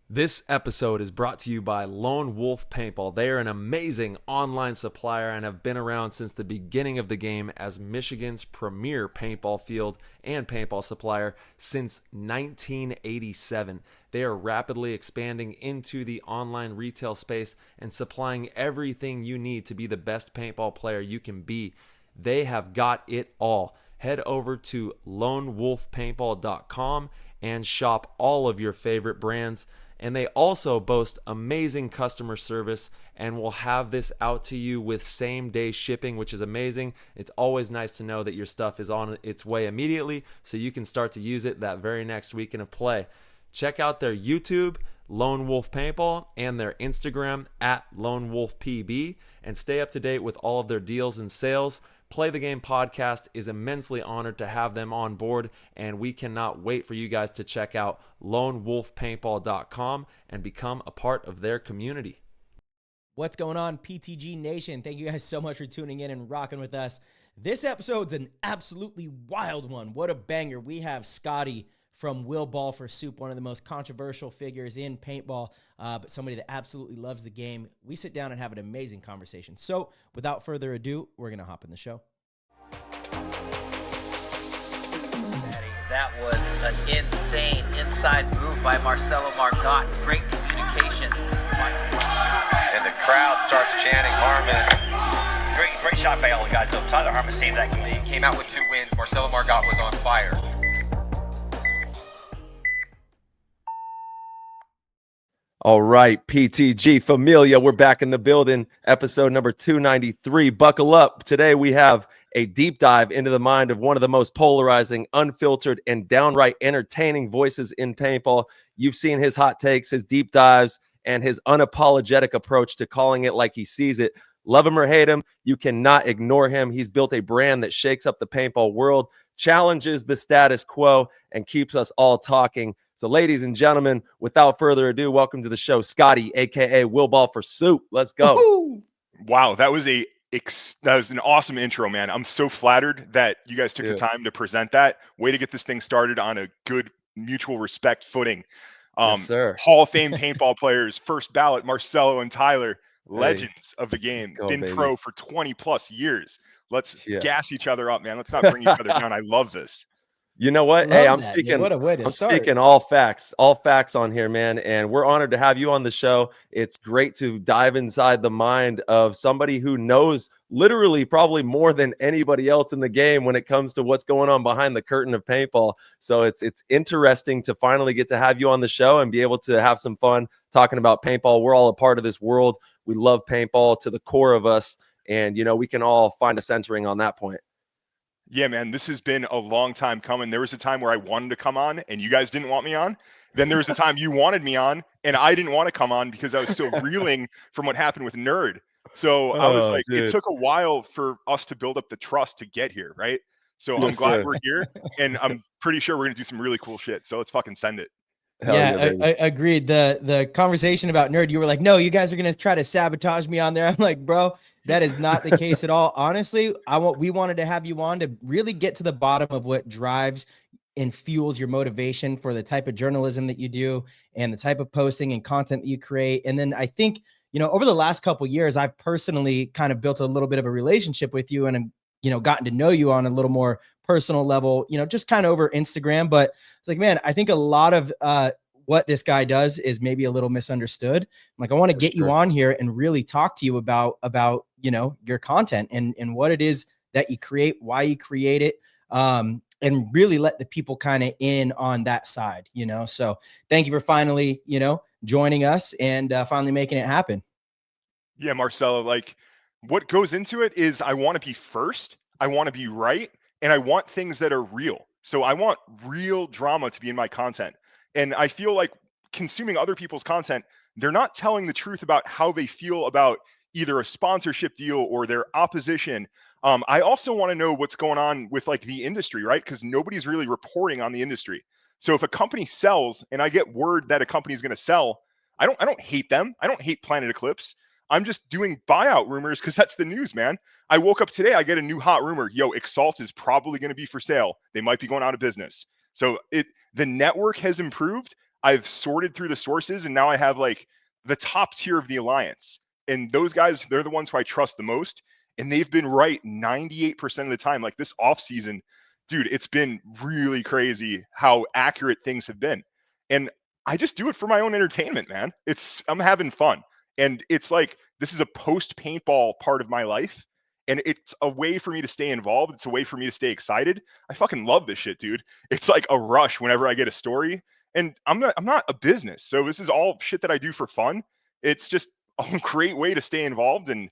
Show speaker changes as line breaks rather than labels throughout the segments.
This episode is brought to you by Lone Wolf Paintball. They are an amazing online supplier and have been around since the beginning of the game as Michigan's premier paintball field and paintball supplier since 1987. They are rapidly expanding into the online retail space and supplying everything you need to be the best paintball player you can be. They have got it all. Head over to lonewolfpaintball.com and shop all of your favorite brands. And they also boast amazing customer service and will have this out to you with same day shipping, which is amazing. It's always nice to know that your stuff is on its way immediately so you can start to use it that very next weekend of play. Check out their YouTube, Lone Wolf Paintball, and their Instagram at Lone Wolf PB, and stay up to date with all of their deals and sales. Play the Game podcast is immensely honored to have them on board, and we cannot wait for you guys to check out lonewolfpaintball.com and become a part of their community.
What's going on, PTG Nation? Thank you guys so much for tuning in and rocking with us. This episode's an absolutely wild one. What a banger. We have Scotty from Will Ball for Soup, one of the most controversial figures in paintball, but somebody that absolutely loves the game. We sit down and have an amazing conversation. So without further ado, we're going to hop in the show.
That was an insane inside move by Marcelo Margot. Great communication.
And the crowd starts chanting Harmon. Great shot by all the guys. So Tyler Harmon saved that game.
He came out with 2 wins. Marcelo Margot was on fire.
All right, PTG Familia, we're back in the building, episode number 293. Buckle up. Today we have a deep dive into the mind of one of the most polarizing, unfiltered, and downright entertaining voices in paintball. You've seen his hot takes, his deep dives, and his unapologetic approach to calling it like he sees it. Love him or hate him, you cannot ignore him. He's built a brand that shakes up the paintball world, challenges the status quo, and keeps us all talking. So, ladies and gentlemen, without further ado, welcome to the show, Scotty, a.k.a. Will Ball for Soup. Let's go.
Woo-hoo! Wow, that was an awesome intro, man. I'm so flattered that you guys took the time to present that. Way to get this thing started on a good mutual respect footing.
Yes, sir.
Hall of Fame paintball players, first ballot, Marcelo and Tyler, legends of the game, been
baby.
pro for 20 plus years. Let's gas each other up, man. Let's not bring each other down. I love this.
You know what? Hey, I'm speaking.
What a way to start.
Speaking all facts on here, man. And we're honored to have you on the show. It's great to dive inside the mind of somebody who knows literally probably more than anybody else in the game when it comes to what's going on behind the curtain of paintball. So it's interesting to finally get to have you on the show and be able to have some fun talking about paintball. We're all a part of this world. We love paintball to the core of us, and we can all find a centering on that point.
Yeah, man, this has been a long time coming. There was a time where I wanted to come on and you guys didn't want me on. Then there was a time you wanted me on and I didn't want to come on because I was still reeling from what happened with Nerd. So I was like, dude, it took a while for us to build up the trust to get here, right? So I'm glad we're here, and I'm pretty sure we're going to do some really cool shit. So let's fucking send it.
I agreed. The conversation about Nerd, you were like, no, you guys are going to try to sabotage me on there. I'm like, bro, that is not the case at all. Honestly, we wanted to have you on to really get to the bottom of what drives and fuels your motivation for the type of journalism that you do and the type of posting and content that you create. And then I think, over the last couple of years, I've personally kind of built a little bit of a relationship with you and, gotten to know you on a little more personal level, just kind of over Instagram. But it's like, man, I think a lot of what this guy does is maybe a little misunderstood. I'm like, I want to get you on here and really talk to you about your content and what it is that you create, why you create it, and really let the people kind of in on that side, So thank you for finally, joining us and finally making it happen.
Yeah, Marcelo, like what goes into it is I want to be first, I want to be right, and I want things that are real. So I want real drama to be in my content. And I feel like consuming other people's content, they're not telling the truth about how they feel about either a sponsorship deal or their opposition. I also want to know what's going on with like the industry, right? Because nobody's really reporting on the industry. So if a company sells and I get word that a company is going to sell, I don't hate them. I don't hate Planet Eclipse. I'm just doing buyout rumors because that's the news, man. I woke up today, I get a new hot rumor. Yo, Exalt is probably going to be for sale. They might be going out of business. So the network has improved. I've sorted through the sources, and now I have like the top tier of the alliance. And those guys, they're the ones who I trust the most. And they've been right 98% of the time. Like this off season, dude, it's been really crazy how accurate things have been. And I just do it for my own entertainment, man. I'm having fun. And it's like, this is a post paintball part of my life. And it's a way for me to stay involved. It's a way for me to stay excited. I fucking love this shit, dude. It's like a rush whenever I get a story. And I'm not a business. So this is all shit that I do for fun. It's just a great way to stay involved and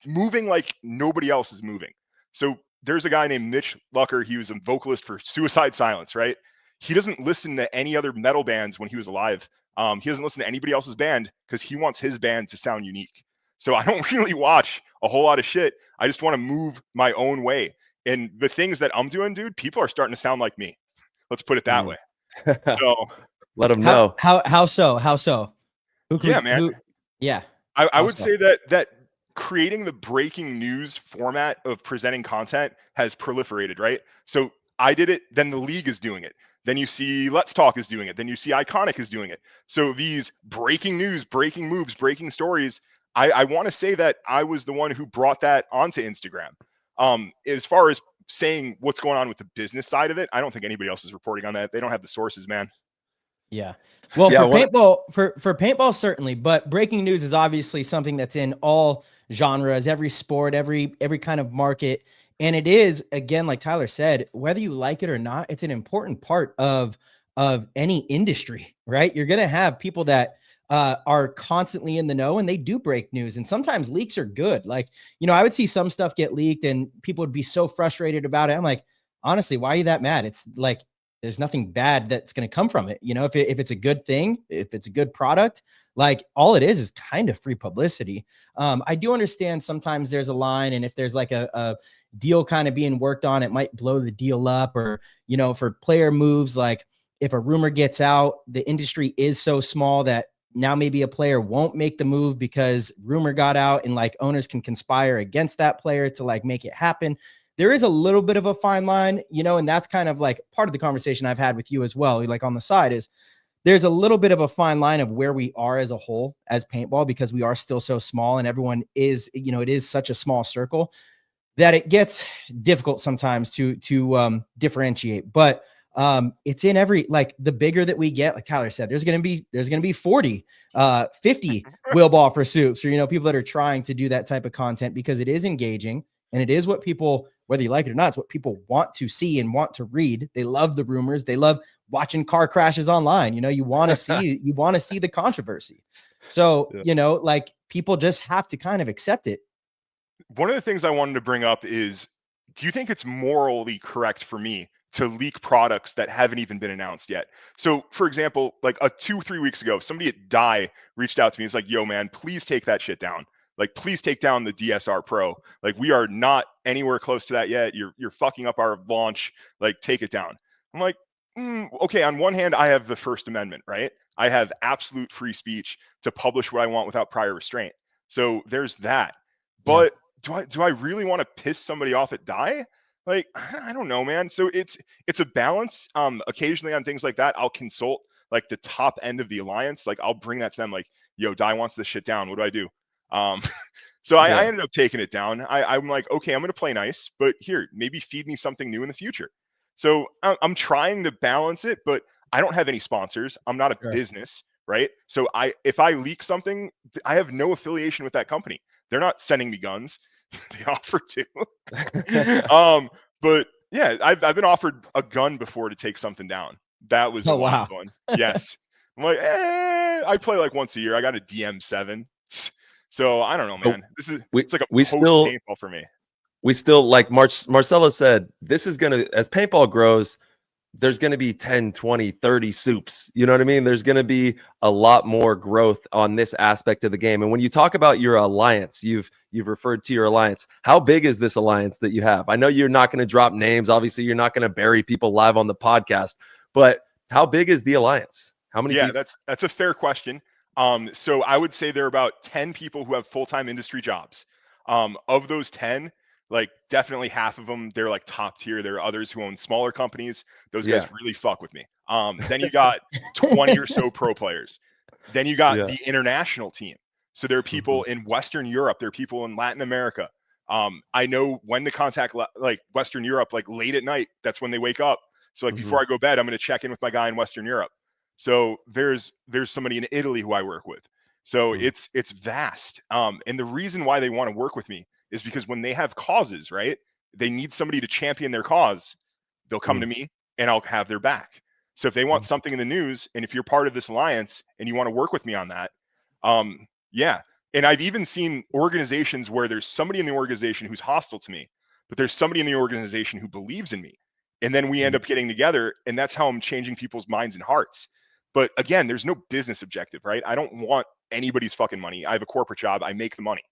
moving like nobody else is moving. So there's a guy named Mitch Lucker. He was a vocalist for Suicide Silence, right? He doesn't listen to any other metal bands when he was alive. He doesn't listen to anybody else's band because he wants his band to sound unique. So I don't really watch a whole lot of shit. I just want to move my own way. And the things that I'm doing, dude, people are starting to sound like me. Let's put it that way. So
let them know.
How so?
Man.
Yeah.
I would say that creating the breaking news format of presenting content has proliferated, right? So I did it, then the league is doing it. Then you see Let's Talk is doing it. Then you see Iconic is doing it. So these breaking news, breaking moves, breaking stories, I want to say that I was the one who brought that onto Instagram. As far as saying what's going on with the business side of it, I don't think anybody else is reporting on that. They don't have the sources, man.
Yeah. Well, for paintball, certainly, but breaking news is obviously something that's in all genres, every sport, every kind of market. And it is, again, like Tyler said, whether you like it or not, it's an important part of any industry, right? You're going to have people that are constantly in the know, and they do break news. And sometimes leaks are good. Like, I would see some stuff get leaked and people would be so frustrated about it. I'm like, honestly, why are you that mad? It's like, there's nothing bad that's going to come from it. If it's a good thing, if it's a good product, like all it is kind of free publicity. I do understand sometimes there's a line, and if there's like a deal kind of being worked on, it might blow the deal up, or, for player moves, like if a rumor gets out, the industry is so small that now maybe a player won't make the move because rumor got out, and like owners can conspire against that player to like make it happen. There is a little bit of a fine line, and that's kind of like part of the conversation I've had with you as well. Like on the side is there's a little bit of a fine line of where we are as a whole as paintball, because we are still so small and everyone is, it is such a small circle that it gets difficult sometimes to differentiate. But it's in every, like the bigger that we get, like Tyler said, there's going to be 40, 50 wheel ball pursuits, or, people that are trying to do that type of content because it is engaging. And it is what people, whether you like it or not, it's what people want to see and want to read. They love the rumors. They love watching car crashes online. You want to see the controversy. So, like people just have to kind of accept it.
One of the things I wanted to bring up is, do you think it's morally correct for me to leak products that haven't even been announced yet? So for example, like 2-3 weeks ago, somebody at Die reached out to me. It's like, yo man, please take that shit down. Like, please take down the DSR Pro. Like, we are not anywhere close to that yet. You're fucking up our launch. Like, take it down. I'm like, okay. On one hand, I have the First Amendment, right? I have absolute free speech to publish what I want without prior restraint. So there's that. But do I really want to piss somebody off at Die? Like, I don't know, man. So it's a balance. Occasionally on things like that, I'll consult like the top end of the alliance. Like, I'll bring that to them. Like, yo, Die wants this shit down. What do I do? So I ended up taking it down. I'm like, okay, I'm going to play nice, but here, maybe feed me something new in the future. So I'm trying to balance it, but I don't have any sponsors. I'm not a business, right? So if I leak something, I have no affiliation with that company. They're not sending me guns. They offer to. But yeah, I've been offered a gun before to take something down. That was a lot of fun. Yes. I'm like, I play like once a year. I got a DM7. So I don't know, man. It's like a post paintball for me.
We still, like Marcelo said, this is going to, as paintball grows, there's going to be 10, 20, 30 soups. You know what I mean? There's going to be a lot more growth on this aspect of the game. And when you talk about your alliance, you've referred to your alliance. How big is this alliance that you have? I know you're not going to drop names. Obviously, you're not going to bury people live on the podcast, but how big is the alliance? How many?
Yeah, that's a fair question. So I would say there are about 10 people who have full-time industry jobs. Of those 10, Like definitely half of them, they're like top tier. There are others who own smaller companies. Those
Yeah.
guys really fuck with me. Then you got 20 or so pro players. Then you got
Yeah.
the international team. So there are people in Western Europe. There are people in Latin America. I know when to contact like Western Europe, like late at night. That's when they wake up. So like before I go to bed, I'm going to check in with my guy in Western Europe. So there's somebody in Italy who I work with. So it's vast. And the reason why they want to work with me is because when they have causes, right, they need somebody to champion their cause. They'll come to me and I'll have their back. So if they want something in the news, and if you're part of this alliance and you want to work with me on that, yeah. And I've even seen organizations where there's somebody in the organization who's hostile to me, but there's somebody in the organization who believes in me. And then we end up getting together, and that's how I'm changing people's minds and hearts. But again, there's no business objective, right? I don't want anybody's fucking money. I have a corporate job. I make the money.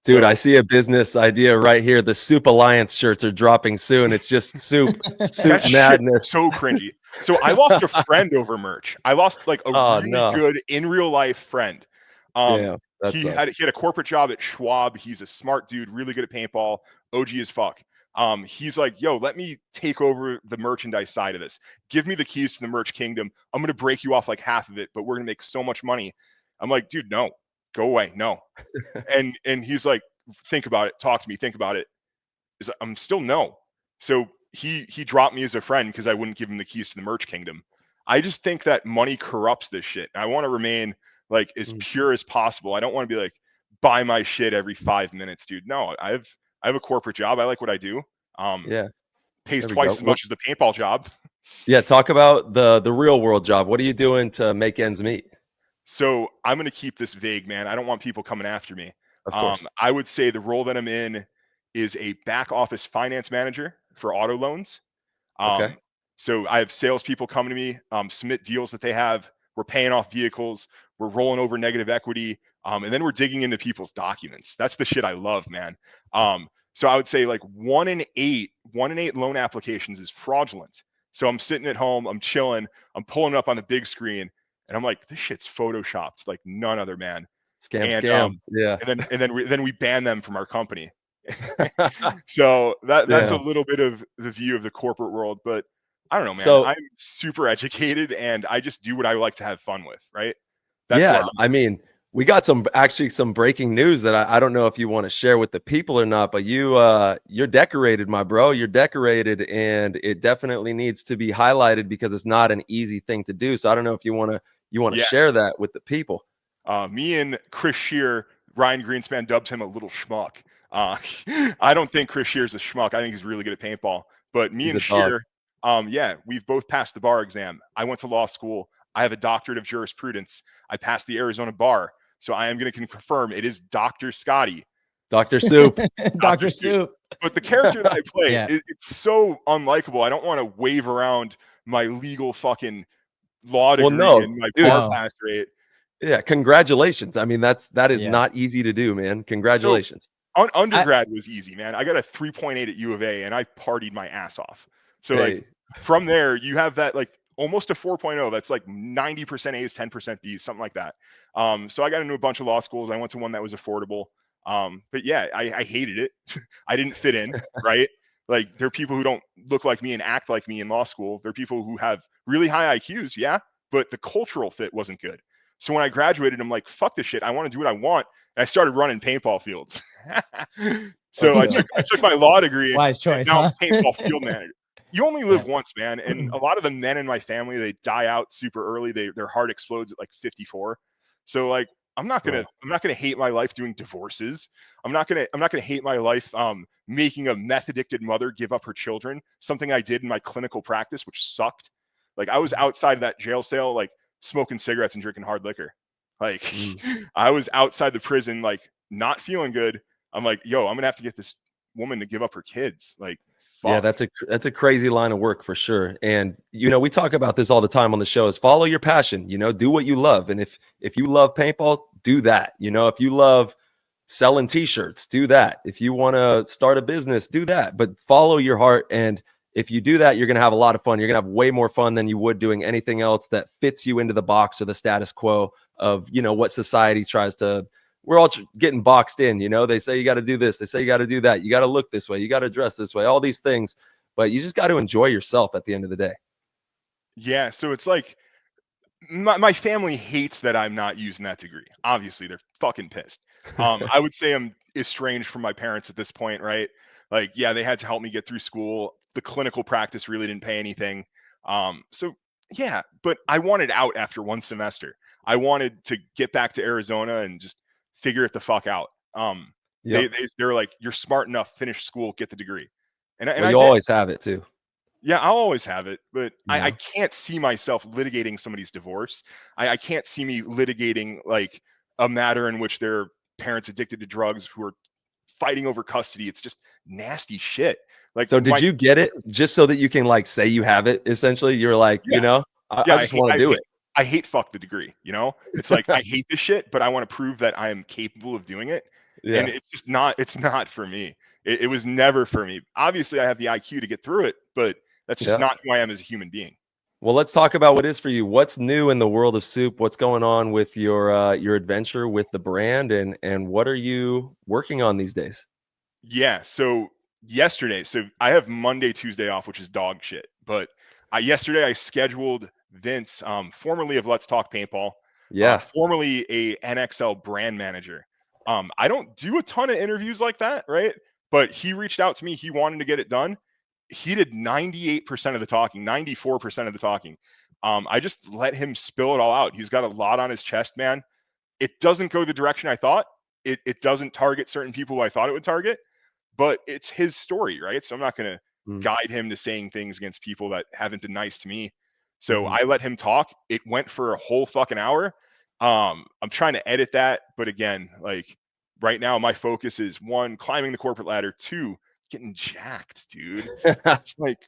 Dude,
So,
I see a business idea right here. The Soup Alliance shirts are dropping soon. It's just soup
that
madness.
so cringy. So I lost a friend over merch. I lost like a really good in real life friend.
Damn,
He had a corporate job at Schwab. He's a smart dude, really good at paintball, OG as fuck. He's like, yo, let me take over the merchandise side of this. Give me the keys to the merch kingdom. I'm gonna break you off like half of it, but we're gonna make so much money. I'm like, dude, no, go away, no. and he's like, think about it, talk to me, think about it. I'm still no. So he dropped me as a friend because I wouldn't give him the keys to the merch kingdom. I just think that money corrupts this shit. I want to remain like as pure as possible. I don't want to be like buy my shit every 5 minutes, dude. No, I have a corporate job. I like what I do. Pays twice as much as the paintball job.
Yeah, talk about the real world job. What are you doing to make ends meet?
So I'm going to keep this vague, man. I don't want people coming after me.
Of course.
I would say the role that I'm in is a back office finance manager for auto loans.
Okay.
So I have salespeople coming to me, submit deals that they have. We're paying off vehicles. We're rolling over negative equity. And then we're digging into people's documents. That's the shit I love, man. So I would say like 1 in 8 loan applications is fraudulent. So I'm sitting at home, I'm chilling, I'm pulling it up on the big screen, and I'm like, this shit's photoshopped like none other, man.
Scam. Yeah.
And then we ban them from our company. So that's a little bit of the view of the corporate world, but I don't know, man.
So,
I'm super educated and I just do what I like to have fun with, right?
I mean, we got some breaking news that I don't know if you want to share with the people or not, but you're decorated, my bro. You're decorated, and it definitely needs to be highlighted because it's not an easy thing to do. So I don't know if you want to share that with the people.
Me and Chris Shear, Ryan Greenspan dubs him a little schmuck. I don't think Chris Shear's a schmuck. I think he's really good at paintball. But me and Shear, we've both passed the bar exam. I went to law school. I have a doctorate of jurisprudence. I passed the Arizona bar. So I am going to confirm it is Dr. Scotty.
Dr. Soup.
Dr. Soup.
But the character that I play, it's so unlikable. I don't want to wave around my legal fucking law degree and my bar pass rate.
Yeah, congratulations. I mean, that is not easy to do, man. Congratulations.
So, undergrad was easy, man. I got a 3.8 at U of A, and I partied my ass off. So like from there, you have that like almost a 4.0. That's like 90% A's, 10% B's, something like that. So I got into a bunch of law schools. I went to one that was affordable. But yeah, I hated it. I didn't fit in, right? Like there are people who don't look like me and act like me in law school. There are people who have really high IQs, but the cultural fit wasn't good. So when I graduated, I'm like, fuck this shit. I want to do what I want. And I started running paintball fields. So I took my law degree.
Wise choice.
Now I'm paintball field manager. You only live once, man. And a lot of the men in my family, they die out super early. Their heart explodes at like 54. So like, I'm not gonna hate my life doing divorces. I'm not gonna hate my life making a meth addicted mother give up her children. Something I did in my clinical practice, which sucked. Like I was outside of that jail cell, like smoking cigarettes and drinking hard liquor. Like I was outside the prison, like not feeling good. I'm like, yo, I'm gonna have to get this woman to give up her kids. Like, fuck.
Yeah, that's a crazy line of work for sure. And we talk about this all the time on the show: is follow your passion. Do what you love. And if you love paintball, do that. If you love selling t-shirts, do that. If you want to start a business, do that. But follow your heart. And if you do that, you're going to have a lot of fun. You're going to have way more fun than you would doing anything else that fits you into the box or the status quo of, what society tries to we're all getting boxed in. You know, they say you got to do this, they say you got to do that, you got to look this way, you got to dress this way, all these things, but you just got to enjoy yourself at the end of the day.
Yeah, so it's like my family hates that I'm not using that degree. Obviously, they're fucking pissed. I would say I'm estranged from my parents at this point, right? Like, yeah, they had to help me get through school. The clinical practice really didn't pay anything. So yeah, but I wanted out after one semester. I wanted to get back to Arizona and just figure it the fuck out.
Yep.
They were like, "You're smart enough, finish school, get the degree," and
Well,
I
you
did.
always have it too.
Yeah, I'll always have it, but
Yeah.
I can't see myself litigating somebody's divorce. I can't see me litigating like a matter in which their parents addicted to drugs who are fighting over custody. It's just nasty shit. Like,
So did you get it just so that you can like say you have it? Essentially, you're like,
Yeah.
you know, I just want to do it.
I hate fuck the degree. You know, it's like I hate this shit, but I want to prove that I am capable of doing it.
Yeah.
And it's just not. It's not for me. It was never for me. Obviously, I have the IQ to get through it, but that's just
Yeah.
not who I am as a human being.
Well, let's talk about what is for you. What's new in the world of soup? What's going on with your adventure with the brand, and what are you working on these days?
Yeah. So yesterday, so I have Monday, Tuesday off, which is dog shit. But yesterday I scheduled Vince, formerly of Let's Talk Paintball,
Yeah.
formerly a NXL brand manager. I don't do a ton of interviews like that, right? But he reached out to me. He wanted to get it done. He did 98% of the talking, 94% of the talking. I just let him spill it all out. He's got a lot on his chest, man. It doesn't go the direction I thought. It doesn't target certain people who I thought it would target, but it's his story, right? So I'm not going to guide him to saying things against people that haven't been nice to me. So I let him talk. It went for a whole fucking hour. I'm trying to edit that, but again, like right now, my focus is one, climbing the corporate ladder, two, getting jacked, dude. It's like,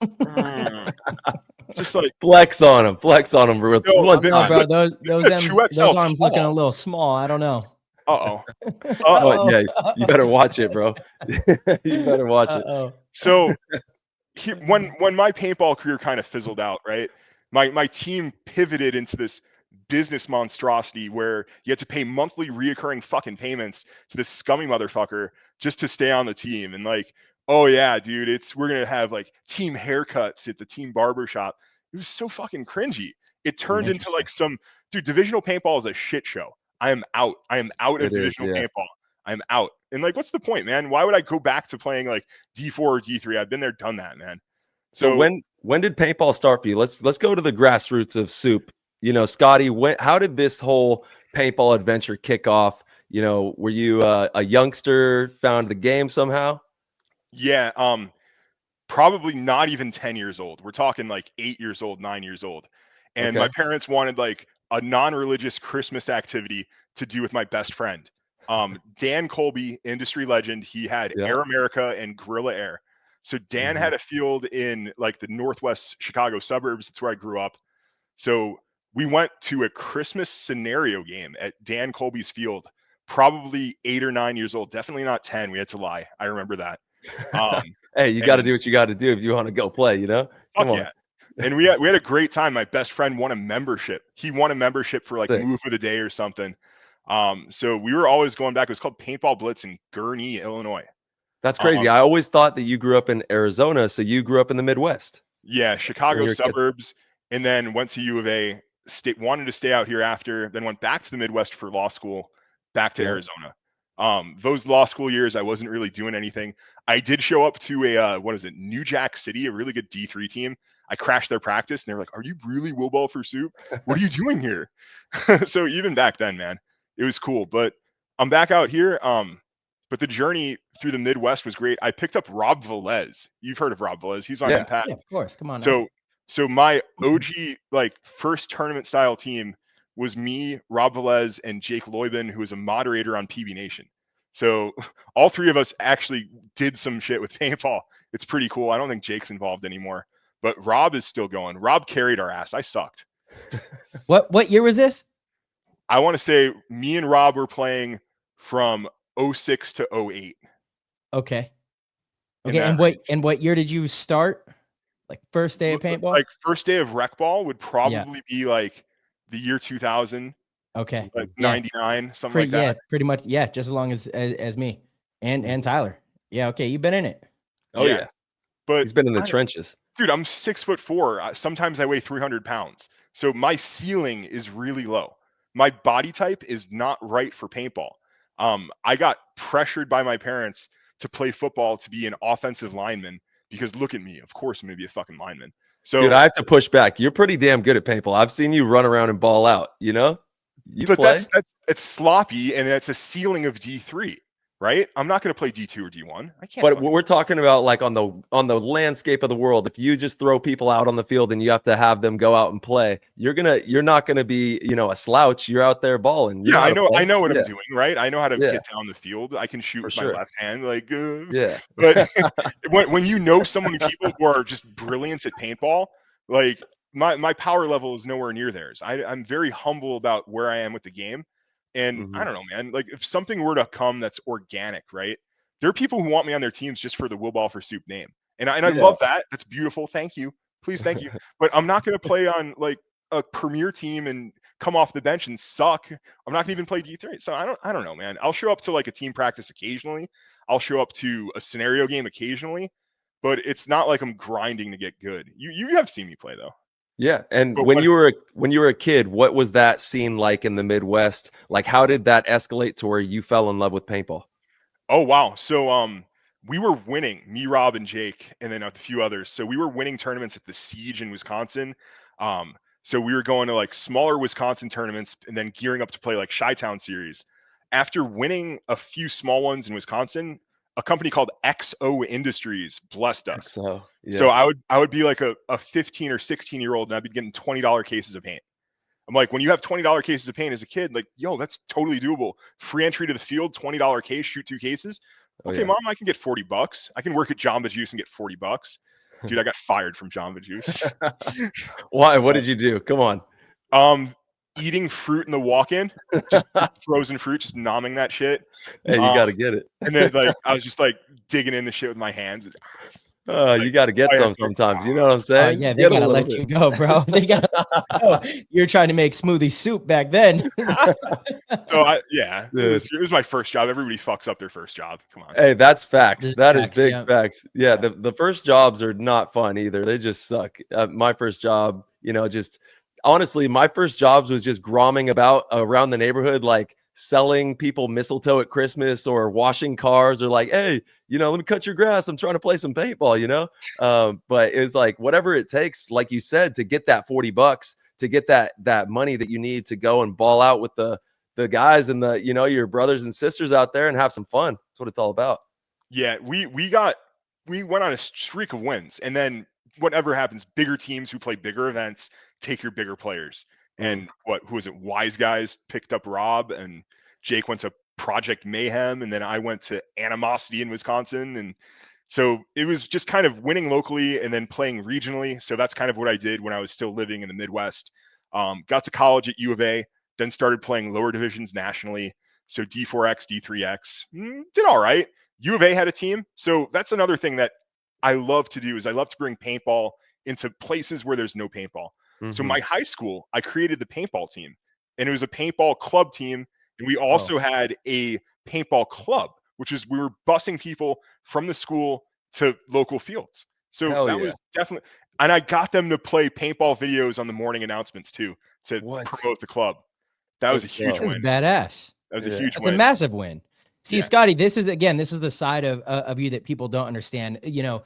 just like
flex on him, bro. It's
No,
one
this
No,
is
time.
bro,
a-
those
this is a 2XL
those arms
tall.
looking a little small. I don't know.
Uh-oh.
Oh, yeah, you better watch it, bro. You better watch it.
Uh-oh.
So when my paintball career kind of fizzled out, right? My team pivoted into this business monstrosity where you had to pay monthly reoccurring fucking payments to this scummy motherfucker just to stay on the team. And like, oh yeah, dude, we're gonna have like team haircuts at the team barber shop. It was so fucking cringy. It turned into like divisional paintball is a shit show. I am out. I am out of
It is,
divisional
yeah.
paintball. I'm out. And like, what's the point, man? Why would I go back to playing like D4 or D3? I've been there, done that, man.
So when did paintball start for you? Let's go to the grassroots of soup. You know, Scotty, how did this whole paintball adventure kick off? You know, were you a youngster, found the game somehow?
Yeah, probably not even 10 years old. We're talking like 8 years old, 9 years old. And my parents wanted like a non-religious Christmas activity to do with my best friend. Dan Colby, industry legend, he had Air America and Guerrilla Air. So Dan had a field in like the Northwest Chicago suburbs. That's where I grew up. So we went to a Christmas scenario game at Dan Colby's field, probably 8 or 9 years old. Definitely not 10. We had to lie. I remember that.
Hey, you got to do what you got to do if you want to go play, you know? Come on.
Yeah. And we had a great time. My best friend won a membership. He won a membership for like
Sick.
Move of the Day or something. So we were always going back. It was called Paintball Blitz in Gurnee, Illinois.
That's crazy. I always thought that you grew up in Arizona, so you grew up in the Midwest.
Yeah, Chicago suburbs, and then went to U of A. Wanted to stay out here after, then went back to the Midwest for law school, back to Arizona. Those law school years, I wasn't really doing anything. I did show up to a New Jack City, a really good D3 team. I crashed their practice, and they were like, "Are you really Will for Soup? What are you doing here?" So even back then, man, it was cool. But I'm back out here. But the journey through the Midwest was great. I picked up Rob Velez. You've heard of Rob Velez. He's on Impact.
Yeah, of course. Come on.
So my OG like first tournament style team was me, Rob Velez, and Jake Loybin, who was a moderator on PB Nation. So all three of us actually did some shit with paintball. It's pretty cool. I don't think Jake's involved anymore, but Rob is still going. Rob carried our ass. I sucked.
What year was this?
I want to say me and Rob were playing from 06 to 08.
Okay. And what year did you start? Like first day of paintball?
Like first day of rec ball would probably be like the year 2000.
Okay.
like
Yeah.
99, something like that.
Yeah, pretty much. Yeah, just as long as me and Tyler. Yeah. Okay, you've been in it.
Oh
Yeah.
yeah,
But
he's been in the trenches.
dude, I'm 6'4". Sometimes I weigh 300 pounds. So my ceiling is really low. My body type is not right for paintball. I got pressured by my parents to play football to be an offensive lineman because look at me. Of course, I'm going to be a fucking lineman. So,
Dude, I have to push back. You're pretty damn good at paintball. I've seen you run around and ball out. You know, you
but
play.
that's it's sloppy and it's a ceiling of D3, right? I'm not going to play D2 or D1. I can't.
But we're talking about like on the landscape of the world. If you just throw people out on the field and you have to have them go out and play, you're not gonna be, you know, a slouch. You're out there balling. You
Yeah,
how to play.
I know what
Yeah.
I'm doing, right? I know how to
Yeah.
get down the field. I can shoot
For
with
sure.
my left hand, like,
Yeah.
but when you know so many people who are just brilliant at paintball, like my power level is nowhere near theirs. I'm very humble about where I am with the game, and I
Mhm.
don't know, man. Like if something were to come that's organic, right? There are people who want me on their teams just for the Will Ball for Soup name, and I
Yeah.
love that. That's beautiful. Thank you, please, thank you. But I'm not going to play on like a premier team and come off the bench and suck. I'm not gonna even play D3. So I don't know, man. I'll show up to like a team practice occasionally. I'll show up to a scenario game occasionally, but it's not like I'm grinding to get good. You have seen me play though.
Yeah. And
But
when
what,
you were a kid, what was that scene like in the Midwest? Like how did that escalate to where you fell in love with paintball?
oh wow. So we were winning, me, Rob, and Jake, and then a few others. So we were winning tournaments at the Siege in Wisconsin. So we were going to like smaller Wisconsin tournaments and then gearing up to play like Chi-Town series. After winning a few small ones in Wisconsin, a company called XO Industries blessed us.
So
So
yeah.
I would be like a 15 or 16-year-old and I'd be getting $20 cases of paint. I'm like, when you have $20 cases of paint as a kid, like, yo, that's totally doable. Free entry to the field, $20 case, shoot 2 cases.
Oh,
Okay,
yeah.
mom, I can get $40. I can work at Jamba Juice and get $40. Dude, I got fired from Jamba Juice.
Why? What did you do? Come on.
Eating fruit in the walk-in, just frozen fruit, just nomming that shit.
Hey, you got to get it.
And then like I was just like digging into shit with my hands. Like,
You got to get some sometimes. You know what I'm
Oh
saying?
yeah, they
Get a
gotta
little
let
bit.
you go, bro. They gotta. Oh, you're trying to make smoothie soup back then.
So it
Dude.
was my first job. Everybody fucks up their first job. Come on.
Hey, that's facts.
This is
That is
facts,
big
yeah.
facts. Yeah,
Yeah.
the first jobs are not fun either. They just suck. My first job, you know, just honestly, my first jobs was just gromming about around the neighborhood, like selling people mistletoe at Christmas or washing cars or like, hey, you know, let me cut your grass. I'm trying to play some paintball, you know? But it's like whatever it takes, like you said, to get that $40, to get that money that you need to go and ball out with the guys and the, you know, your brothers and sisters out there and have some fun. That's what it's all about.
Yeah, we went on a streak of wins, and then whatever happens, bigger teams who play bigger events take your bigger players. And who was it? Wise Guys picked up Rob, and Jake went to Project Mayhem, and then I went to Animosity in Wisconsin, and so it was just kind of winning locally and then playing regionally. So that's kind of what I did when I was still living in the Midwest. Got to college at U of A, then started playing lower divisions nationally. So D4X, D3X, did all right. U of A had a team. So that's another thing that I love to do is I love to bring paintball into places where there's no paintball. So my high school, I created the paintball team, and it was a paintball club team. And we also had a paintball club, which is we were busing people from the school to local fields. So
Hell
that
yeah.
was definitely, and I got them to play paintball videos on the morning announcements too, to
What?
promote the club. That was a
Let's
huge
go.
That's
win.
badass.
That was a
Yeah.
huge
That's
win.
a massive win. See,
Yeah.
Scotty, this is the side of you that people don't understand. You know,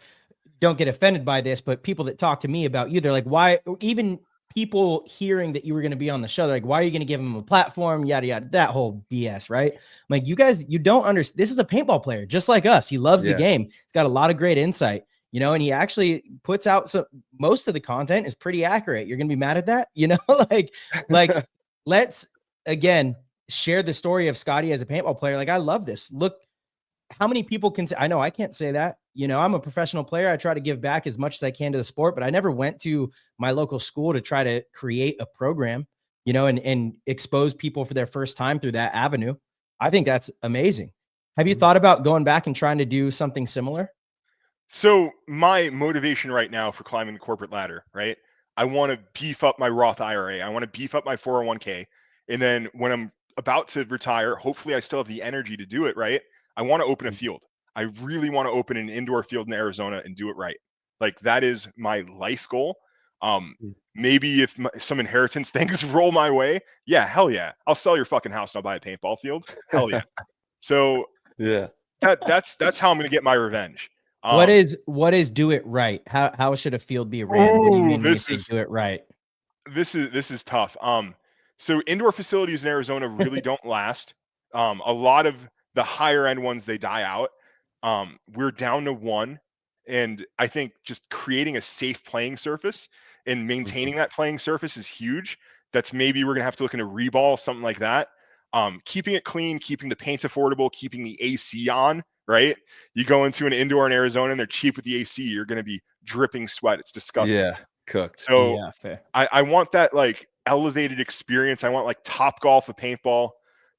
don't get offended by this, but people that talk to me about you, they're like, why? Even people hearing that you were going to be on the show, they're like, why are you going to give them a platform? Yada yada, that whole BS, right? I'm like, you guys, you don't understand. This is a paintball player, just like us. He loves the
Yeah.
game. He's got a lot of great insight, you know, and he actually puts out most of the content is pretty accurate. You're going to be mad at that, you know, like let's again share the story of Scotty as a paintball player. Like, I love this. Look, how many people can say, I know I can't say that. You know, I'm a professional player. I try to give back as much as I can to the sport, but I never went to my local school to try to create a program, you know, and expose people for their first time through that avenue. I think that's amazing. Have you thought about going back and trying to do something similar?
So my motivation right now for climbing the corporate ladder, right? I want to beef up my Roth IRA. I want to beef up my 401k. And then when I'm about to retire, hopefully I still have the energy to do it right. I want to open a field. I really want to open an indoor field in Arizona and do it right. Like that is my life goal. Maybe if some inheritance things roll my way, yeah, hell yeah, I'll sell your fucking house and I'll buy a paintball field. Hell yeah. So
Yeah.
that's how I'm gonna get my revenge.
What is do it right? How should a field be ran? What do you mean when you say do it right?
This is tough. So indoor facilities in Arizona really don't last. A lot of the higher end ones, they die out. We're down to one. And I think just creating a safe playing surface and maintaining that playing surface is huge. That's maybe we're gonna have to look into reball, something like that. Keeping it clean, keeping the paint affordable, keeping the AC on, right? You go into an indoor in Arizona and they're cheap with the AC, you're gonna be dripping sweat. It's disgusting.
Yeah. Cooked.
So
Yeah, fair.
I want that like elevated experience. I want like Top Golf of paintball,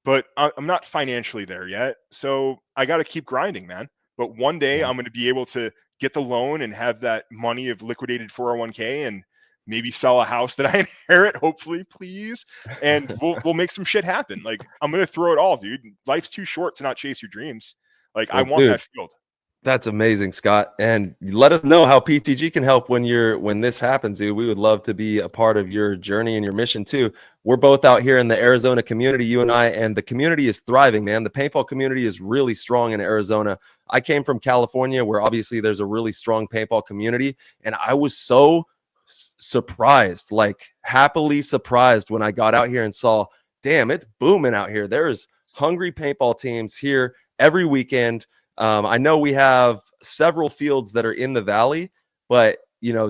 but I'm not financially there yet. So I got to keep grinding, man. But one day I'm going to be able to get the loan and have that money of liquidated 401k and maybe sell a house that I inherit, hopefully, please. And we'll make some shit happen. Like I'm going to throw it all, dude. Life's too short to not chase your dreams. Like I want that field.
That's amazing, Scott. And let us know how PTG can help when this happens, dude. We would love to be a part of your journey and your mission too. We're both out here in the Arizona community, you and I, and the community is thriving, man. The paintball community is really strong in Arizona. I came from California, where obviously there's a really strong paintball community, and I was so surprised, like happily surprised when I got out here and saw, damn, it's booming out here. There's hungry paintball teams here every weekend. I know we have several fields that are in the valley, but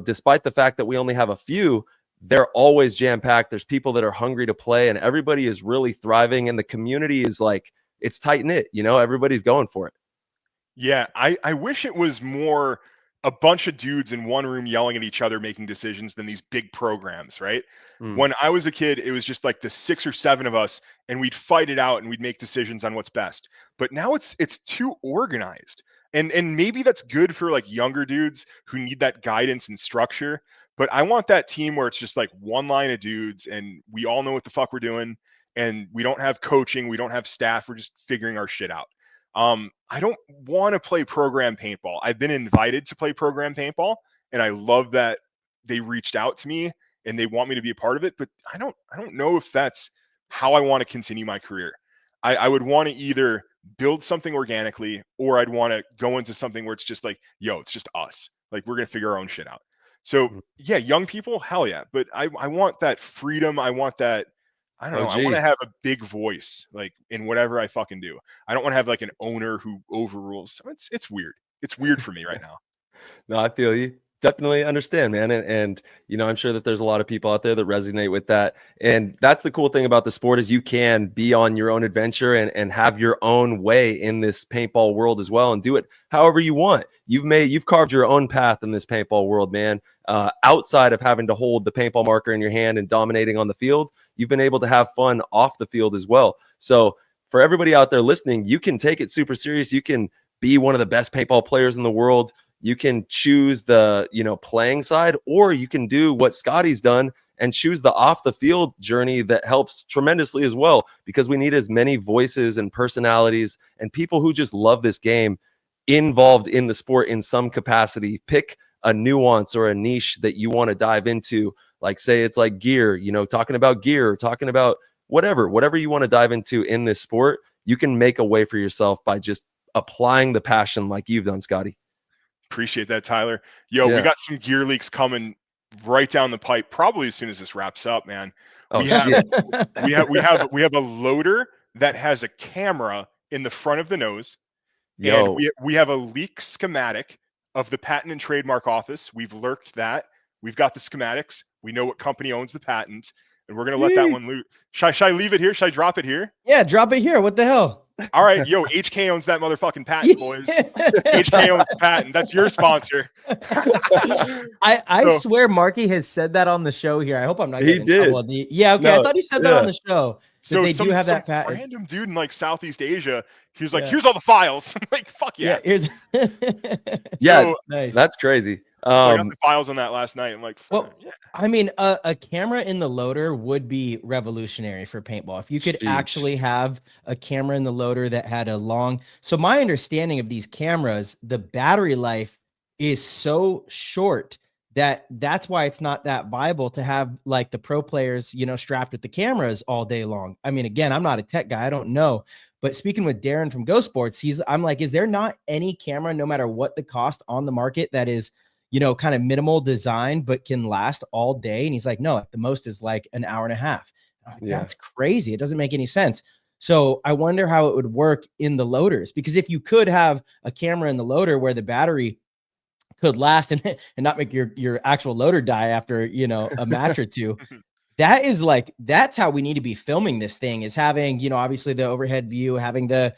despite the fact that we only have a few, they're always jam-packed. There's people that are hungry to play, and everybody is really thriving, and the community is like, it's tight-knit, everybody's going for it.
Yeah, I wish it was more a bunch of dudes in one room yelling at each other making decisions than these big programs, right? When I was a kid, it was just like the 6 or 7 of us and we'd fight it out and we'd make decisions on what's best. But now it's too organized. And maybe that's good for like younger dudes who need that guidance and structure. But I want that team where it's just like one line of dudes and we all know what the fuck we're doing and we don't have coaching, we don't have staff, we're just figuring our shit out. I don't want to play program paintball. I've been invited to play program paintball and I love that they reached out to me and they want me to be a part of it, but I don't know if that's how I want to continue my career. I would want to either build something organically or I'd want to go into something where it's just like, yo, it's just us. Like we're going to figure our own shit out. So yeah, young people, hell yeah. But I want that freedom. I want that, I don't know. I want to have a big voice, like in whatever I fucking do. I don't want to have like an owner who overrules. It's weird. It's weird for me right now.
No, I feel you. Definitely understand, man. And I'm sure that there's a lot of people out there that resonate with that. And that's the cool thing about the sport is you can be on your own adventure and have your own way in this paintball world as well and do it however you want. You've carved your own path in this paintball world, man. Outside of having to hold the paintball marker in your hand and dominating on the field, you've been able to have fun off the field as well. So for everybody out there listening, you can take it super serious. You can be one of the best paintball players in the world. You can choose the, playing side, or you can do what Scotty's done and choose the off the field journey that helps tremendously as well, because we need as many voices and personalities and people who just love this game involved in the sport in some capacity. Pick a nuance or a niche that you want to dive into. Like say it's like gear, talking about gear, or talking about whatever you want to dive into in this sport. You can make a way for yourself by just applying the passion like you've done, Scotty.
Appreciate that, Tyler. Yo, we got some gear leaks coming right down the pipe, probably as soon as this wraps up, man. We have a loader that has a camera in the front of the nose. And we have a leak schematic of the patent and trademark office. We've lurked that. We've got the schematics. We know what company owns the patent, and we're gonna let that one loot. Should I leave it here? Should I drop it here?
Yeah, drop it here. What the hell?
All right, yo, HK owns that motherfucking patent, boys. HK owns the patent. That's your sponsor.
I swear Marky has said that on the show here. I hope I'm not getting in trouble. Yeah, okay. No, I thought he said that on the show.
So
they do have that patent.
Random dude in like Southeast Asia, he was like, here's all the files. I'm like, fuck yeah.
Yeah,
nice. That's crazy.
So I got the files on that last night. I'm like,
Well,
yeah.
I mean, a camera in the loader would be revolutionary for paintball. If you could
Sheesh.
actually have a camera in the loader that had a long, so my understanding of these cameras, the battery life is so short that that's why it's not that viable to have like the pro players, you know, strapped with the cameras all day long. I mean, again, I'm not a tech guy. I don't know. But speaking with Darren from Go Sports, I'm like, is there not any camera, no matter what the cost on the market, that is, you know, kind of minimal design, but can last all day? And he's like, no, at the most is like an hour and a half. Like,
Yeah.
that's crazy. It doesn't make any sense. So I wonder how it would work in the loaders, because if you could have a camera in the loader where the battery could last and not make your actual loader die after, you know, a match or two, that is like, that's how we need to be filming this thing, is having, you know, obviously the overhead view, having the,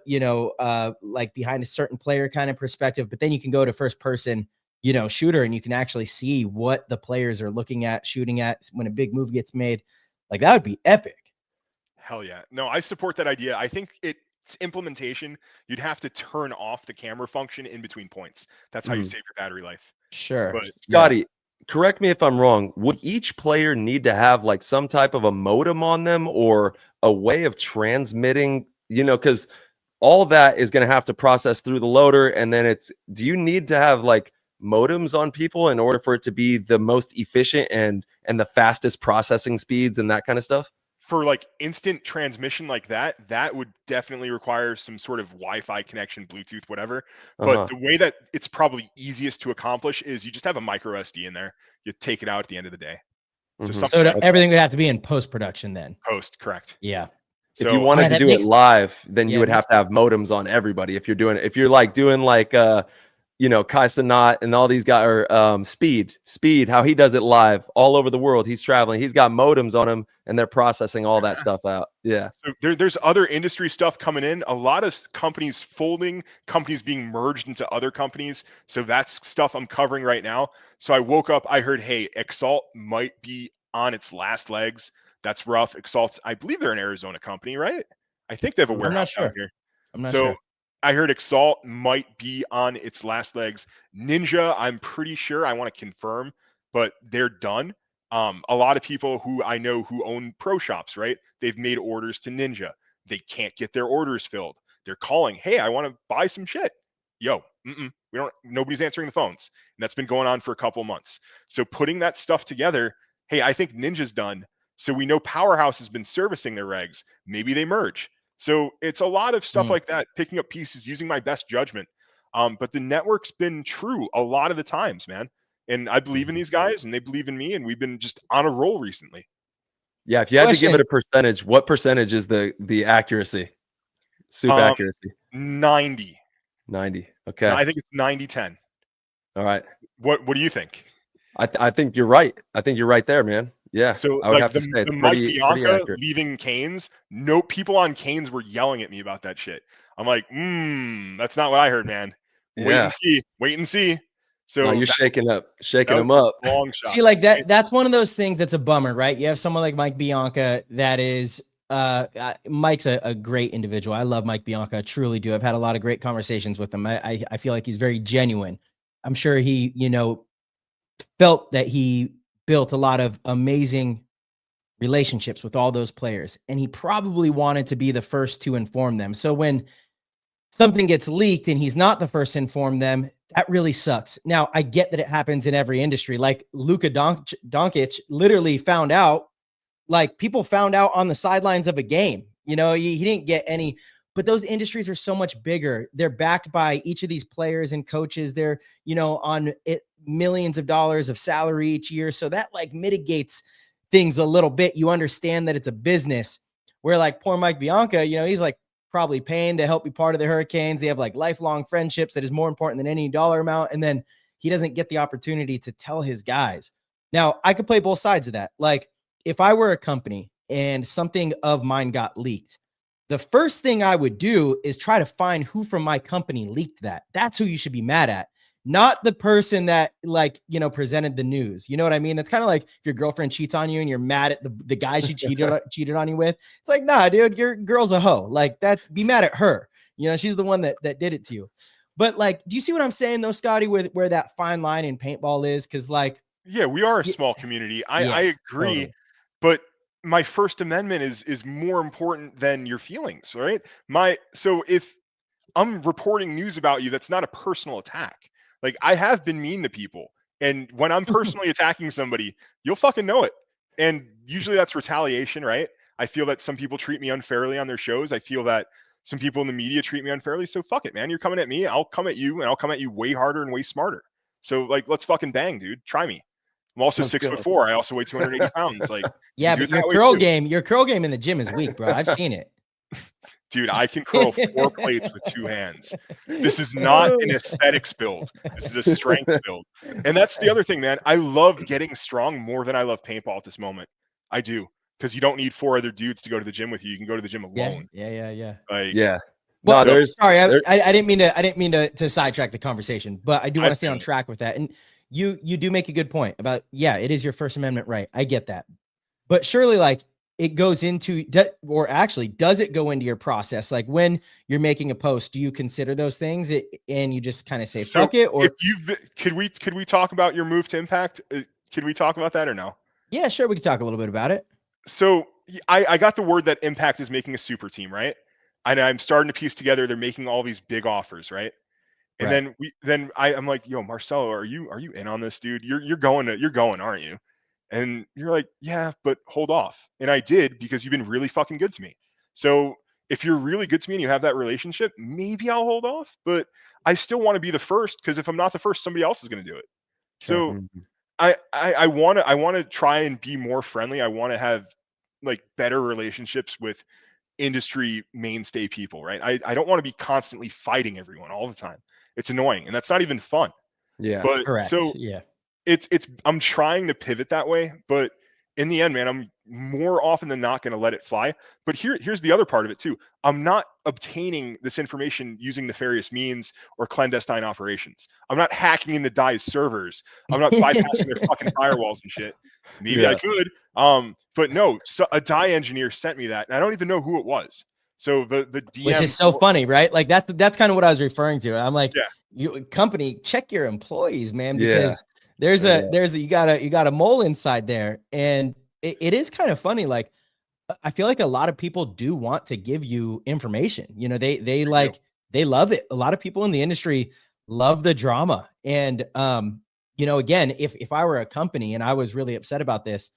you know, like behind a certain player kind of perspective, but then you can go to first person, you know, shooter, and you can actually see what the players are looking at, shooting at when a big move gets made. Like, that would be epic.
Hell yeah. No, I support that idea. I think it's implementation. You'd have to turn off the camera function in between points. That's how you save your battery life.
Sure.
But
Scotty, correct me if I'm wrong. Would each player need to have like some type of a modem on them or a way of transmitting, you know, because all that is going to have to process through the loader. And then do you need to have like modems on people in order for it to be the most efficient and the fastest processing speeds and that kind of stuff?
for like instant transmission like that, that would definitely require some sort of Wi-Fi connection, Bluetooth, whatever. But the way that it's probably easiest to accomplish is you just have a micro SD in there. You take it out at the end of the day. So something like
everything would have to be in post-production then.
Post, correct.
Yeah.
So
if you wanted to do it live, then you would have to have modems on everybody. If you're doing like you know, Kai Sanat and all these guys, or Speed, how he does it live all over the world. He's traveling. He's got modems on him, and they're processing all that stuff out. Yeah.
So there's other industry stuff coming in. A lot of companies folding, companies being merged into other companies. So that's stuff I'm covering right now. So I woke up, I heard, hey, Exalt might be on its last legs. That's rough. Exalt's, I believe they're an Arizona company, right? I think they have a warehouse out here.
I'm not sure.
I heard Exalt might be on its last legs. Ninja, I'm pretty sure, I want to confirm, but they're done. A lot of people who I know who own pro shops, right? They've made orders to Ninja. They can't get their orders filled. They're calling, hey, I want to buy some shit. Yo, nobody's answering the phones. And that's been going on for a couple months. So putting that stuff together, hey, I think Ninja's done. So we know Powerhouse has been servicing their regs. Maybe they merge. So it's a lot of stuff like that, picking up pieces, using my best judgment. But the network's been true a lot of the times, man. And I believe in these guys and they believe in me. And we've been just on a roll recently.
Yeah. If you had to give it a percentage, what percentage is the accuracy? Super accuracy.
90.
90. Okay.
I think it's 90-10.
All right.
What do you think?
I think you're right. I think you're right there, man. Yeah.
So
I would
like
have to say it's
the Mike
pretty
Bianca
accurate.
leaving Canes, no people on Canes were yelling at me about that shit. I'm like, that's not what I heard, man. Wait and see. So
no, you're shaking them up.
Long shot.
See, like that's one of those things that's a bummer, right? You have someone like Mike Bianca that is Mike's a great individual. I love Mike Bianca, I truly do. I've had a lot of great conversations with him. I feel like he's very genuine. I'm sure he, you know, felt that he built a lot of amazing relationships with all those players, and he probably wanted to be the first to inform them. So when something gets leaked and he's not the first to inform them, that really sucks. Now, I get that it happens in every industry. Like Luka Doncic literally found out, like people found out on the sidelines of a game. You know, he didn't get any, but those industries are so much bigger. They're backed by each of these players and coaches. They're, you know, on it, millions of dollars of salary each year. So that like mitigates things a little bit. You understand that it's a business, where like poor Mike Bianca, you know, he's like probably paying to help be part of the Hurricanes. They have like lifelong friendships that is more important than any dollar amount. And then he doesn't get the opportunity to tell his guys. Now, I could play both sides of that. Like if I were a company and something of mine got leaked, the first thing I would do is try to find who from my company leaked that. That's who you should be mad at. Not the person that, like, you know, presented the news. You know what I mean? That's kind of like if your girlfriend cheats on you and you're mad at the guy she cheated on you with. It's like, nah, dude, your girl's a hoe. Like that, be mad at her. You know, she's the one that did it to you. But like, do you see what I'm saying though, Scotty, with where that fine line in paintball is? Because like,
Yeah, we are a
y-
small community.
yeah,
I agree,
totally.
but my First Amendment is more important than your feelings, right? So if I'm reporting news about you, that's not a personal attack. Like I have been mean to people, and when I'm personally attacking somebody, you'll fucking know it. And usually that's retaliation, right? I feel that some people treat me unfairly on their shows. I feel that some people in the media treat me unfairly. So fuck it, man. You're coming at me, I'll come at you, and I'll come at you way harder and way smarter. So like, let's fucking bang, dude. Try me. I'm also
Let's go.
6'4". I also weigh 280 pounds. Like, you
Yeah,
can do
but
it that way too.
your curl game in the gym is weak, bro. I've seen it.
Dude, I can curl 4 plates with 2 hands. This is not an aesthetics build. This is a strength build. And that's the other thing, man. I love getting strong more than I love paintball at this moment. I do. Because you don't need 4 other dudes to go to the gym with you. You can go to the gym
Yeah,
alone.
yeah.
Like,
Yeah.
Well,
No, there's
sorry,
there,
I didn't mean to sidetrack the conversation, but I do want to stay on
feel
track with that. And you do make a good point about, yeah, it is your First Amendment right. I get that, but surely like it goes into, or actually, does it go into your process? Like when you're making a post, do you consider those things and you just kind of say
so
fuck it?
if
Or
you've could we talk about your move to Impact? Could we talk about that or no?
yeah, sure, we can talk a little bit about it.
So I got the word that Impact is making a super team, right? And I'm starting to piece together they're making all these big offers, right? And
Right.
I'm like, yo, Marcelo, are you in on this, dude? You're going, aren't you? And you're like, yeah, but hold off. And I did because you've been really fucking good to me. So if you're really good to me and you have that relationship, maybe I'll hold off. But I still want to be the first because if I'm not the first, somebody else is going to do it.
Sure.
So I want to try and be more friendly. I want to have like better relationships with industry mainstay people, right? I don't want to be constantly fighting everyone all the time. It's annoying and that's not even fun.
yeah.
But
Correct.
so
Yeah.
it's I'm trying to pivot that way, but in the end, man, I'm more often than not going to let it fly. But here's the other part of it too. I'm not obtaining this information using nefarious means or clandestine operations. I'm not hacking into DIE's servers. I'm not bypassing their fucking firewalls and shit. Maybe I
Yeah.
could. But no, so a DIE engineer sent me that, and I don't even know who it was. So the
Which
DM,
is so funny, right? Like that's kind of what I was referring to. I'm like,
yeah,
you company, check your employees, man,
Yeah.
because there's a you got a mole inside there, and it is kind of funny. Like I feel like a lot of people do want to give you information. You know, they
do.
like they love it. A lot of people in the industry love the drama, and you know, again, if I were a company and I was really upset about this,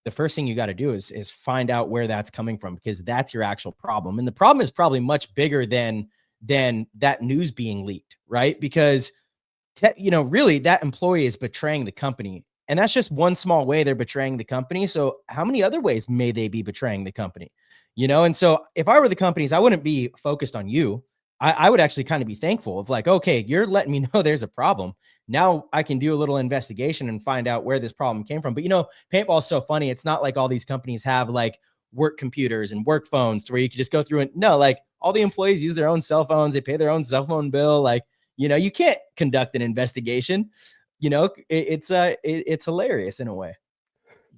the first thing you got to do is find out where that's coming from, because that's your actual problem. And the problem is probably much bigger than that news being leaked, right? Because you know, really that employee is betraying the company. And that's just one small way they're betraying the company. So how many other ways may they be betraying the company? You know, and so if I were the companies, I wouldn't be focused on you. I would actually kind of be thankful of like, okay, you're letting me know there's a problem. Now I can do a little investigation and find out where this problem came from. But you know, paintball is so funny. It's not like all these companies have like work computers and work phones to where you can just go through and no, like all the employees use their own cell phones. They pay their own cell phone bill. Like, you know, you can't conduct an investigation. You know, it's hilarious in a way.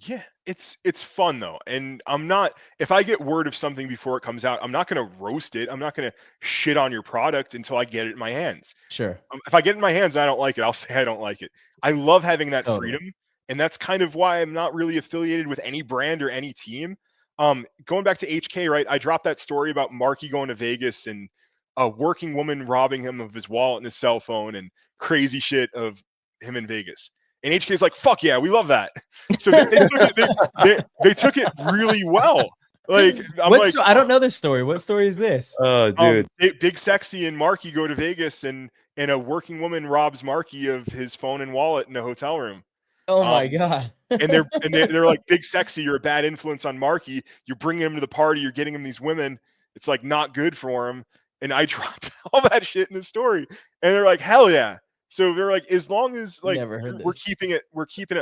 Yeah, it's fun though. And I'm not if I get word of something before it comes out, I'm not going to roast it. I'm not going to shit on your product until I get it in my hands.
Sure.
If I get it in my hands and I don't like it, I'll say I don't like it. I love having that
Totally.
freedom, and that's kind of why I'm not really affiliated with any brand or any team. Going back to HK, right? I dropped that story about Marky going to Vegas and a working woman robbing him of his wallet and his cell phone and crazy shit of him in Vegas. And HK's like, fuck yeah, we love that. So they took it really well. Like,
I don't know this story. What story is this?
Oh, dude.
Big Sexy and Marky go to Vegas and a working woman robs Marky of his phone and wallet in a hotel room.
Oh my God.
and they're like, Big Sexy, you're a bad influence on Marky. You're bringing him to the party. You're getting him these women. It's like not good for him. And I dropped all that shit in the story. And they're like, hell yeah. So they're like, as long as like we're keeping it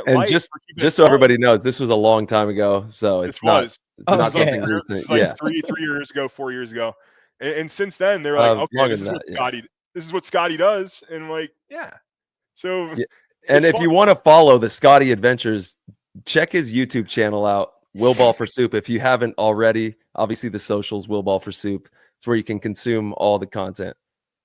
and
light.
Just so everybody knows, this was a long time ago. So it's not something recent.
It's like 3 years ago, 4 years ago. And since then they're like, okay, this is what Scotty does. And I'm like, yeah. So
yeah. And if you want to follow the Scotty adventures, check his YouTube channel out, Will Ball for Soup. If you haven't already, obviously the socials, Will Ball for Soup. It's where you can consume all the content.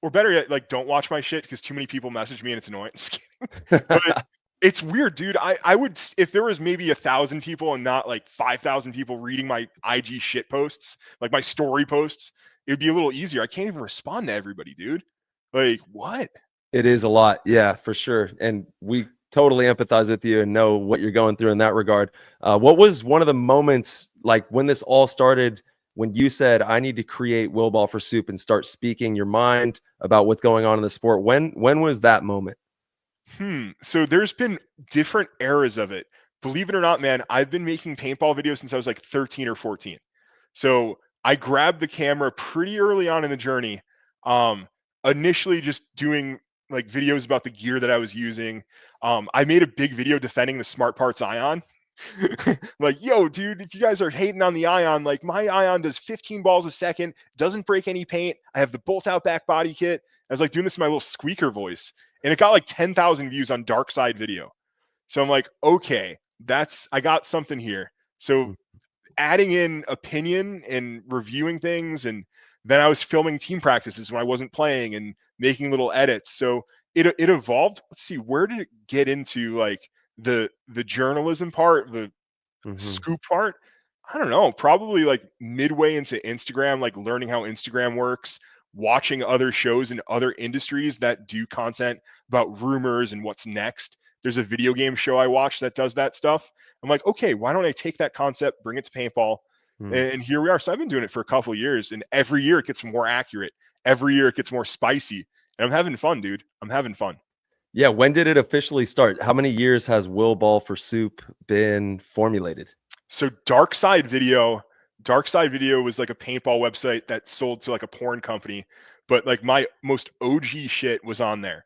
or better yet, like don't watch my shit because too many people message me and it's annoying. Just kidding. But it's weird, dude. I would, if there was maybe 1,000 people and not like 5,000 people reading my IG shit posts, like my story posts, it would be a little easier. I can't even respond to everybody, dude. Like what?
It is a lot. Yeah, for sure. And we totally empathize with you and know what you're going through in that regard. What was one of the moments, like when this all started, when you said, I need to create Will Ball for Soup and start speaking your mind about what's going on in the sport? When was that moment?
So there's been different eras of it. Believe it or not, man, I've been making paintball videos since I was like 13 or 14. So I grabbed the camera pretty early on in the journey. Initially just doing like videos about the gear that I was using. I made a big video defending the Smart Parts Ion. Like, yo, dude, if you guys are hating on the Ion, like my Ion does 15 balls a second, doesn't break any paint. I have the bolt out back body kit. I was like doing this in my little squeaker voice, and it got like 10,000 views on Dark Side Video. So I'm like, okay, I got something here. So adding in opinion and reviewing things, and then I was filming team practices when I wasn't playing and making little edits. So it evolved. Let's see, where did it get into like the journalism part, the scoop part? I don't know, probably like midway into Instagram, like learning how Instagram works, watching other shows in other industries that do content about rumors and what's next. There's a video game show I watch that does that stuff. I'm like, okay, why don't I take that concept, bring it to paintball? And here we are. So I've been doing it for a couple of years, and every year it gets more accurate. Every year it gets more spicy, and I'm having fun, dude. I'm having fun.
Yeah. When did it officially start? How many years has Will Ball for Soup been formulated?
So Dark Side Video was like a paintball website that sold to like a porn company, but like my most OG shit was on there.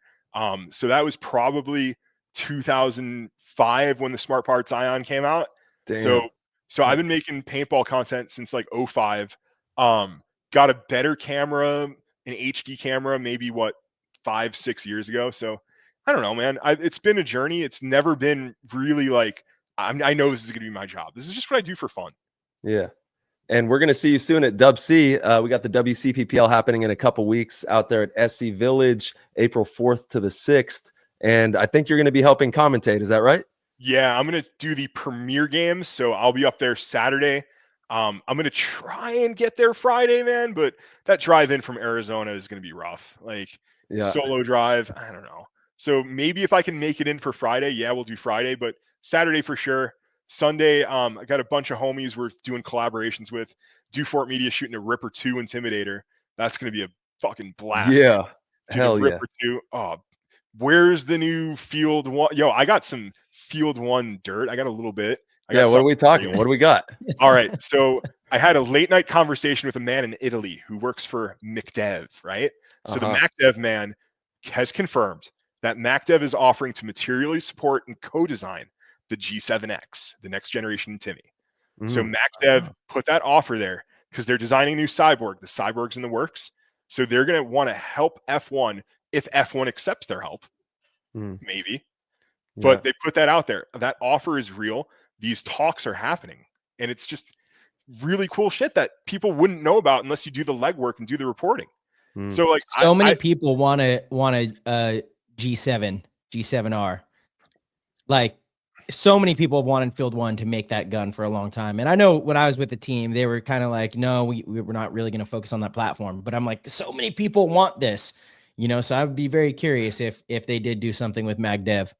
So that was probably 2005 when the Smart Parts Ion came out.
Damn.
So I've been making paintball content since like 05. Got a better camera, an HD camera, maybe 5-6 years ago. So I don't know, man. It's been a journey. It's never been really like, I know this is going to be my job. This is just what I do for fun.
Yeah. And we're going to see you soon at Dub C. We got the WCPPL happening in a couple weeks out there at SC Village, April 4th to the 6th. And I think you're going to be helping commentate. Is that right?
Yeah, I'm going to do the premiere games. So I'll be up there Saturday. I'm going to try and get there Friday, man. But that drive in from Arizona is going to be rough. Like solo drive. I don't know. So maybe if I can make it in for Friday, yeah, we'll do Friday. But Saturday for sure. Sunday, I got a bunch of homies we're doing collaborations with. Dufort Media shooting a Ripper 2 Intimidator. That's going to be a fucking blast.
Yeah.
Dude,
hell
Ripper 2. Oh, where's the new Field 1? Yo, I got some Field 1 dirt. I got a little bit.
Yeah, what are we talking? What do we got?
All right. So I had a late night conversation with a man in Italy who works for MacDev, right? So the MacDev man has confirmed that MacDev is offering to materially support and co-design the G7X, the next generation Timmy. So MacDev put that offer there because they're designing a new cyborg. The cyborg's in the works. So they're going to want to help F1 if F1 accepts their help, maybe. But they put that out there. That offer is real. These talks are happening. And it's just really cool shit that people wouldn't know about unless you do the legwork and do the reporting. So like
many people want a G7R. Like so many people have wanted Field 1 to make that gun for a long time. And I know when I was with the team, they were kind of like, no, we're not really going to focus on that platform. But I'm like, so many people want this, so I would be very curious if they did do something with MacDev.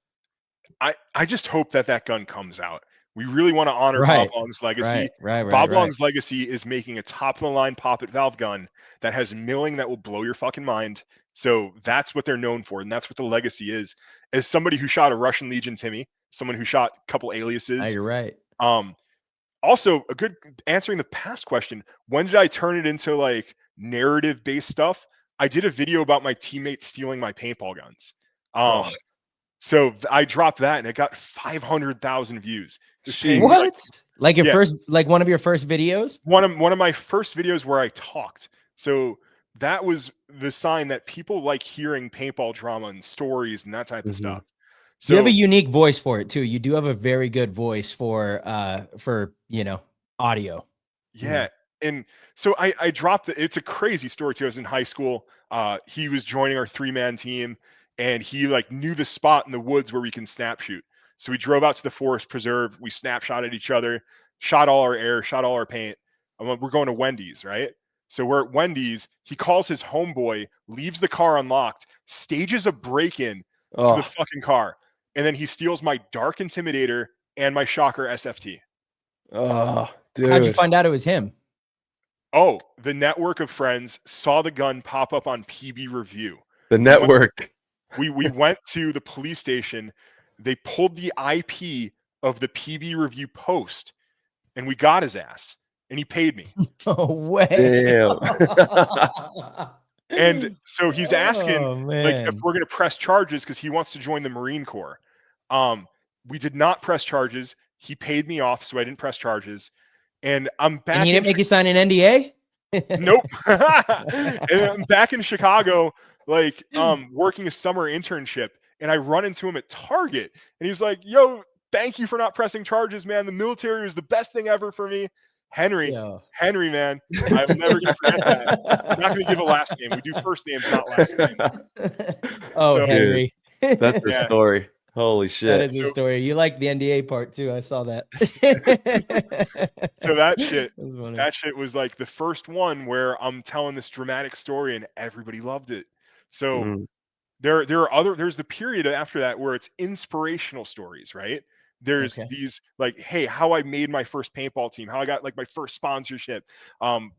I just hope that gun comes out. We really want to honor Bob Long's legacy. Bob Long's legacy is making a top-of-the-line poppet valve gun that has milling that will blow your fucking mind. So that's what they're known for, and that's what the legacy is. As somebody who shot a Russian Legion Timmy, someone who shot a couple aliases.
You're right.
Also, a good answering the past question, when did I turn it into like narrative-based stuff? I did a video about my teammates stealing my paintball guns. So I dropped that and it got 500,000 views.
What? Like your first, like one of your first videos?
One of my first videos where I talked. So that was the sign that people like hearing paintball drama and stories and that type of stuff. So
you have a unique voice for it too. You do have a very good voice for audio.
Yeah. And so I dropped it's a crazy story too. I was in high school. He was joining our 3-man team, and he like knew the spot in the woods where we can snap shoot. So we drove out to the forest preserve. We snapshot at each other, shot all our air, shot all our paint. We're going to Wendy's, right? So we're at Wendy's. He calls his homeboy, leaves the car unlocked, stages a break-in to the fucking car, and then he steals my Dark Intimidator and my Shocker SFT.
Oh, dude.
How'd you find out it was him?
Oh, the network of friends saw the gun pop up on PB Review.
The network.
We went to the police station. They pulled the IP of the PB Review post, and we got his ass, and he paid me.
No way.
Damn.
And so he's asking like if
man.
we're going to press charges because he wants to join the Marine Corps. We did not press charges. He paid me off, so I didn't press charges. And I'm back.
And he didn't make you sign an NDA?
Nope. And I'm back in Chicago, like working a summer internship, and I run into him at Target, and he's like, "Yo, thank you for not pressing charges, man. The military was the best thing ever for me." Henry, man, I'm never gonna forget that. I'm not gonna give a last name. We do first names, not last name.
Oh,
So-
Henry.
That's the
Yeah.
story. Holy shit.
That is the story. You like the NDA part too. I saw that.
So that shit,
That's funny.
that shit was like the first one where I'm telling this dramatic story and everybody loved it. So
Mhm.
there's the period after that where it's inspirational stories, right? There's
Okay.
these like, hey, how I made my first paintball team, how I got like my first sponsorship,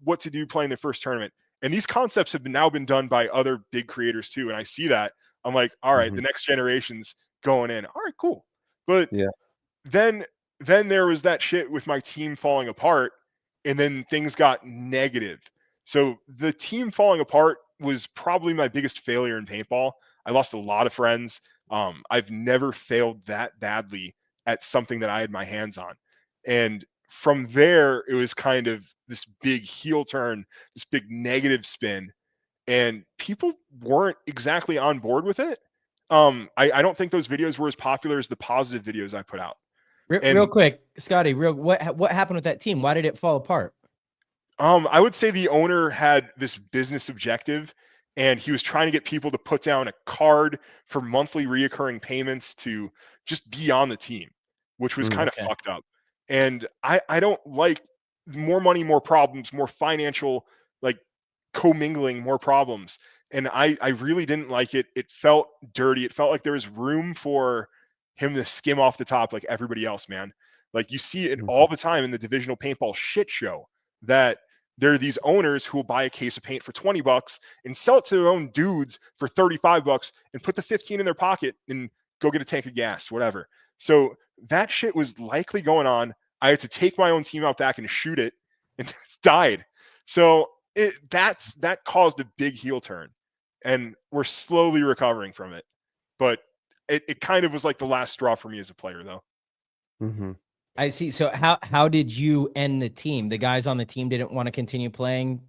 what to do playing the first tournament. And these concepts have now been done by other big creators too. And I see that. I'm like, all right,
Mhm.
the next generation's going in. All right, cool. But
Yeah.
then there was that shit with my team falling apart, and then things got negative. So the team falling apart was probably my biggest failure in paintball. I lost a lot of friends. I've never failed that badly at something that I had my hands on. And from there, it was kind of this big heel turn, this big negative spin, and people weren't exactly on board with it. I don't think those videos were as popular as the positive videos I put out.
Real quick, Scotty, what happened with that team? Why did it fall apart?
I would say the owner had this business objective, and he was trying to get people to put down a card for monthly reoccurring payments to just be on the team, which was kind of
Okay.
fucked up. And I don't like more money, more problems, more financial, like commingling, more problems. And I really didn't like it. It felt dirty. It felt like there was room for him to skim off the top like everybody else, man. Like you see it all the time in the divisional paintball shit show that there are these owners who will buy a case of paint for $20 and sell it to their own dudes for $35 and put the 15 in their pocket and go get a tank of gas, whatever. So that shit was likely going on. I had to take my own team out back and shoot it, and it died. So that caused a big heel turn, and we're slowly recovering from it. But it kind of was like the last straw for me as a player, though.
Mhm.
I see. So how did you end the team? The guys on the team didn't want to continue playing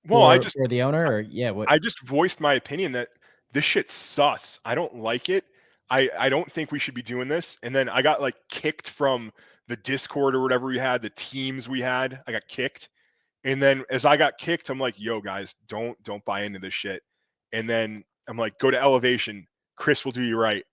Well,
for the owner, or what?
I just voiced my opinion that this shit's sus. I don't like it. I don't think we should be doing this. And then I got like kicked from the Discord or whatever we had, the teams we had. I got kicked. And then as I got kicked, I'm like, yo, guys, don't buy into this shit. And then I'm like, go to Elevation. Chris will do you right.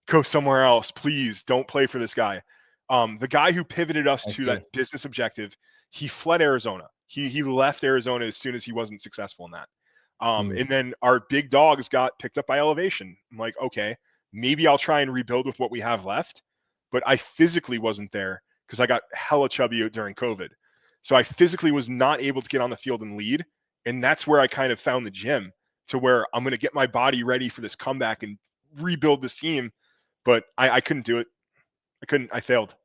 Go somewhere else. Please don't play for this guy. The guy who pivoted us to that business objective, he fled Arizona. He left Arizona as soon as he wasn't successful in that. And then our big dogs got picked up by Elevation. I'm like, okay, maybe I'll try and rebuild with what we have left. But I physically wasn't there because I got hella chubby during COVID. So I physically was not able to get on the field and lead. And that's where I kind of found the gym to where I'm going to get my body ready for this comeback and rebuild this team. But I couldn't do it. I failed.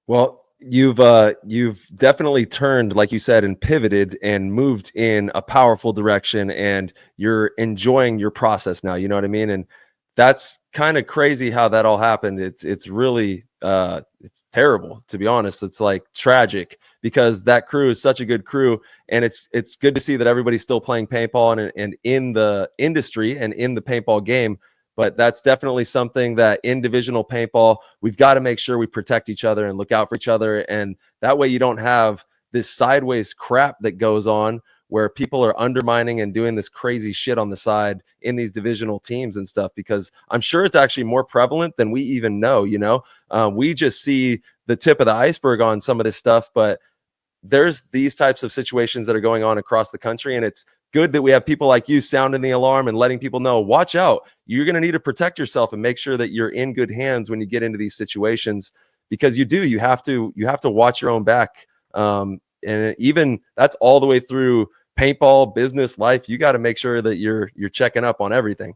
Well, you've definitely turned, like you said, and pivoted and moved in a powerful direction, and you're enjoying your process now. You know what I mean? And that's kind of crazy how that all happened. It's really it's terrible, to be honest. It's like tragic because that crew is such a good crew, and it's good to see that everybody's still playing paintball and in the industry and in the paintball game. But that's definitely something that in divisional paintball, we've got to make sure we protect each other and look out for each other. And that way you don't have this sideways crap that goes on where people are undermining and doing this crazy shit on the side in these divisional teams and stuff, because I'm sure it's actually more prevalent than we even know. We just see the tip of the iceberg on some of this stuff, but there's these types of situations that are going on across the country, and it's good that we have people like you sounding the alarm and letting people know, watch out, you're going to need to protect yourself and make sure that you're in good hands when you get into these situations, because you have to watch your own back. And even that's all the way through paintball, business, life. You got to make sure that you're checking up on everything.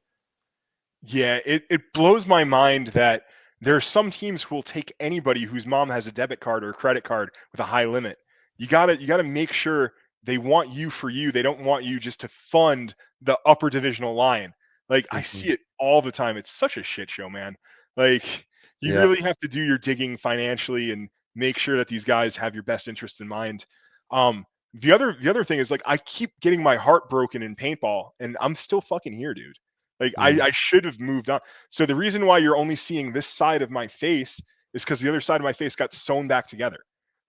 Yeah, it blows my mind that there are some teams who will take anybody whose mom has a debit card or a credit card with a high limit. You gotta make sure they want you for you. They don't want you just to fund the upper divisional line. Like I see it all the time. It's such a shit show, man. Like you really have to do your digging financially and make sure that these guys have your best interest in mind. The other thing is, like, I keep getting my heart broken in paintball, and I'm still fucking here, dude. Like I should have moved on. So the reason why you're only seeing this side of my face is because the other side of my face got sewn back together.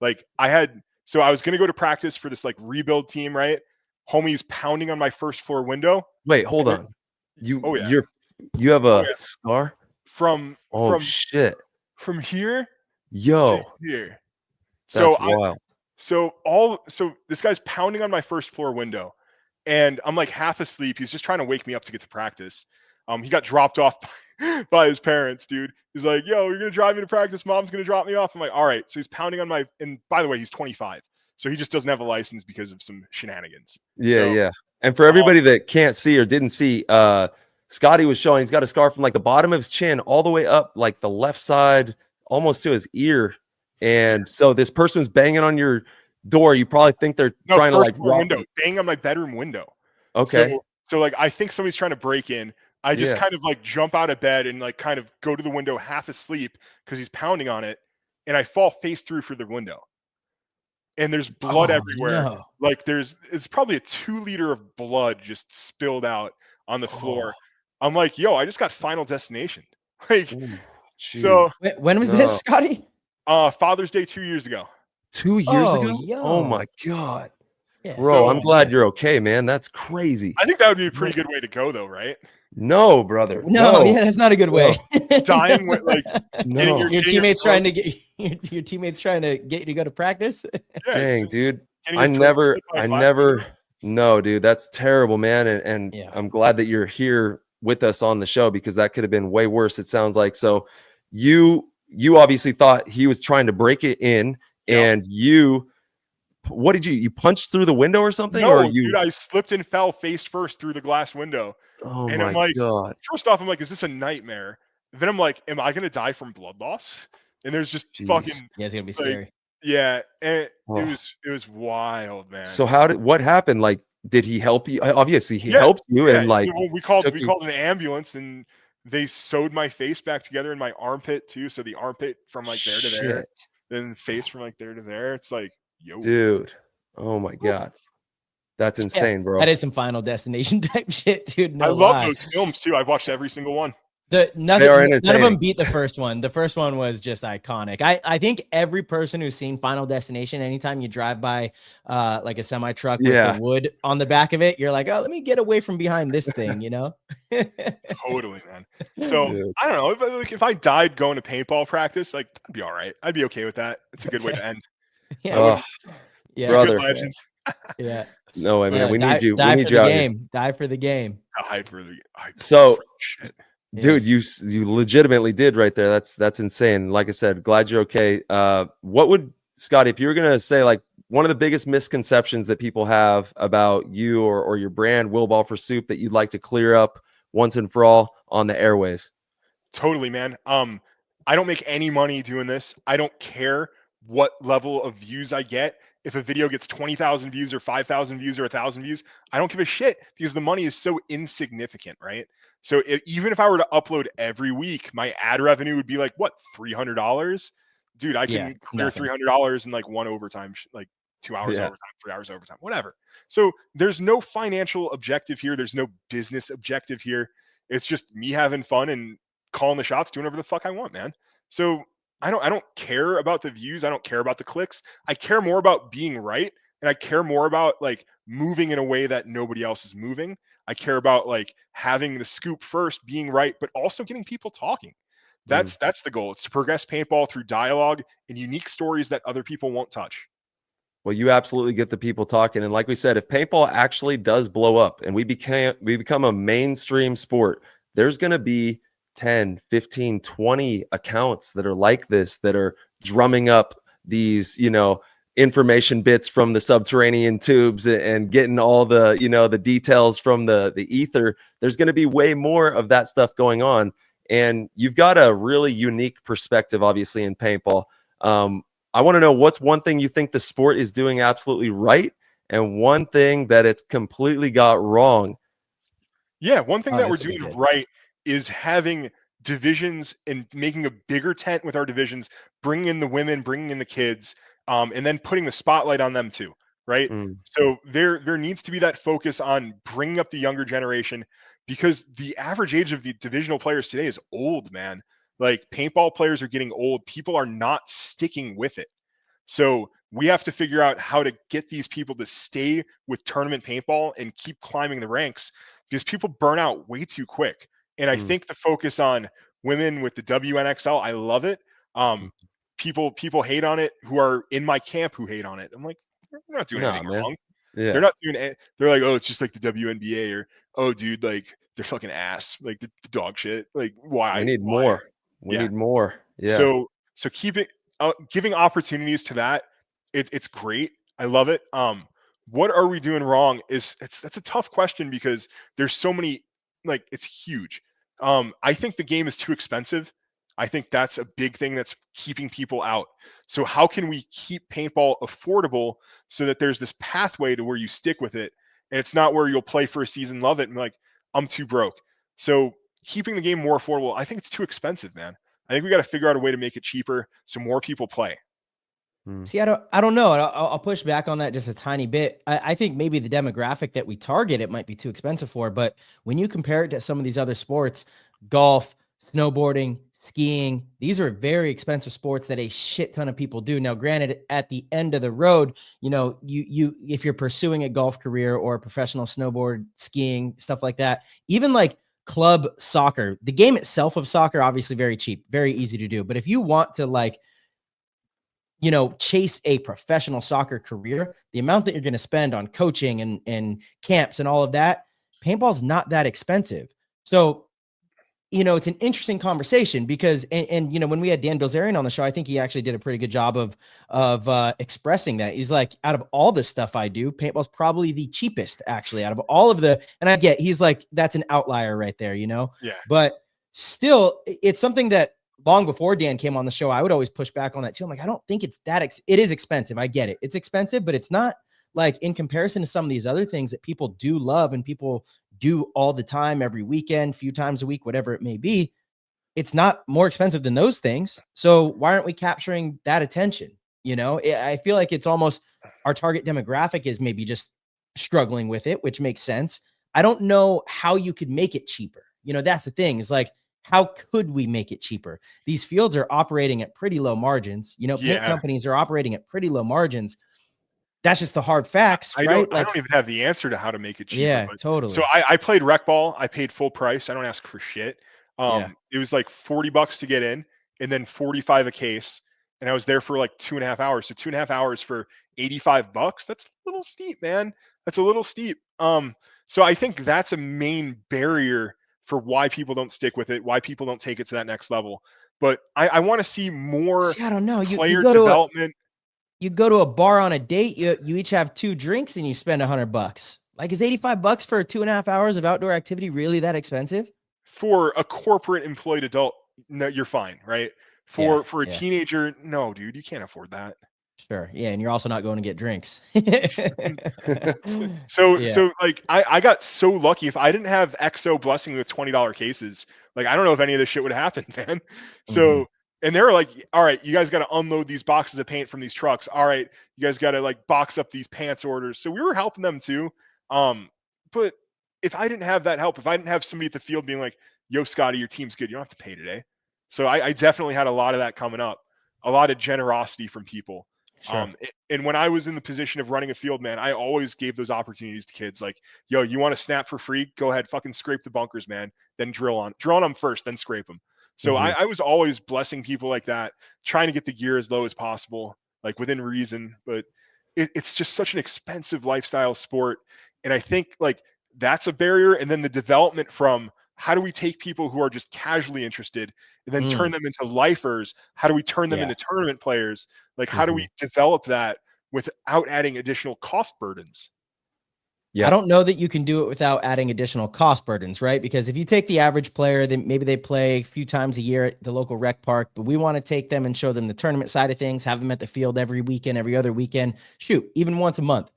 Like so I was gonna go to practice for this like rebuild team, right? Homie's pounding on my first floor window.
Wait, hold on. You have a scar
from
shit
from here
to
here.
That's wild.
So this guy's pounding on my first floor window, and I'm like half asleep. He's just trying to wake me up to get to practice. He got dropped off by his parents, dude. He's like, yo, you're going to drive me to practice. Mom's going to drop me off. I'm like, all right. So he's pounding on and by the way, he's 25. So he just doesn't have a license because of some shenanigans.
Yeah. And for everybody that can't see or didn't see, Scotty was showing, he's got a scar from like the bottom of his chin all the way up, like the left side, almost to his ear. And so this person's banging on your door. You probably think they're trying to like
bang on my bedroom window.
Okay.
So like, I think somebody's trying to break in. I just kind of like jump out of bed and like kind of go to the window half asleep because he's pounding on it, and I fall face through for the window. And there's blood everywhere.
No.
Like it's probably a 2 liter of blood just spilled out on the floor. I'm like, yo, I just got Final Destination. Like, so
when was this, Scotty?
Father's Day 2 years ago.
2 years ago?
Yo.
Oh my God.
Yeah,
bro, I'm glad you're okay, man. That's crazy.
I think that would be a pretty good way to go, though, right?
No, brother.
No, yeah, that's not a good way.
Dying with like
your teammates trying to get your teammates trying to get you to go to practice.
Dang, dude. I never no, dude. That's terrible, man. And I'm glad that you're here with us on the show, because that could have been way worse, it sounds like. So you obviously thought he was trying to break it in, and what did you punched through the window or something?
No,
or
dude, I slipped and fell face first through the glass window.
Oh
and
my
I'm like,
God.
First off, I'm like, is this a nightmare? Then I'm like, am I gonna die from blood loss? And there's just fucking
it's gonna be scary.
Yeah, and it was wild, man.
So what happened? Like, did he help you? Obviously, he helped you, and like
we called an ambulance, and they sewed my face back together in my armpit too. So the armpit from like there to there, then face from like there to there. It's like, yo,
dude. Oh my God. That's insane, bro.
That is some Final Destination type shit, dude. No
I
lie.
love those films too. I've watched every single one.
None of them beat the first one. The first one was just iconic. I think every person who's seen Final Destination, anytime you drive by like a semi truck with the wood on the back of it, you're like, oh, let me get away from behind this thing, you know?
Totally, man. So I don't know if I died going to paintball practice, like I'd be all right. I'd be okay with that. It's a good way to end.
Yeah,
brother.
Legend.
Yeah.
No way, man. We need you.
Die
we need
for
you
the
out
game.
here.
Die for the game.
Dude, you legitimately did right there. That's insane. Like I said, glad you're okay. What would, Scotty, if you were gonna say like one of the biggest misconceptions that people have about you or your brand, Will Ball for Soup, that you'd like to clear up once and for all on the airways?
Totally, man. I don't make any money doing this. I don't care what level of views I get. If a video gets 20,000 views or 5,000 views or 1,000 views, I don't give a shit, because the money is so insignificant, right? So even if I were to upload every week, my ad revenue would be like, what, $300? Dude, I can clear $300 in like one overtime, like 2 hours overtime, 3 hours overtime, whatever. So there's no financial objective here. There's no business objective here. It's just me having fun and calling the shots, doing whatever the fuck I want, man. So I don't care about the views. I don't care about the clicks. I care more about being right. And I care more about like moving in a way that nobody else is moving. I care about like having the scoop first, being right, but also getting people talking. That's the goal. It's to progress paintball through dialogue and unique stories that other people won't touch.
Well, you absolutely get the people talking. And like we said, if paintball actually does blow up and we become a mainstream sport, there's going to be 10, 15, 20 accounts that are like this, that are drumming up these, information bits from the subterranean tubes and getting all the, the details from the ether. There's going to be way more of that stuff going on. And you've got a really unique perspective, obviously, in paintball. I want to know, what's one thing you think the sport is doing absolutely right and one thing that it's completely got wrong?
Yeah, one thing that we're
this will be
doing
good.
right is having divisions and making a bigger tent with our divisions, bringing in the women, bringing in the kids, and then putting the spotlight on them too, right?
Mm.
So there needs to be that focus on bringing up the younger generation, because the average age of the divisional players today is old, man. Like paintball players are getting old. People are not sticking with it. So we have to figure out how to get these people to stay with tournament paintball and keep climbing the ranks, because people burn out way too quick. And I think the focus on women with the WNXL, I love it. People hate on it, who are in my camp, who hate on it. I'm like, they're not doing
Nah,
anything
man.
wrong.
Yeah.
They're not doing it. They're like, oh, it's just like the WNBA, or oh, dude, like they're fucking ass, like the dog shit. Like why?
We need
Why?
more. We
Yeah.
need more. Yeah.
So keep it, giving opportunities to that. It's great. I love it. What are we doing wrong? That's a tough question, because there's so many, like it's huge. I think the game is too expensive. I think that's a big thing that's keeping people out. So how can we keep paintball affordable so that there's this pathway to where you stick with it, and it's not where you'll play for a season, love it, and be like, I'm too broke. So keeping the game more affordable. I think it's too expensive, man. I think we got to figure out a way to make it cheaper so more people play.
See, I don't know. I'll push back on that just a tiny bit. I think maybe the demographic that we target, it might be too expensive for, but when you compare it to some of these other sports, golf, snowboarding, skiing, these are very expensive sports that a shit ton of people do. Now, granted, at the end of the road, you if you're pursuing a golf career or a professional snowboard, skiing, stuff like that, even like club soccer, the game itself of soccer, obviously very cheap, very easy to do. But if you want to chase a professional soccer career, the amount that you're going to spend on coaching and camps and all of that, paintball's not that expensive. So, it's an interesting conversation because, and when we had Dan Bilzerian on the show, I think he actually did a pretty good job of expressing that. He's like, out of all the stuff I do, paintball's probably the cheapest actually out of all of the, and I get, he's like, that's an outlier right there,
Yeah.
but still it's something that, long before Dan came on the show, I would always push back on that too. I'm like, I don't think it's that, it is expensive. I get it. It's expensive, but it's not like in comparison to some of these other things that people do love and people do all the time, every weekend, few times a week, whatever it may be. It's not more expensive than those things. So why aren't we capturing that attention? I feel like it's almost our target demographic is maybe just struggling with it, which makes sense. I don't know how you could make it cheaper. That's the thing, is like, how could we make it cheaper? These fields are operating at pretty low margins. Paint companies are operating at pretty low margins. That's just the hard facts, right?
I don't even have the answer to how to make it cheaper.
Yeah,
but,
totally.
So I played rec ball. I paid full price. I don't ask for shit. It was like $40 to get in, and then 45 a case. And I was there for like 2.5 hours. So 2.5 hours for $85. That's a little steep, man. That's a little steep. So I think that's a main barrier for why people don't stick with it, why people don't take it to that next level. But I want to see more
I don't know.
player development.
You go to a bar on a date, you each have 2 drinks and you spend $100. Like, is $85 for 2.5 hours of outdoor activity really that expensive?
For a corporate employed adult, no, you're fine, right? For a teenager, no, dude, you can't afford that.
Sure. Yeah. And you're also not going to get drinks.
So like I got so lucky. If I didn't have XO blessing me with $20 cases, like I don't know if any of this shit would have happened, man. So and they were like, all right, you guys got to unload these boxes of paint from these trucks. All right, you guys got to like box up these pants orders. So we were helping them too. But if I didn't have that help, if I didn't have somebody at the field being like, yo, Scotty, your team's good, you don't have to pay today. So I definitely had a lot of that coming up. a lot of generosity from people.
Sure.
And when I was in the position of running a field, man, I always gave those opportunities to kids. Like, yo, you want to snap for free? Go ahead, fucking scrape the bunkers, man. Then drill on them first, then scrape them. So I was always blessing people like that, trying to get the gear as low as possible, like within reason. But it's just such an expensive lifestyle sport. And I think like that's a barrier. And then the development from how do we take people who are just casually interested and then turn them into lifers? How do we turn them into tournament players? Like, how do we develop that without adding additional cost burdens?
Yeah.
I don't know that you can do it without adding additional cost burdens, right? Because if you take the average player, then maybe they play a few times a year at the local rec park, but we want to take them and show them the tournament side of things, have them at the field every weekend, every other weekend, shoot, even once a month.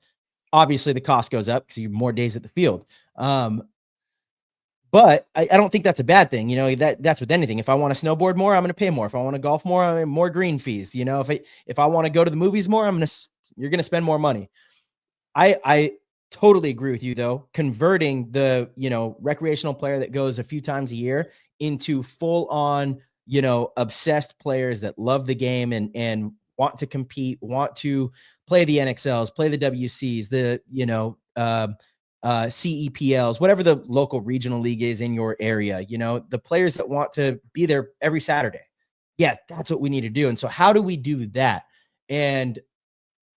Obviously, the cost goes up because you have more days at the field. But I don't think that's a bad thing. You know, that's with anything. If I want to snowboard more, I'm going to pay more. If I want to golf more, I'm more green fees. You know, if I want to go to the movies more, you're going to spend more money. I totally agree with you though. Converting the, recreational player that goes a few times a year into full on, obsessed players that love the game and want to compete, want to play the NXLs, play the WCs, the, CEPLs, whatever the local regional league is in your area, the players that want to be there every Saturday. Yeah, that's what we need to do. And so how do we do that? And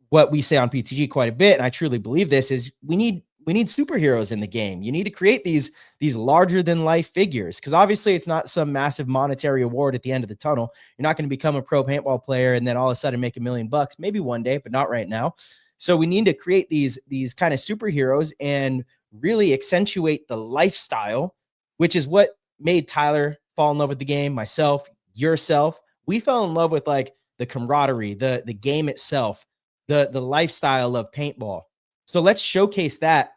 what we say on PTG quite a bit, and I truly believe this, is we need superheroes in the game. You need to create these larger than life figures, because obviously it's not some massive monetary award at the end of the tunnel. You're not going to become a pro paintball player and then all of a sudden make $1 million, maybe one day, but not right now. So we need to create these kind of superheroes and really accentuate the lifestyle, which is what made Tyler fall in love with the game, myself, yourself. We fell in love with like the camaraderie, the game itself, the lifestyle of paintball. So let's showcase that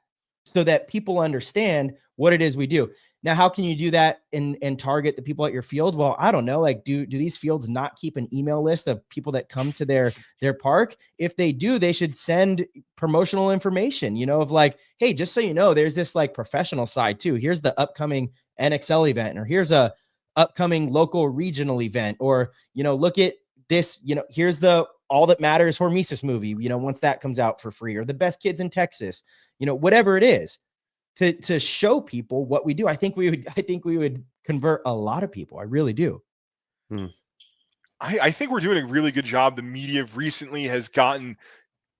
so that people understand what it is we do. Now, how can you do that and target the people at your field? Well, I don't know. Like, do these fields not keep an email list of people that come to their park? If they do, they should send promotional information, of like, hey, just so you know, there's this like professional side too. Here's the upcoming NXL event, or here's a upcoming local regional event, or, look at this, here's the All That Matters Hormesis movie, once that comes out for free, or the Best Kids in Texas, whatever it is, to show people what we do. I think we would convert a lot of people. I really do.
I think we're doing a really good job. The media recently has gotten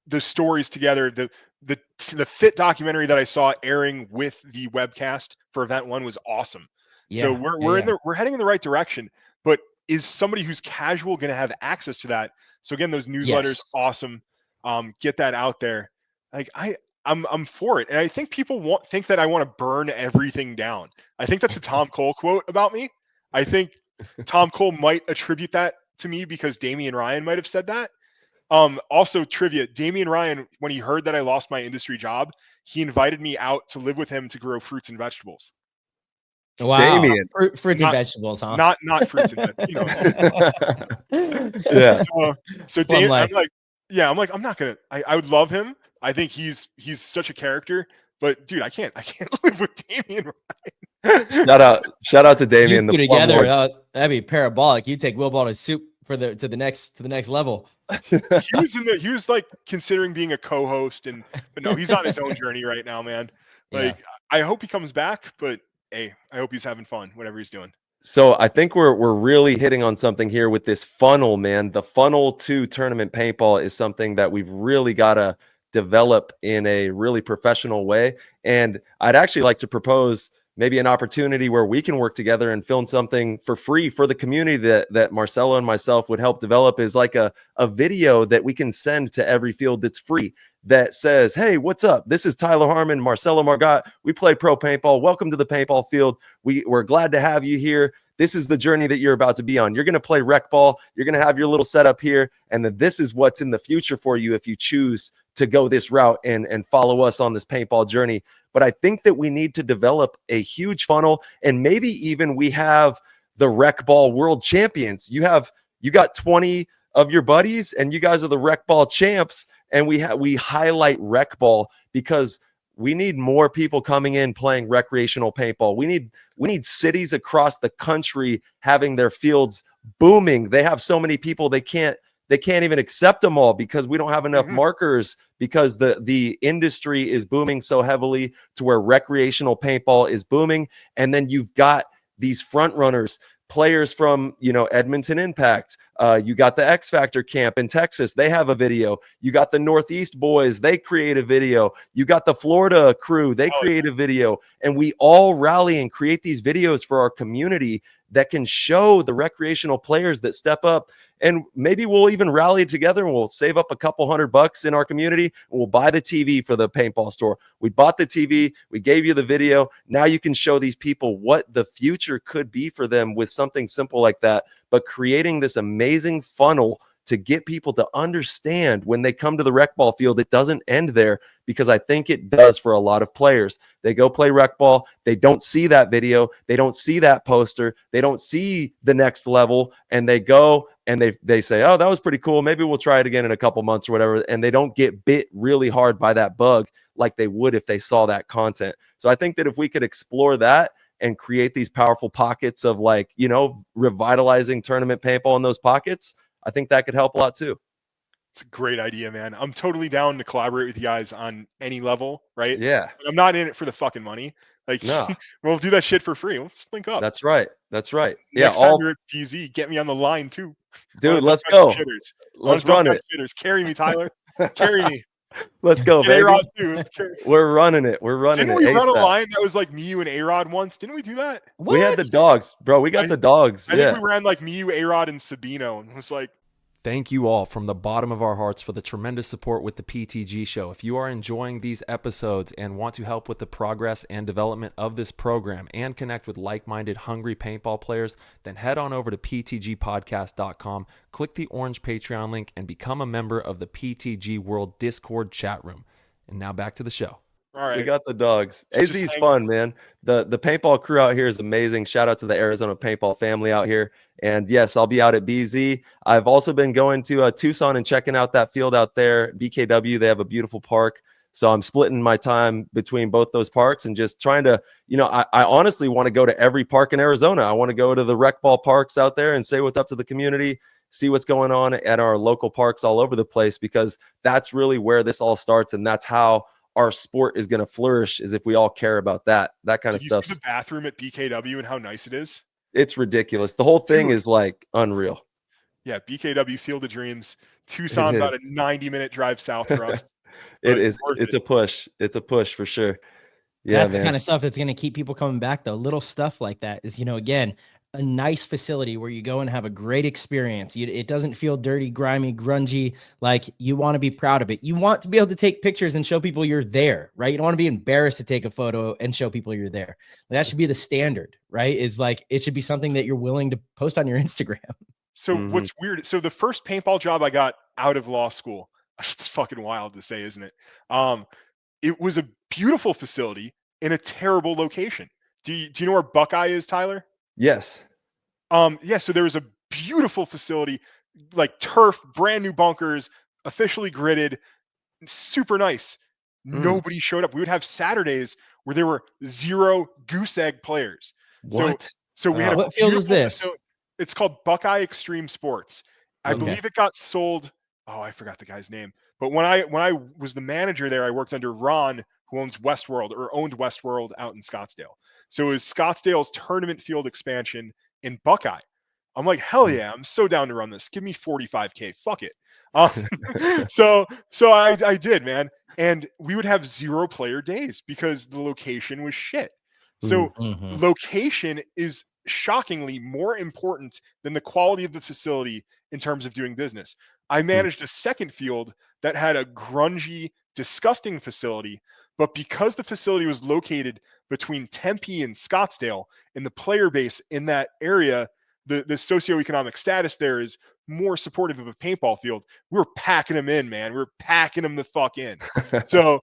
the stories together. The Fit documentary that I saw airing with the webcast for Event 1 was awesome.
Yeah,
so we're heading in the right direction. But is somebody who's casual going to have access to that? So again, those newsletters, awesome. Get that out there. Like I'm for it. And I think people think that I want to burn everything down. I think that's a Tom Cole quote about me. I think Tom Cole might attribute that to me because Damian Ryan might have said that. Also trivia, Damian Ryan, when he heard that I lost my industry job, he invited me out to live with him to grow fruits and vegetables.
Wow.
Damien.
Fruits and vegetables, huh?
Not fruits and vegetables.
Yeah.
So Damian, I'm like, I'm not gonna. I would love him. I think he's such a character, but dude, I can't live with Damian Ryan.
Shout out to Damien.
You two together, that'd be parabolic. You take Will Ball to soup to the next level.
He was like considering being a co-host, but no, he's on his own journey right now, man. Like, I hope he comes back, but hey, I hope he's having fun, whatever he's doing.
So I think we're really hitting on something here with this funnel, man. The funnel to tournament paintball is something that we've really got to develop in a really professional way. And I'd actually like to propose maybe an opportunity where we can work together and film something for free for the community that Marcelo and myself would help develop, is like a video that we can send to every field that's free that says, hey, what's up? This is Tyler Harmon, Marcelo Margot. We play pro paintball. Welcome to the paintball field. We're glad to have you here. This is the journey that you're about to be on. You're going to play rec ball. You're going to have your little setup here. And then this is what's in the future for you if you choose to go this route and follow us on this paintball journey. But I think that we need to develop a huge funnel, and maybe even we have the rec ball world champions. You got 20 of your buddies and you guys are the rec ball champs. And we highlight rec ball because we need more people coming in playing recreational paintball. We need cities across the country having their fields booming. They have so many people they can't even accept them all because we don't have enough markers, because the industry is booming so heavily to where recreational paintball is booming. And then you've got these front runners, players from, Edmonton Impact. You got the X Factor camp in Texas. They have a video. You got the Northeast boys. They create a video. You got the Florida crew. They create a video. And we all rally and create these videos for our community that can show the recreational players that step up. And maybe we'll even rally together and we'll save up a couple $100 in our community. And we'll buy the TV for the paintball store. We bought the TV. We gave you the video. Now you can show these people what the future could be for them with something simple like that. But creating this amazing funnel to get people to understand when they come to the rec ball field, it doesn't end there, because I think it does for a lot of players. They go play rec ball. They don't see that video. They don't see that poster. They don't see the next level. And they go and they say, oh, that was pretty cool. Maybe we'll try it again in a couple months or whatever. And they don't get bit really hard by that bug like they would if they saw that content. So I think that if we could explore that and create these powerful pockets of revitalizing tournament paintball in those pockets, I think that could help a lot too.
It's a great idea, man. I'm totally down to collaborate with you guys on any level, right?
Yeah.
I'm not in it for the fucking money. Like,
no.
We'll do that shit for free. Let's link up.
That's right.
Next time you're at PZ, get me on the line too.
Dude, let's go.
Let's run it. Carry me, Tyler. Carry me.
Let's go, baby.
A-Rod too.
We're running it.
Didn't we run a line that was like me, you, and A-Rod once? Didn't we do that?
What? We had the dogs, bro. We got the dogs.
I think we ran like me, you, A-Rod, and Sabino, and it was like.
Thank you all from the bottom of our hearts for the tremendous support with the PTG show. If you are enjoying these episodes and want to help with the progress and development of this program and connect with like-minded, hungry paintball players, then head on over to ptgpodcast.com, click the orange Patreon link, and become a member of the PTG World Discord chat room. And now back to the show.
All right.
We got the dogs. AZ's fun, man. The paintball crew out here is amazing. Shout out to the Arizona paintball family out here. And yes, I'll be out at BZ. I've also been going to Tucson and checking out that field out there. BKW, they have a beautiful park. So I'm splitting my time between both those parks and just trying to, I honestly want to go to every park in Arizona. I want to go to the rec ball parks out there and say what's up to the community, see what's going on at our local parks all over the place, because that's really where this all starts. And that's how our sport is going to flourish, is if we all care about that kind of stuff.
Did you see the bathroom at BKW and how nice it is?
It's ridiculous. The whole thing is like unreal.
Yeah, BKW Field of Dreams. Tucson, about a 90-minute drive south for us.
It is. It's a push. It's a push for sure. Yeah,
that's the kind of stuff that's going to keep people coming back, though. Little stuff like that is, again, a nice facility where you go and have a great experience. It doesn't feel dirty, grimy, grungy. Like, you want to be proud of it. You want to be able to take pictures and show people you're there, right? You don't want to be embarrassed to take a photo and show people you're there. That should be the standard, right? Is like, it should be something that you're willing to post on your Instagram.
So what's weird? So the first paintball job I got out of law school, it's fucking wild to say, isn't it? It was a beautiful facility in a terrible location. Do you know where Buckeye is, Tyler?
Yes.
Yeah, so there was a beautiful facility, like turf, brand new bunkers, officially gridded, super nice. Nobody showed up. We would have Saturdays where there were 0 goose egg players.
What?
So we had
what field is this?
It's called Buckeye Extreme Sports. I believe it got sold. Oh, I forgot the guy's name. But when I was the manager there, I worked under Ron, who owned Westworld out in Scottsdale. So it was Scottsdale's tournament field expansion in Buckeye. I'm like, hell yeah, I'm so down to run this. Give me $45K. Fuck it. So I did, man. And we would have 0 player days because the location was shit. So location is shockingly more important than the quality of the facility in terms of doing business. I managed a second field that had a grungy, disgusting facility, but because the facility was located between Tempe and Scottsdale, and the player base in that area, the socioeconomic status there is more supportive of a paintball field. We were packing them in, man. We were packing them the fuck in. So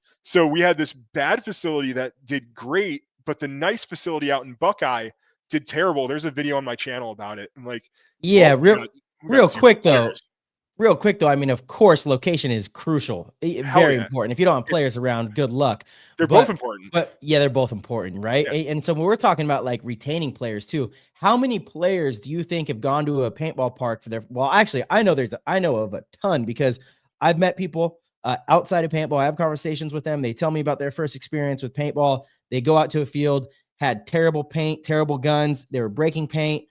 we had this bad facility that did great, but the nice facility out in Buckeye did terrible. There's a video on my channel about it. I'm like,
yeah, real quick though. Real quick though, I mean, of course, location is crucial,
Hell
very
yeah.
important. If you don't have players around, good luck.
They're both important.
But yeah, they're both important, right?
Yeah.
And so when we're talking about like retaining players too, how many players do you think have gone to a paintball park for their? Well, actually, I know of a ton because I've met people outside of paintball. I have conversations with them. They tell me about their first experience with paintball. They go out to a field, had terrible paint, terrible guns. They were breaking paint.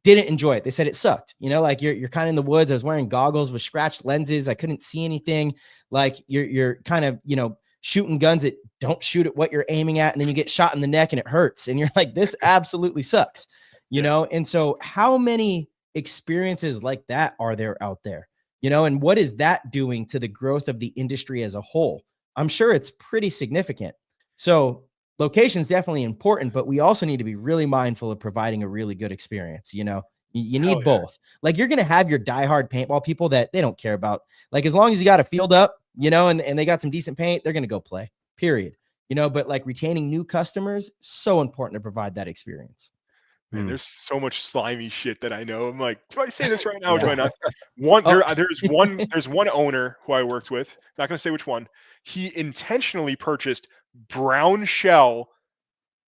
Didn't enjoy it. They said it sucked. You know, like you're kind of in the woods. I was wearing goggles with scratched lenses. I couldn't see anything. Like you're kind of, you know, shooting guns that don't shoot at what you're aiming at, and then you get shot in the neck and it hurts. And you're like, this absolutely sucks. You know, and so how many experiences like that are there out there? You know, and what is that doing to the growth of the industry as a whole? I'm sure it's pretty significant. So location is definitely important, but we also need to be really mindful of providing a really good experience. You know, you need both. Like you're going to have your diehard paintball people that they don't care about. Like as long as you got a field up, you know, and they got some decent paint, they're going to go play, period. You know, but like retaining new customers, so important to provide that experience.
Man, there's so much slimy shit that I know. I'm like, do I say this right now? Or do I not? There's one owner who I worked with. Not going to say which one. He intentionally purchased brown shell,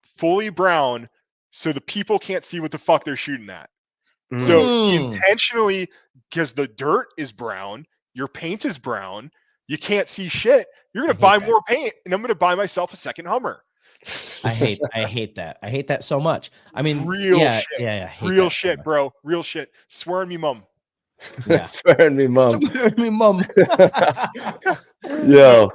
fully brown, so the people can't see what the fuck they're shooting at. So he intentionally, because the dirt is brown, your paint is brown, you can't see shit. You're going to buy more paint, and I'm going to buy myself a second Hummer.
I hate that. I hate that so much. I mean,
real shit.
Yeah.
Real shit, so bro. Real shit. Swear on me, mom.
Yeah.
Swear on me, mom.
Swear on me, mom.
Yo.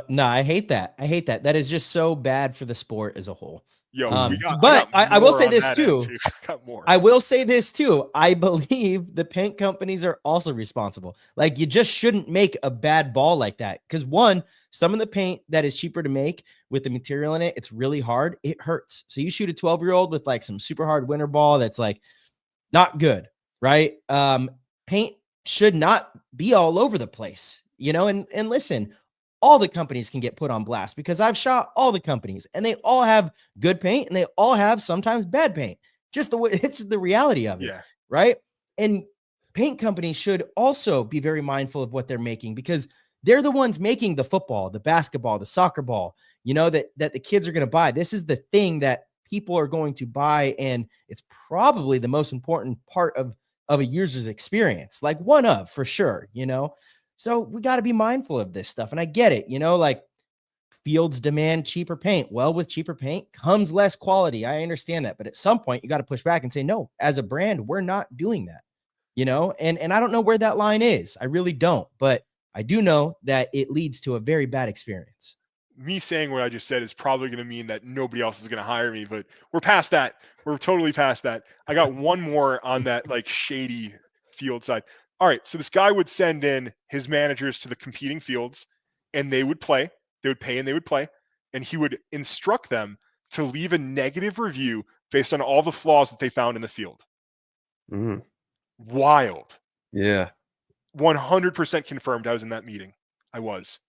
No, I hate that. I hate that. That is just so bad for the sport as a whole.
Yo,
I will say this too. I will say this too. I believe the paint companies are also responsible. Like you just shouldn't make a bad ball like that. Because one, some of the paint that is cheaper to make with the material in it, it's really hard. It hurts. So you shoot a 12-year-old with like some super hard winter ball that's like not good, right? Paint should not be all over the place, you know, and listen, all the companies can get put on blast because I've shot all the companies and they all have good paint and they all have sometimes bad paint. Just the way it's just the reality of it. Yeah. Right. And paint companies should also be very mindful of what they're making because they're the ones making the football, the basketball, the soccer ball, you know, that the kids are going to buy. This is the thing that people are going to buy. And it's probably the most important part of a user's experience, like one of for sure, you know? So we got to be mindful of this stuff. And I get it, you know, like fields demand cheaper paint. Well, with cheaper paint comes less quality. I understand that. But at some point you got to push back and say, no, as a brand, we're not doing that, you know? And I don't know where that line is. I really don't. But I do know that it leads to a very bad experience.
Me saying what I just said is probably going to mean that nobody else is going to hire me, but we're past that. We're totally past that. I got one more on that like shady field side. All right. So this guy would send in his managers to the competing fields and they would play, they would pay and they would play. And he would instruct them to leave a negative review based on all the flaws that they found in the field. Wild.
Yeah.
100% confirmed. I was in that meeting. I was.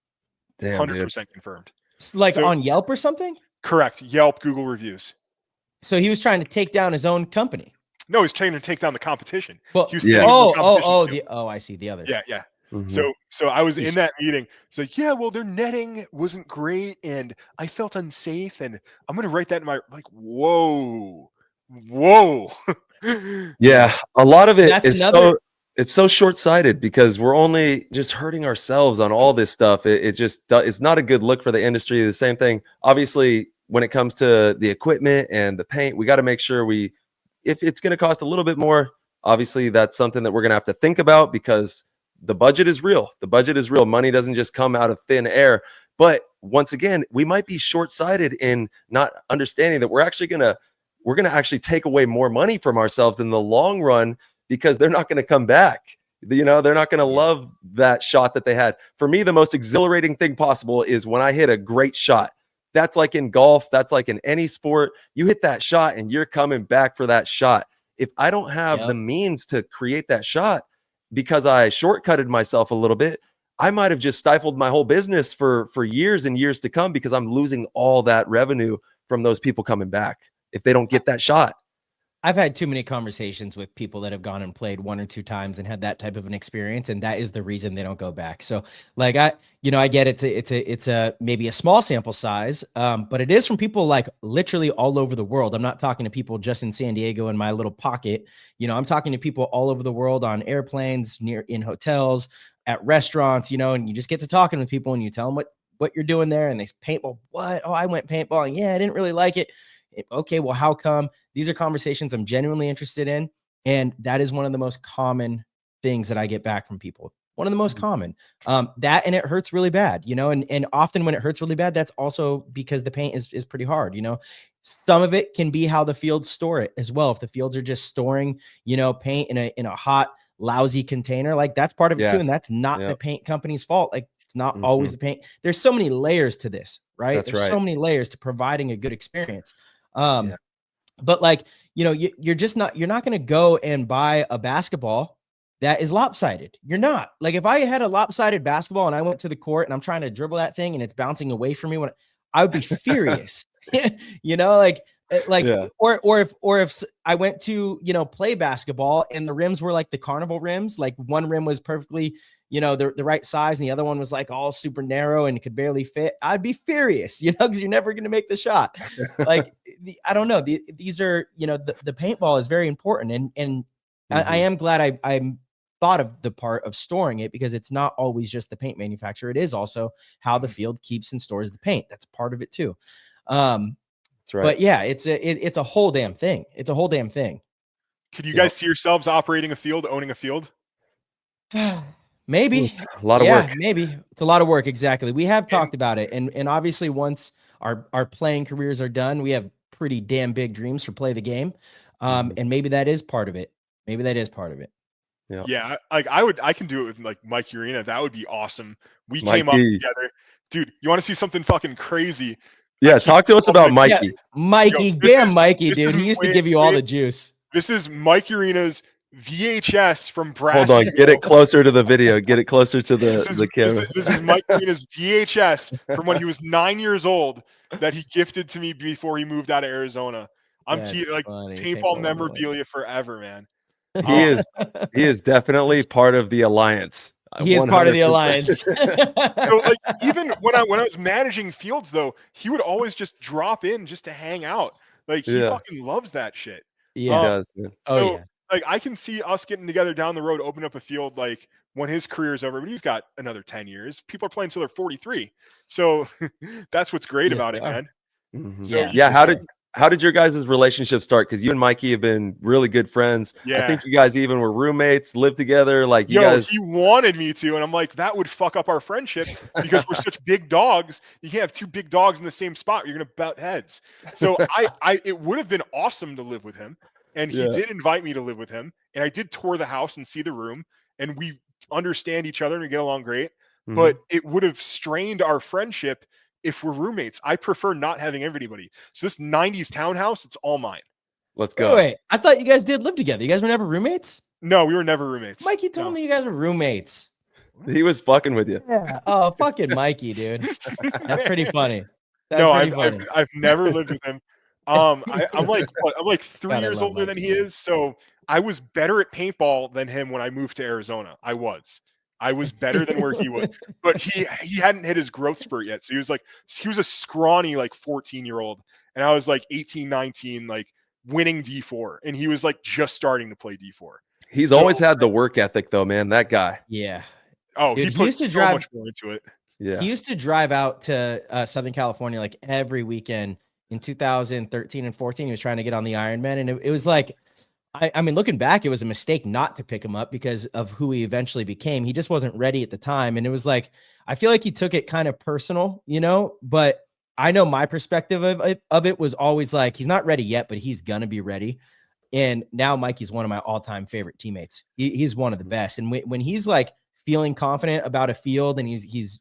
Damn,
100% confirmed.
Like on Yelp or something?
Correct. Yelp, Google reviews.
So he was trying to take down his own company.
No, he's trying to take down the competition.
Well,
I
see the other.
Yeah. So I was in that meeting. It's like, yeah, well, their netting wasn't great, and I felt unsafe, and I'm gonna write that in my whoa.
Yeah, a lot of it is it's so short-sighted because we're only just hurting ourselves on all this stuff. It's not a good look for the industry. The same thing, obviously, when it comes to the equipment and the paint, we got to make sure if it's going to cost a little bit more, obviously that's something that we're going to have to think about because the budget is real. The budget is real. Money doesn't just come out of thin air. But once again, we might be short-sighted in not understanding that we're going to actually take away more money from ourselves in the long run because they're not going to come back. You know, they're not going to love that shot that they had. For me, the most exhilarating thing possible is when I hit a great shot. That's like in golf. That's like in any sport. You hit that shot and you're coming back for that shot. If I don't have the means to create that shot because I shortcutted myself a little bit, I might have just stifled my whole business for years and years to come because I'm losing all that revenue from those people coming back if they don't get that shot.
I've had too many conversations with people that have gone and played 1 or 2 times and had that type of an experience, and that is the reason they don't go back. So, like, I get it's a maybe a small sample size, but it is from people like literally all over the world. I'm not talking to people just in San Diego in my little pocket. I'm talking to people all over the world on airplanes, in hotels, at restaurants. And you just get to talking with people, and you tell them what you're doing there, and they say, paintball. What? Oh, I went paintballing. Yeah, I didn't really like it. Okay, well, how come? These are conversations I'm genuinely interested in. And that is one of the most common things that I get back from people. One of the most common. That, and it hurts really bad, and often when it hurts really bad, that's also because the paint is pretty hard. Some of it can be how the fields store it as well. If the fields are just storing, paint in a hot, lousy container, like that's part of it too. And that's not the paint company's fault. Like, it's not always the paint. There's so many layers to this, right? There's so many layers to providing a good experience. But like, you're not going to go and buy a basketball that is lopsided. You're not. Like, if I had a lopsided basketball and I went to the court and I'm trying to dribble that thing and it's bouncing away from me, I would be furious. Or if I went to, play basketball and the rims were like the carnival rims, like one rim was perfectly, the right size, and the other one was like all super narrow and could barely fit, I'd be furious, because you're never going to make the shot. Like, I don't know. These are, the paintball is very important. And I am glad I'm thought of the part of storing it, because it's not always just the paint manufacturer. It is also how the field keeps and stores the paint. That's part of it too.
That's right.
But yeah, it's a whole damn thing. It's a whole damn thing.
Could you guys see yourselves operating a field, owning a field?
Maybe
a lot of work.
Maybe it's a lot of work. Exactly. We have talked about it. And obviously once our playing careers are done, we have pretty damn big dreams for play the game. And maybe that is part of it.
Yeah. Like I can do it with like Mike Urena. That would be awesome. We came up together. Dude, you want to see something fucking crazy?
Yeah. Talk to us about Mikey.
Yeah, Mikey. Damn, Mikey, dude. He used to give you all the juice.
This is Mike Urena's VHS from Brass.
Hold on, get it closer to the video. Get it closer to the camera.
This is Mike Urena's VHS from when he was 9 years old that he gifted to me before he moved out of Arizona. Paintball memorabilia forever, man.
He is definitely part of the alliance.
He is 100%. Part of the alliance.
So like, even when I was managing fields though, he would always just drop in just to hang out. Like, he fucking loves that shit.
Yeah,
he does. Man.
So like, I can see us getting together down the road, open up a field like when his career is over, but he's got another 10 years. People are playing until they're 43. So that's what's great about it, man.
Mm-hmm.
So
how did your guys' relationship start? Because you and Mikey have been really good friends.
Yeah.
I think you guys even were roommates, lived together. Like, you guys.
He wanted me to, and I'm like, that would fuck up our friendship because we're such big dogs. You can't have two big dogs in the same spot. You're gonna butt heads. So it would have been awesome to live with him. And he did invite me to live with him. And I did tour the house and see the room. And we understand each other and we get along great. Mm-hmm. But it would have strained our friendship if we're roommates. I prefer not having anybody. So this 90s townhouse, it's all mine.
Let's go.
Wait, I thought you guys did live together. You guys were never roommates?
No, we were never roommates.
Mikey told me you guys were roommates.
He was fucking with you.
Yeah. Oh, fucking Mikey, dude. That's pretty funny.
I've never lived with him. I'm like 3 years older than he is, so I was better at paintball than him when I moved to Arizona. I was better than where he was, but he hadn't hit his growth spurt yet. So he was a scrawny like 14-year-old, and I was like 18, 19, like winning D4, and he was like just starting to play D4.
He's always had the work ethic though, man. That guy.
Yeah.
Oh, dude, he put so much more into it.
Yeah. He used to drive out to Southern California like every weekend. In 2013 and 14, he was trying to get on the Ironman, and it was like, I mean, looking back, it was a mistake not to pick him up because of who he eventually became. He just wasn't ready at the time, and it was like, I feel like he took it kind of personal, but I know my perspective of it was always like, he's not ready yet, but he's gonna be ready. And now Mikey's one of my all-time favorite teammates. He's one of the best, and when he's like feeling confident about a field and he's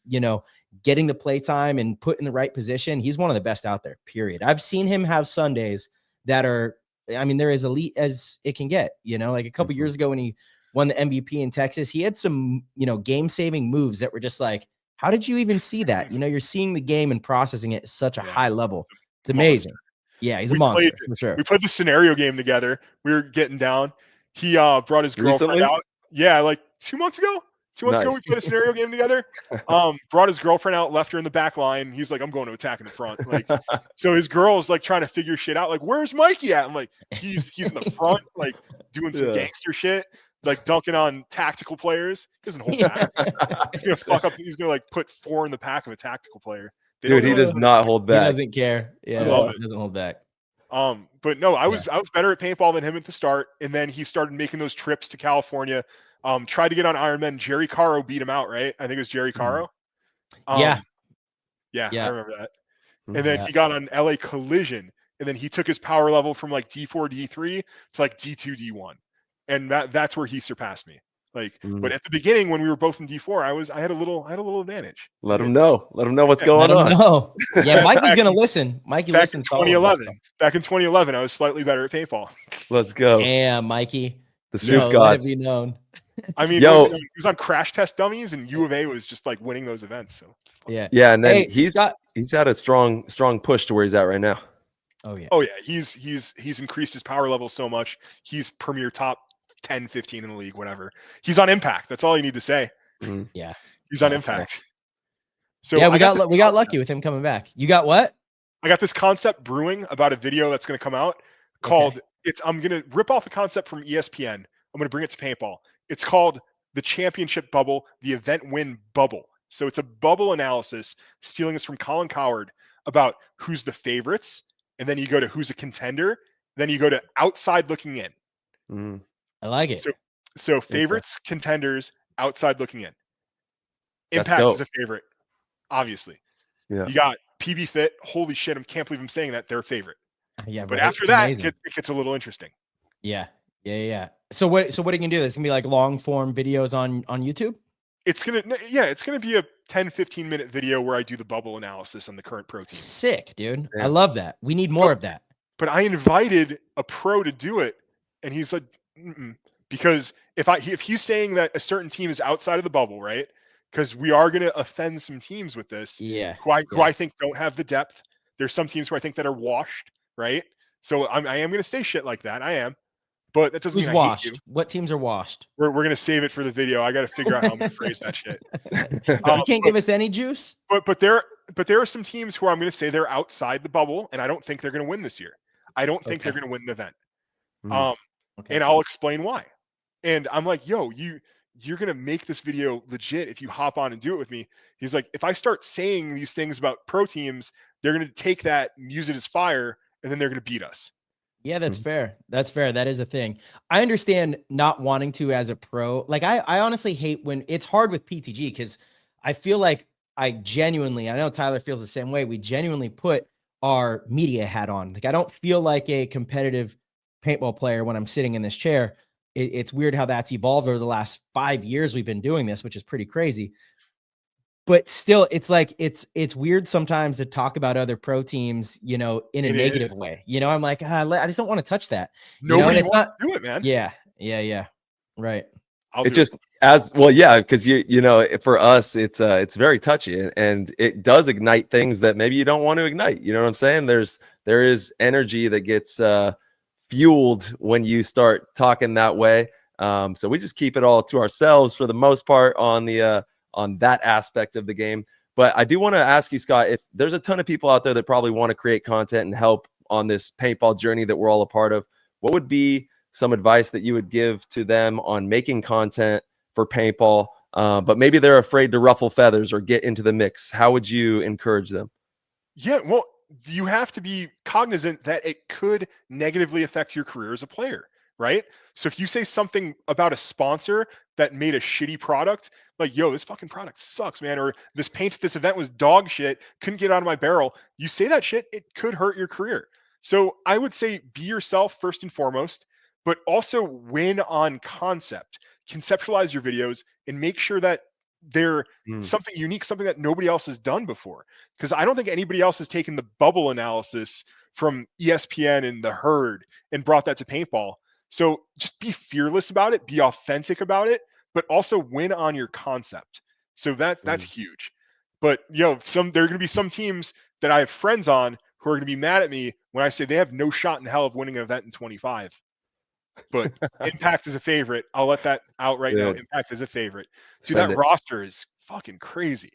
getting the play time and put in the right position, he's one of the best out there, period. I've seen him have Sundays that are, I mean, they're as elite as it can get, like a couple years ago when he won the MVP in Texas, he had some, game-saving moves that were just like, how did you even see that? You're seeing the game and processing it at such a high level. It's amazing. Yeah, he's a
We
monster
played
for sure.
we played the scenario game together. We were getting down. He brought his girlfriend
Recently?
out. Yeah, like 2 months ago. 2 months ago,
Nice.
we played a scenario game together. Brought his girlfriend out, left her in the back line. He's like, I'm going to attack in the front. Like, so his girl's like trying to figure shit out. Like, where's Mikey at? I'm like, he's in the front, like doing some
Yeah.
gangster shit, like dunking on tactical players. He doesn't hold back. He's gonna fuck up. He's gonna like put 4 in the pack of a tactical player. They
Dude,
don't
he
know
does
that.
not hold
He
back.
doesn't care. Yeah,
love
he doesn't hold back.
But no, I was better at paintball than him at the start, and then he started making those trips to California. Tried to get on Ironman. Jerry Caro beat him out, right? I think it was Jerry Caro.
Yeah.
Yeah, I
Yeah.
remember that.
Mhm.
And then
Yeah.
he got on LA Collision, and then he took his power level from like D4, D3 to like D2, D1, and that's where he surpassed me. Like, but at the beginning when we were both in D4, I had a little advantage.
Let him know. Let him know what's
Yeah,
going
Let him
on.
know. Yeah, Mikey's
Back
gonna
in-
listen. Mikey
Back in
listens to all of us.
2011, back in 2011, I was slightly better at paintball.
Let's go.
Damn, Mikey.
The soup
Let
god.
it be known.
I mean,
Yo.
he was on Crash Test Dummies, and U of A was just like winning those events. So
Yeah.
Yeah, and then
Hey,
he's
Scott.
had a strong push to where he's at right now.
Oh yeah.
oh yeah, he's increased his power level so much. He's premier top 10, 15 in the league, whatever. He's on Impact. That's all you need to say.
Mhm.
Yeah.
He's on
That's
Impact.
nice.
So
Yeah,
I got
we got lucky with him coming back. You got what?
I got this concept brewing about a video that's going to come out called I'm going to rip off a concept from ESPN. I'm going to bring it to paintball. It's called the championship bubble, the event win bubble. So it's a bubble analysis stealing this from Colin Coward about who's the favorites, and then you go to who's a contender, then you go to outside looking in.
Mhm.
I like it.
So favorites, contenders, outside looking in.
That's
Impact is
dope.
a favorite, obviously.
Yeah.
You got PB Fit. Holy shit, I can't believe I'm saying that. They're a favorite.
Yeah,
But
right.
after
It's
that,
amazing.
it gets a little interesting.
Yeah. So what are you gonna do? It's gonna be like long form videos on YouTube?
It's gonna be a 10, 15-minute video where I do the bubble analysis on the current pro team.
Sick, dude.
Yeah.
I love that. We need more of that.
But I invited a pro to do it, and he's like, mm-mm. Because if he's saying that a certain team is outside of the bubble, right? Because we are gonna offend some teams with this,
Yeah.
who I think don't have the depth. There's some teams who I think that are washed, right? So I am gonna say shit like that. I am, but that doesn't
Who's
mean I hate
washed?
you.
What teams are washed?
We're gonna save it for the video. I got to figure out how I'm gonna phrase that shit.
You can't give us any juice?
But there are some teams who I'm going to say they're outside the bubble, and I don't think they're going to win this year. I don't think they're going to win an event.
Mhm.
Okay.
And I'll explain why. And I'm like, yo, you're going to make this video legit if you hop on and do it with me. He's like, if I start saying these things about pro teams, they're going to take that and use it as fire, and then they're going to beat us.
Yeah, that's fair. That's fair. That is a thing. I understand not wanting to as a pro. Like I honestly hate when it's hard with PTG because I feel like I know Tyler feels the same way. We genuinely put our media hat on. Like I don't feel like a competitive paintball player when I'm sitting in this chair. It's weird how that's evolved over the last 5 years we've been doing this, which is pretty crazy. But still, it's like it's weird sometimes to talk about other pro teams, in a negative way. I'm like, I just don't want to touch that.
Nobody
and it's
wants
not.
to do it, man.
Yeah. Right.
It's just as well, yeah, because for us, it's very touchy, and it does ignite things that maybe you don't want to ignite. You know what I'm saying? There is energy that gets fueled when you start talking that way. So we just keep it all to ourselves for the most part on that aspect of the game. But I do want to ask you, Scott, if there's a ton of people out there that probably want to create content and help on this paintball journey that we're all a part of, what would be some advice that you would give to them on making content for paintball, but maybe they're afraid to ruffle feathers or get into the mix? How would you encourage them?
Yeah, well, you have to be cognizant that it could negatively affect your career as a player, right? So if you say something about a sponsor that made a shitty product, like, yo, this fucking product sucks, man, or this paint at this event was dog shit, couldn't get out of my barrel. You say that shit, it could hurt your career. So I would say be yourself first and foremost, but also win on concept. Conceptualize your videos and make sure that they're something unique, something that nobody else has done before. Because I don't think anybody else has taken the bubble analysis from ESPN and the Herd and brought that to paintball. So just be fearless about it, be authentic about it, but also win on your concept. So that's huge. But there are going to be some teams that I have friends on who are going to be mad at me when I say they have no shot in hell of winning an event in 25. But Impact is a favorite. I'll let that out right now.
Dude.
Impact is a favorite. Dude,
Send
that
it.
roster is fucking crazy.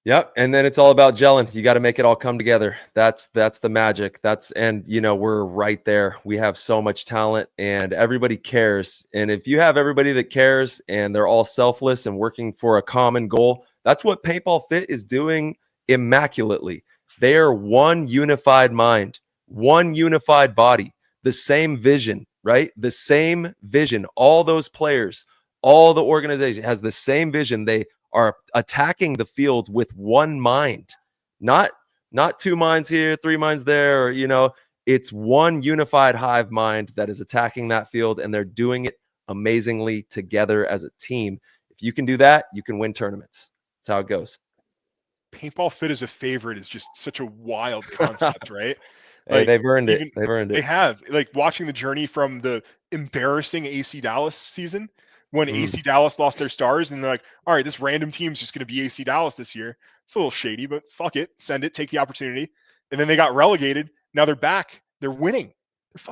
Yep. And then it's all about gelling. You got to make it all come together. That's the magic. And we're right there. We have so much talent and everybody cares. And if you have everybody that cares and they're all selfless and working for a common goal, that's what Paintball Fit is doing immaculately. They are one unified mind, one unified body, the same vision, right? The same vision. All those players, all the organization has the same vision. They are attacking the field with one mind, not two minds here, three minds there, or, it's one unified hive mind that is attacking that field, and they're doing it amazingly together as a team. If you can do that, you can win tournaments. That's how it goes.
Paintball Fit as a favorite is just such a wild concept, right?
Hey, they've earned it. They've earned it.
They have. Like, watching the journey from the embarrassing AC Dallas season when AC Dallas lost their stars, and they're like, all right, this random team's just going to be AC Dallas this year. It's a little shady, but fuck it. Send it. Take the opportunity. And then they got relegated. Now they're back. They're winning.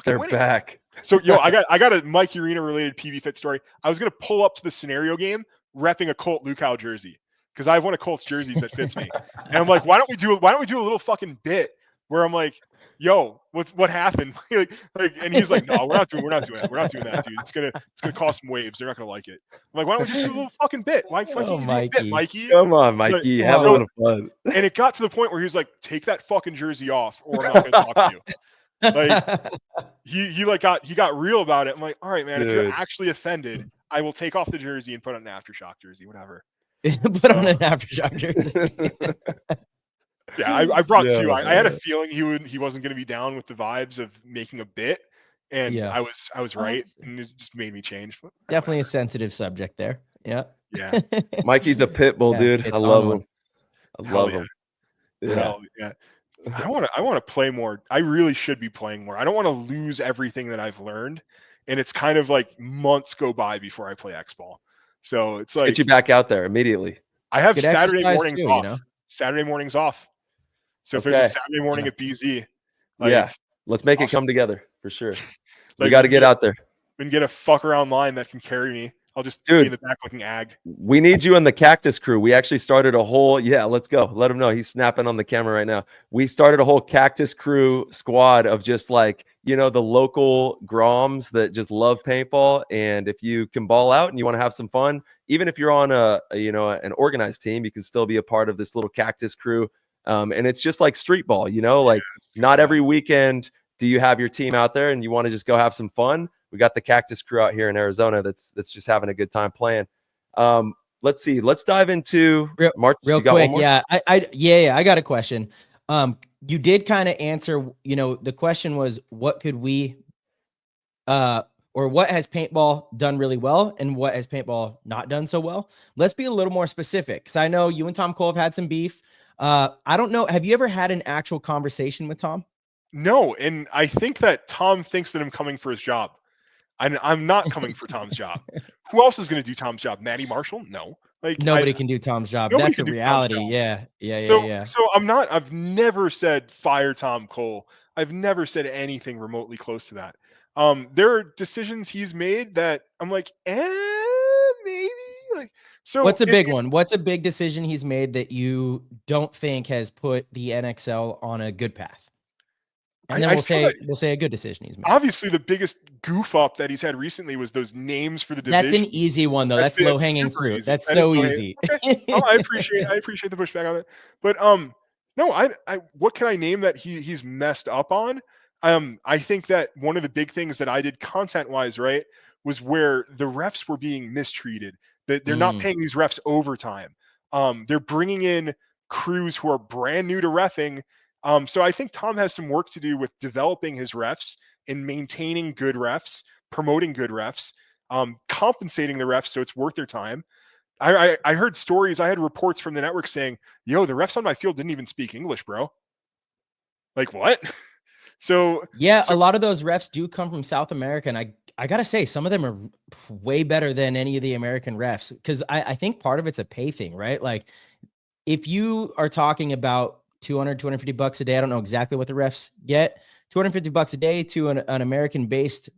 They're winning.
Back.
So, I got a Mike Urena related PB Fit story. I was going to pull up to the scenario game repping a Colt Lukow jersey because I have one of Colt's jerseys that fits me. And I'm like, why don't we do a little fucking bit where I'm like, yo, what happened? And he's like, no, we're not doing that, dude. It's gonna cause some waves. They're not gonna like it. I'm like, why don't we just do a little fucking bit? Why can't you do a bit, Mikey?
Come on, Mikey, have a little fun.
And it got to the point where he was like, take that fucking jersey off, or I'm not gonna talk to you. Like, he got real about it. I'm like, all right, man, if you're actually offended, I will take off the jersey and put on an Aftershock jersey, whatever.
Put on an Aftershock jersey.
Yeah, I brought two. I had a feeling he wasn't going to be down with the vibes of making a bit, and I was right, and it just made me change.
Definitely a sensitive subject there. Yeah.
Mikey's a pit bull, dude. I love him. I love him.
Yeah. I want to play more. I really should be playing more. I don't want to lose everything that I've learned, and it's kind of like months go by before I play X-Ball. So it's like,
get you back out there immediately.
I have Saturday mornings off. Saturday mornings off. So if there's a Saturday morning at BZ,
let's make it come together for sure. We got to get out there.
We can get a fuck around line that can carry me. I'll just be in the back looking ag.
We need you in the Cactus crew. We actually started a whole, let's go. Let him know. He's snapping on the camera right now. We started a whole Cactus crew squad of just like, the local Groms that just love paintball. And if you can ball out and you want to have some fun, even if you're on an organized team, you can still be a part of this little Cactus crew. And it's just like street ball, not every weekend do you have your team out there and you want to just go have some fun. We got the Cactus crew out here in Arizona that's just having a good time playing. Let's see. Let's dive into March.
Real quick. Yeah. I got a question. You did kind of answer, the question was, what could we or what has paintball done really well and what has paintball not done so well? Let's be a little more specific, because I know you and Tom Cole have had some beef. I don't know. Have you ever had an actual conversation with Tom?
No. And I think that Tom thinks that I'm coming for his job. I'm not coming for Tom's job. Who else is going to do Tom's job? Maddie Marshall? No. Like,
nobody can do Tom's job. That's the reality. Yeah.
So I've never said fire Tom Cole. I've never said anything remotely close to that. There are decisions he's made that I'm like, maybe. Like, so
what's a big one? What's a big decision he's made that you don't think has put the NXL on a good path? And then we'll say a good decision he's made.
Obviously, the biggest goof up that he's had recently was those names for the division.
That's an easy one, though. That's low hanging fruit. Easy. That's so easy.
Okay. I appreciate the pushback on it. But no, I what can I name that he's messed up on? I think that one of the big things that I did content wise, right, was where the refs were being mistreated. That they're not paying these refs overtime. They're bringing in crews who are brand new to reffing. So I think Tom has some work to do with developing his refs and maintaining good refs, promoting good refs, compensating the refs so it's worth their time. I heard stories. I had reports from the network saying, yo, the refs on my field didn't even speak English, bro. Like, what? So
a lot of those refs do come from South America. And I got to say, some of them are way better than any of the American refs. Because I think part of it's a pay thing, right? Like, if you are talking about $250 a day. I don't know exactly what the refs get. $250 a day to an American-based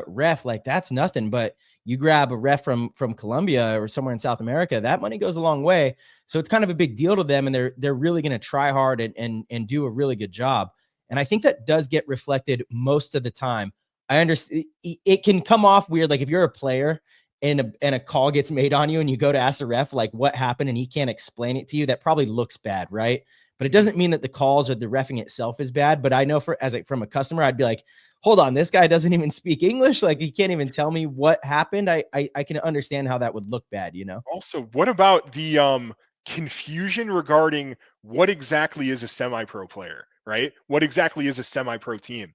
ref, like that's nothing. But you grab a ref from Colombia or somewhere in South America, that money goes a long way. So it's kind of a big deal to them, and they're really going to try hard and do a really good job. And I think that does get reflected most of the time. I understand it can come off weird, like if you're a player and a call gets made on you and you go to ask the ref like what happened and he can't explain it to you, that probably looks bad, right? But it doesn't mean that the calls or the reffing itself is bad. But I know from a customer, I'd be like, hold on, this guy doesn't even speak English. Like he can't even tell me what happened. I can understand how that would look bad, you know?
Also, what about the confusion regarding what exactly is a semi-pro player, right? What exactly is a semi-pro team?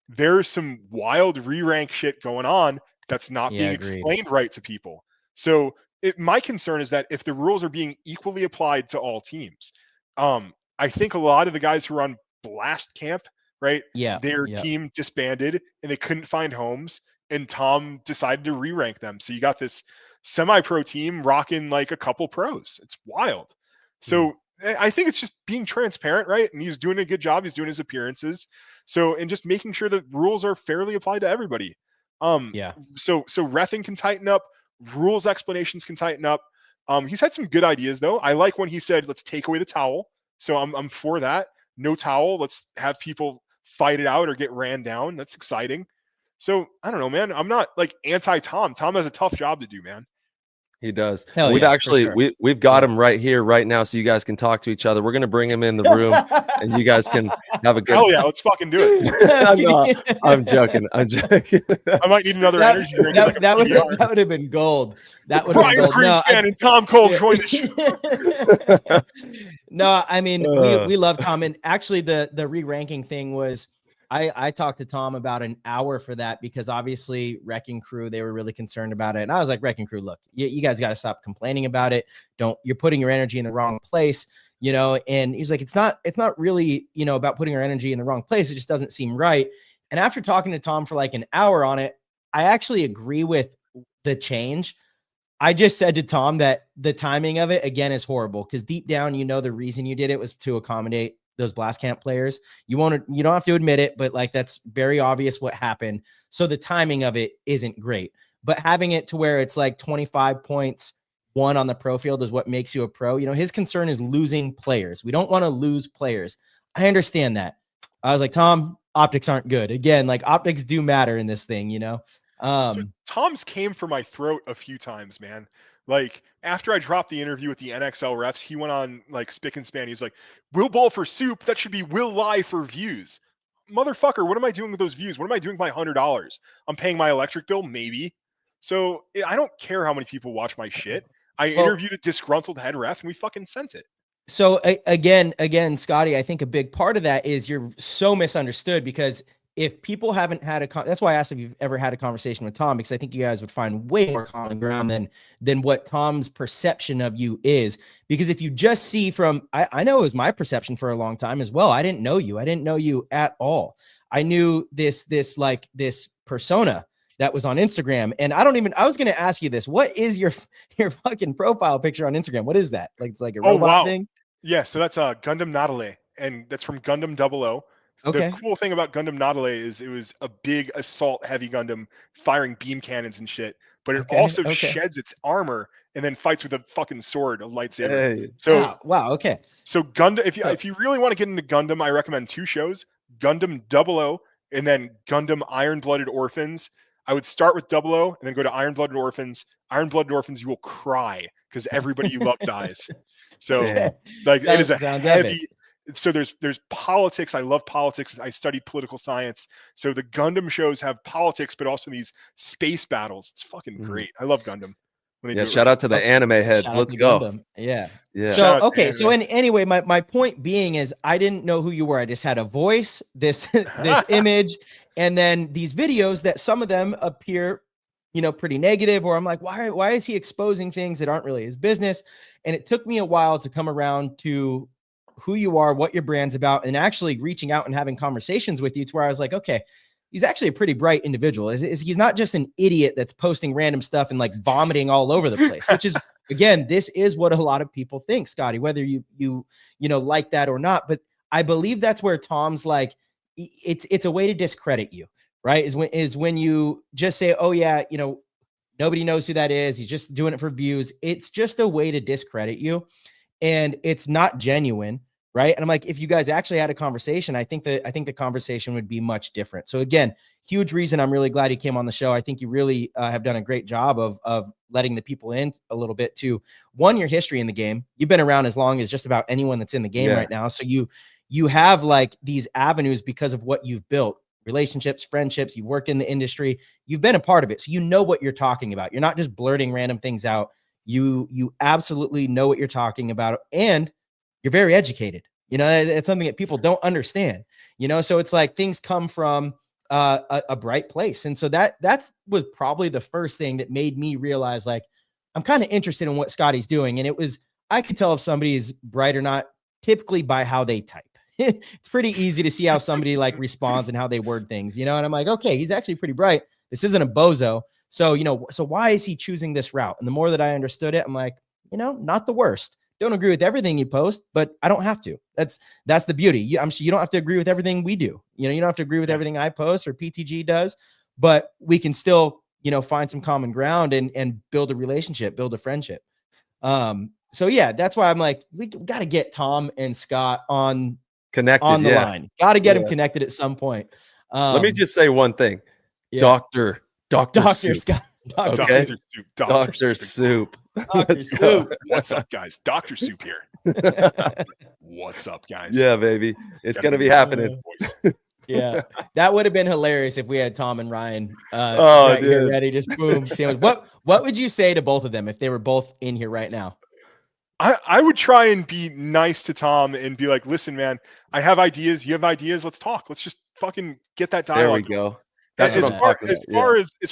There's some wild re-rank shit going on that's not being explained right to people. So my concern is that if the rules are being equally applied to all teams, I think a lot of the guys who are on blast camp, right? Their team disbanded and they couldn't find homes, and Tom decided to re-rank them. So you got this semi-pro team rocking like a couple pros. It's wild. So I think it's just being transparent, right? And he's doing a good job. He's doing his appearances. So, and just making sure that rules are fairly applied to everybody. So reffing can tighten up, rules explanations can tighten up. He's had some good ideas though. I like when he said, let's take away the towel. So I'm for that. No towel. Let's have people fight it out or get ran down. That's exciting. So I don't know, man. I'm not like anti-Tom. Tom has a tough job to do, man.
He does.
Hell
We've
yeah,
actually
for sure.
we've got him right here, right now, so you guys can talk to each other. We're gonna bring him in the room, and you guys can have a good.
Hell yeah, let's fucking do it.
I'm joking. I'm joking.
I might need another energy drink.
That would have been gold. That would have been gold.
Greenspan and Tom Cole join the show.
No, I mean we love Tom, and actually the re-ranking thing was. I talked to Tom about an hour for that because obviously Wrecking Crew, they were really concerned about it. And I was like, Wrecking Crew, look, you guys got to stop complaining about it. You're putting your energy in the wrong place, you know? And he's like, it's not really, you know, about putting our energy in the wrong place. It just doesn't seem right. And after talking to Tom for like an hour on it, I actually agree with the change. I just said to Tom that the timing of it again is horrible because deep down, you know, the reason you did it was to accommodate those blast camp players. You don't have to admit it, but like that's very obvious what happened. So the timing of it isn't great, but having it to where it's like 25 points, 1 on the pro field is what makes you a pro. You know, his concern is losing players. We don't want to lose players. I understand that. I was like, Tom, optics aren't good. Again, like optics do matter in this thing, you know?
So Tom's came for my throat a few times, man. Like after I dropped the interview with the NXL refs, he went on like spick and span. He's like, "Will ball for soup. That should be will lie for views." Motherfucker, what am I doing with those views? What am I doing with my $100? I'm paying my electric bill, maybe. So I don't care how many people watch my shit. I interviewed a disgruntled head ref and we fucking sent it.
So again, Scotty, I think a big part of that is you're so misunderstood because if people haven't had that's why I asked if you've ever had a conversation with Tom, because I think you guys would find way more common ground than what Tom's perception of you is. Because if you just see from, I know it was my perception for a long time as well. I didn't know you. I didn't know you at all. I knew this persona that was on Instagram. And I was going to ask you this. What is your fucking profile picture on Instagram? What is that? Like, it's like a robot thing?
Yeah. So that's Gundam Nautilus, and that's from Gundam 00.
Okay.
The cool thing about Gundam Nautilus is it was a big assault heavy Gundam firing beam cannons and shit, but it also sheds its armor and then fights with a fucking sword, a lightsaber.
Hey.
So
wow, okay.
So Gundam, if you really want to get into Gundam, I recommend 2 shows: Gundam 00 and then Gundam Iron Blooded Orphans. I would start with 00 and then go to Iron Blooded Orphans. Iron Blooded Orphans, you will cry because everybody you love dies. So like it is a heavy. Epic. So there's politics. I love politics. I studied political science. So the Gundam shows have politics, but also these space battles. It's fucking great. I love Gundam.
Shout out to the anime heads. Let's go.
Gundam. Yeah.
So
okay. So anyway, my point being is I didn't know who you were. I just had a voice, this image, and then these videos that some of them appear, you know, pretty negative, or I'm like, why is he exposing things that aren't really his business? And it took me a while to come around to who you are, what your brand's about, and actually reaching out and having conversations with you to where I was like, okay, he's actually a pretty bright individual. He's not just an idiot that's posting random stuff and like vomiting all over the place, again, this is what a lot of people think, Scotty, whether you like that or not. But I believe that's where Tom's like, it's a way to discredit you, right? Is when you just say, oh yeah, nobody knows who that is. He's just doing it for views. It's just a way to discredit you. And it's not genuine, right? And I'm like, if you guys actually had a conversation, I think the conversation would be much different. So again, huge reason I'm really glad you came on the show. I think you really have done a great job of letting the people in a little bit to, one, your history in the game. You've been around as long as just about anyone that's in the game right now. So you have like these avenues because of what you've built, relationships, friendships, you've worked in the industry, you've been a part of it. So you know what you're talking about. You're not just blurting random things out. You absolutely know what you're talking about, and you're very educated. It's something that people don't understand, so it's like things come from a bright place. And so that's was probably the first thing that made me realize, like, I'm kind of interested in what Scotty's doing. And I could tell if somebody is bright or not, typically by how they type. It's pretty easy to see how somebody like responds and how they word things, and I'm like, okay, he's actually pretty bright. This isn't a bozo. So, so why is he choosing this route? And the more that I understood it, I'm like, not the worst. Don't agree with everything you post, but I don't have to. That's the beauty. I'm sure you don't have to agree with everything we do. You don't have to agree with everything I post or PTG does, but we can still, find some common ground and build a relationship, build a friendship. So yeah, that's why I'm like, we got to get Tom and Scott connected on the line. Got to get them connected at some point.
Let me just say one thing. Dr. Soup.
Scott.
Okay.
Dr.
Soup.
Dr. Soup.
What's up, guys? Dr. Soup here. What's up, guys?
Yeah, baby. It's going to be happening.
Yeah. That would have been hilarious if we had Tom and Ryan here ready. Just boom. Sandwich. What would you say to both of them if they were both in here right now?
I would try and be nice to Tom and be like, listen, man, I have ideas. You have ideas. Let's talk. Let's just fucking get that dialogue.
There we go.
That's as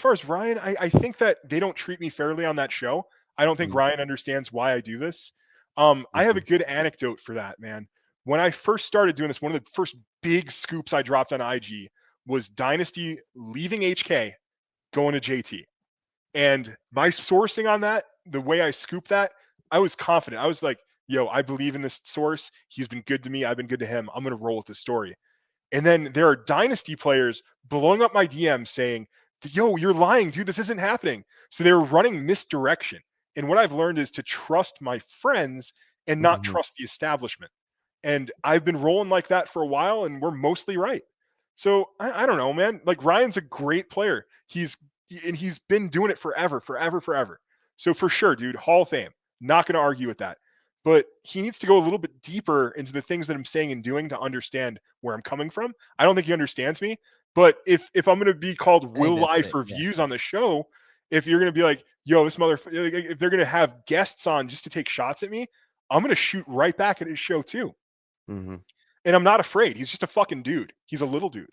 far as Ryan, I think that they don't treat me fairly on that show. I don't think Ryan understands why I do this. I have a good anecdote for that, man. When I first started doing this, one of the first big scoops I dropped on IG was Dynasty leaving HK, going to JT. And my sourcing on that, the way I scooped that, I was confident. I was like, yo, I believe in this source. He's been good to me. I've been good to him. I'm going to roll with this story. And then there are Dynasty players blowing up my DMs saying, yo, you're lying, dude. This isn't happening. So they were running misdirection. And what I've learned is to trust my friends and not trust the establishment. And I've been rolling like that for a while, and we're mostly right. So I don't know, man. Like, Ryan's a great player. He's been doing it forever. So for sure, dude, Hall of Fame. Not going to argue with that. But he needs to go a little bit deeper into the things that I'm saying and doing to understand where I'm coming from. I don't think he understands me. But if I'm going to be called Will Lie for views on the show, if you're going to be like, yo, this motherfucker, if they're going to have guests on just to take shots at me, I'm going to shoot right back at his show too. And I'm not afraid. He's just a fucking dude. He's a little dude.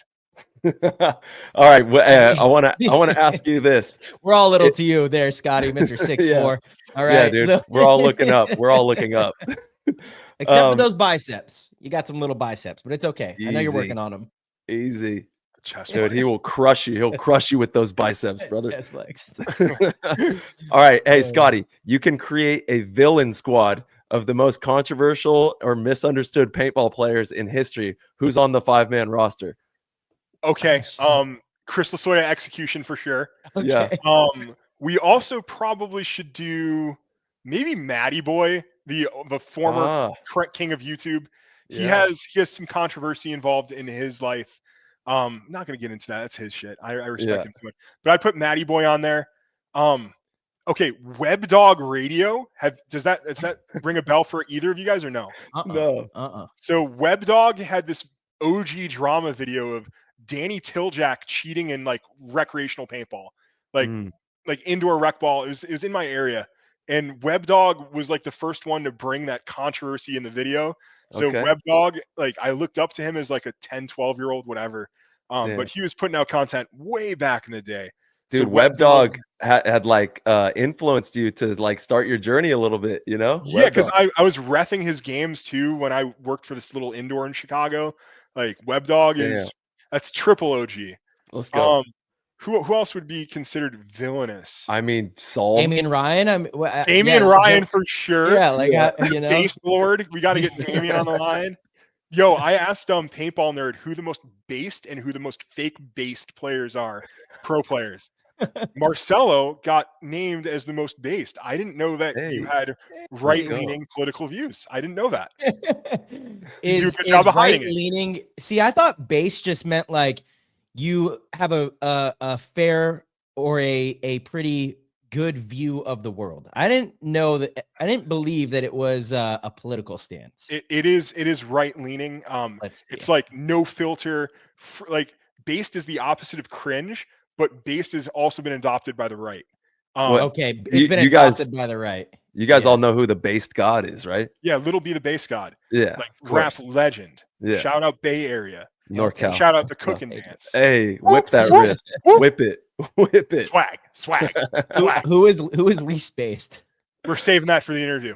All right. Well, I want to ask you this.
We're all little to you there, Scotty, Mr. 6'4". All right.
Yeah, dude. So we're all looking up.
Except for those biceps. You got some little biceps, but it's okay. I know you're working on them.
Easy. Dude, he will crush you. He'll crush you with those biceps, brother.
Chest flex.
All right. Hey, Scotty, you can create a villain squad of the most controversial or misunderstood paintball players in history. Who's on the 5-man roster?
Okay. Chris Lasoya execution for sure.
Okay.
Yeah.
We also probably should do maybe Matty Boy, the former king of YouTube. He has some controversy involved in his life. Not going to get into that. That's his shit. I respect him too much. But I put Matty Boy on there. Okay, Web Dog Radio. Does that ring a bell for either of you guys or no?
No.
So Web Dog had this OG drama video of Danny Tiljack cheating in like recreational paintball, like indoor rec ball. It was in my area, and Web Dog was like the first one to bring that controversy in the video. So Web Dog, like, I looked up to him as like a 10, 12-year-old, whatever. But he was putting out content way back in the day.
Dude, so Web Dog had like influenced you to like start your journey a little bit, you know?
Yeah, because I was reffing his games too when I worked for this little indoor in Chicago. Like, Web Dog that's triple OG.
Let's go.
who else would be considered villainous?
I mean, Saul.
Damian Ryan.
Damian Ryan for sure.
Yeah, like
Yeah.
you know,
Base Lord. We got to get Damian on the line. Yo, I asked Paintball Nerd who the most based and who the most fake based players are, pro players. Marcelo got named as the most based. I didn't know that you
Hey,
had right-leaning political views. I didn't know that. You do a good job of hiding it.
right-leaning? See, I thought base just meant like you have a fair or a pretty good view of the world. I didn't know that. I didn't believe that it was a political stance.
It is right-leaning.
Let's see.
It's like no filter. Like based is the opposite of cringe, but based has also been adopted by the right.
Okay, it's
you-
been
you
adopted
guys-
by the right.
You guys
Yeah.
all know who the based god is, right?
Yeah, Little B the Base God.
Yeah.
Like
of
rap
course.
legend.
Yeah.
Shout out Bay Area.
NorCal.
Shout out the cooking
Hey.
dance.
Hey, whip that
Whoop,
wrist.
whoop.
Whip it. Whip it.
Swag.
Who is least based?
We're saving that for the interview.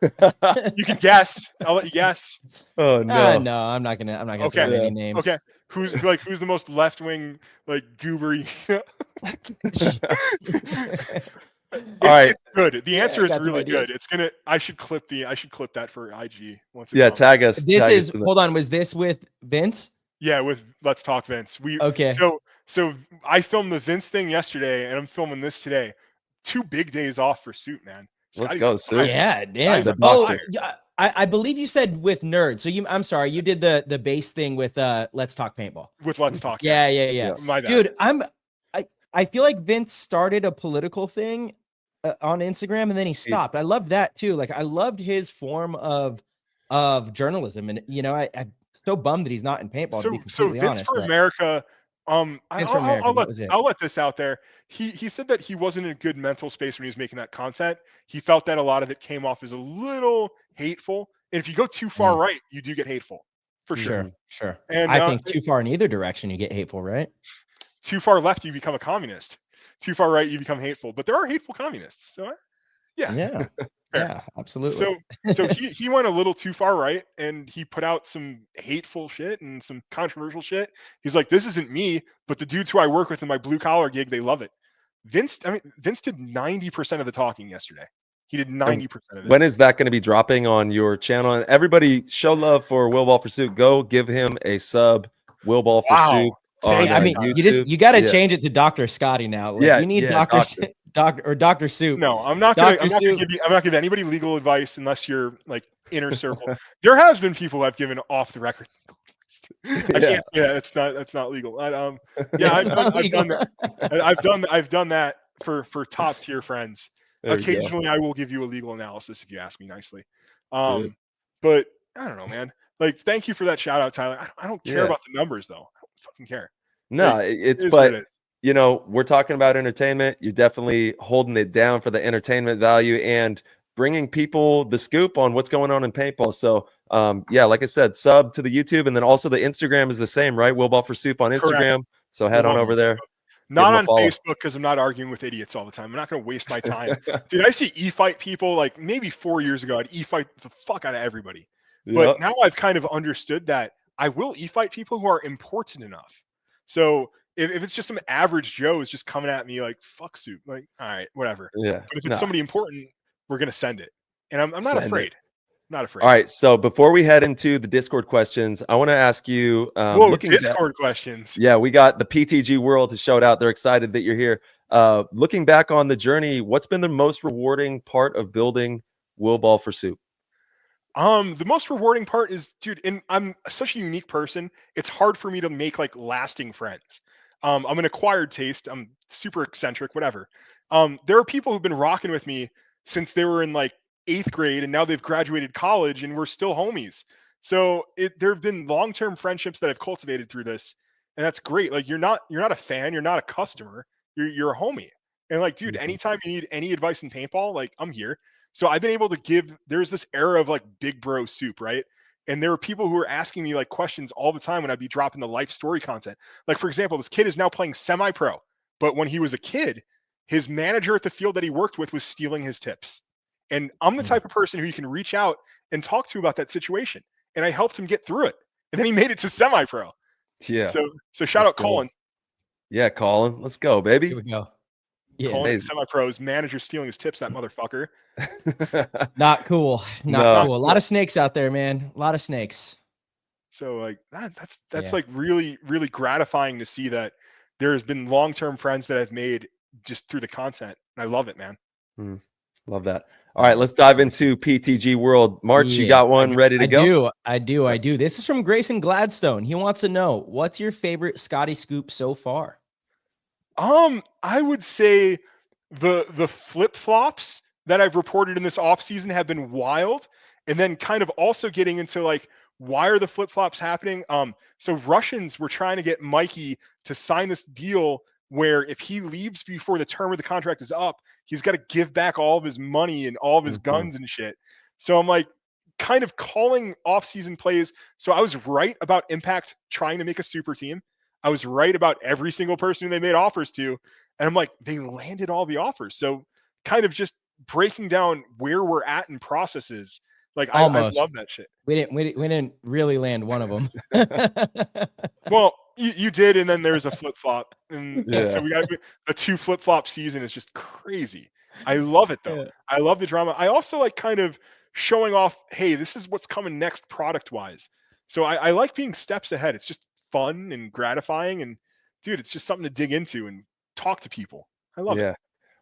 You can guess. I'll let you guess.
Oh no.
No, I'm not gonna
Okay.
throw any names.
Okay. Who's the most left wing like goober?
All right.
It's good. The answer is
got some
really
ideas.
good. It's gonna. I should clip that for IG once.
Yeah, tag us.
This
tag
is
us in the-
hold on. Was this with Vince?
Yeah, with Let's Talk Vince.
Okay.
So I filmed the Vince thing yesterday, and I'm filming this today. 2 big days off for Suit, man.
Let's
Scotty's
go,
on
Suit.
fire.
Yeah, damn.
The
Oh,
doctor.
yeah, I believe you said with Nerd. So I'm sorry, you did the base thing with Let's Talk Paintball.
With Let's Talk.
Yeah,
yes.
yeah.
My bad.
Dude, I feel like Vince started a political thing on Instagram and then he stopped. I loved that too. Like I loved his form of journalism, and you know, I'm so bummed that he's not in paintball. to be
So
completely
Vince
honest,
for
but-
America.
Vince for America, that was it.
I'll let this out there. He said that he wasn't in a good mental space when he was making that content. He felt that a lot of it came off as a little hateful. And if you go too far right, you do get hateful. For sure.
Sure.
And
I think too far in either direction, you get hateful, right?
too far left, you become a communist. Too far right, you become hateful. But there are hateful communists. So yeah.
Yeah.
Fair.
Yeah, absolutely.
So he went a little too far right, and he put out some hateful shit and some controversial shit. He's like, this isn't me, but the dudes who I work with in my blue collar gig, they love it. Vince did 90% of the talking yesterday. He did 90% of it.
When is that going to be dropping on your channel? And everybody, show love for Will Ball for Soup. Go give him a sub. Will Ball for
Wow.
Soup. On,
I mean,
YouTube.
you got to
Yeah.
change it to Dr. Scotty now. Like,
Yeah,
you need
yeah,
Dr. Soup.
No, I'm not gonna
Soup.
give anybody legal advice unless you're like inner circle. There has been people I've given off the record. I can't say that. That's not legal. Yeah, I've done that for top tier friends.
There you go.
Occasionally, I will give you a legal analysis if you ask me nicely.
Good.
But I don't know, man. Like, thank you for that shout out, Tyler. I don't care
Yeah.
about the numbers though. I don't fucking care.
No,
Like,
it's
it is what
but
it is.
you know, we're talking about entertainment. You're definitely holding it down for the entertainment value and bringing people the scoop on what's going on in paintball. So, yeah, like I said, sub to the YouTube, and then also the Instagram is the same, right? Will Ball for Soup on Instagram.
Correct.
So head
Will
on
Ball
over
for
there.
Not
him a
on
follow.
Facebook because I'm not arguing with idiots all the time. I'm not going to waste my time. Dude, I see e-fight people like maybe 4 years ago. I'd e-fight the fuck out of everybody. But
Yep.
now I've kind of understood that I will e-fight people who are important enough. So if it's just some average Joe is just coming at me like, fuck Soup, like, all right, whatever.
Yeah.
But if it's
Nah.
somebody important, we're going to send it. And I'm not
Send it.
afraid. Not afraid.
All right. So before we head into the Discord questions, I want to ask you.
Whoa,
looking back-
Discord questions.
Yeah, we got the PTG world to shout out. They're excited that you're here. Looking back on the journey, what's been the most rewarding part of building Will Ball for Soup?
The most rewarding part is, dude, and I'm such a unique person. It's hard for me to make like lasting friends. I'm an acquired taste. I'm super eccentric, whatever. There are people who've been rocking with me since they were in like 8th grade, and now they've graduated college, and we're still homies. So there have been long-term friendships that I've cultivated through this, and that's great. Like you're not a fan, you're not a customer, you're a homie. And like, dude,
Mhm.
anytime you need any advice in paintball, like I'm here. So I've been able to give. There's this era of like big bro Soup, right? And there were people who were asking me like questions all the time when I'd be dropping the life story content. Like for example, this kid is now playing semi-pro, but when he was a kid, his manager at the field that he worked with was stealing his tips. And I'm the type of person who you can reach out and talk to about that situation. And I helped him get through it. And then he made it to semi-pro.
Yeah.
So shout
That's
out
cool.
Colin.
Yeah, Colin, let's go, baby.
Here we go. Yeah,
Calling it
amazing.
semi-pros, manager stealing his tips, that motherfucker.
not cool. Not
No.
cool. A lot of snakes out there, man. A lot of snakes.
So like that's
Yeah.
like really, really gratifying to see that there's been long-term friends that I've made just through the content. I love it, man.
Love that. All right, let's dive into PTG world. March, you got one ready to go?
I do. This is from Grayson Gladstone. He wants to know, what's your favorite Scotty scoop so far?
I would say the flip-flops that I've reported in this off season have been wild. And then kind of also getting into like, why are the flip-flops happening? So Russians were trying to get Mikey to sign this deal where if he leaves before the term of the contract is up, he's got to give back all of his money and all of his guns and shit. So I'm like kind of calling off-season plays. So I was right about Impact trying to make a super team. I was right about every single person they made offers to. And I'm like, they landed all the offers. So kind of just breaking down where we're at in processes. Like I love that shit.
We didn't really land one of them.
Well, you did, and then there's a flip flop, and
Yeah.
so we got a 2 flip flop season is just crazy. I love it though.
Yeah.
I love the drama. I also like kind of showing off, hey, this is what's coming next product wise. So I like being steps ahead. It's just fun and gratifying, and dude, it's just something to dig into and talk to people. I love it.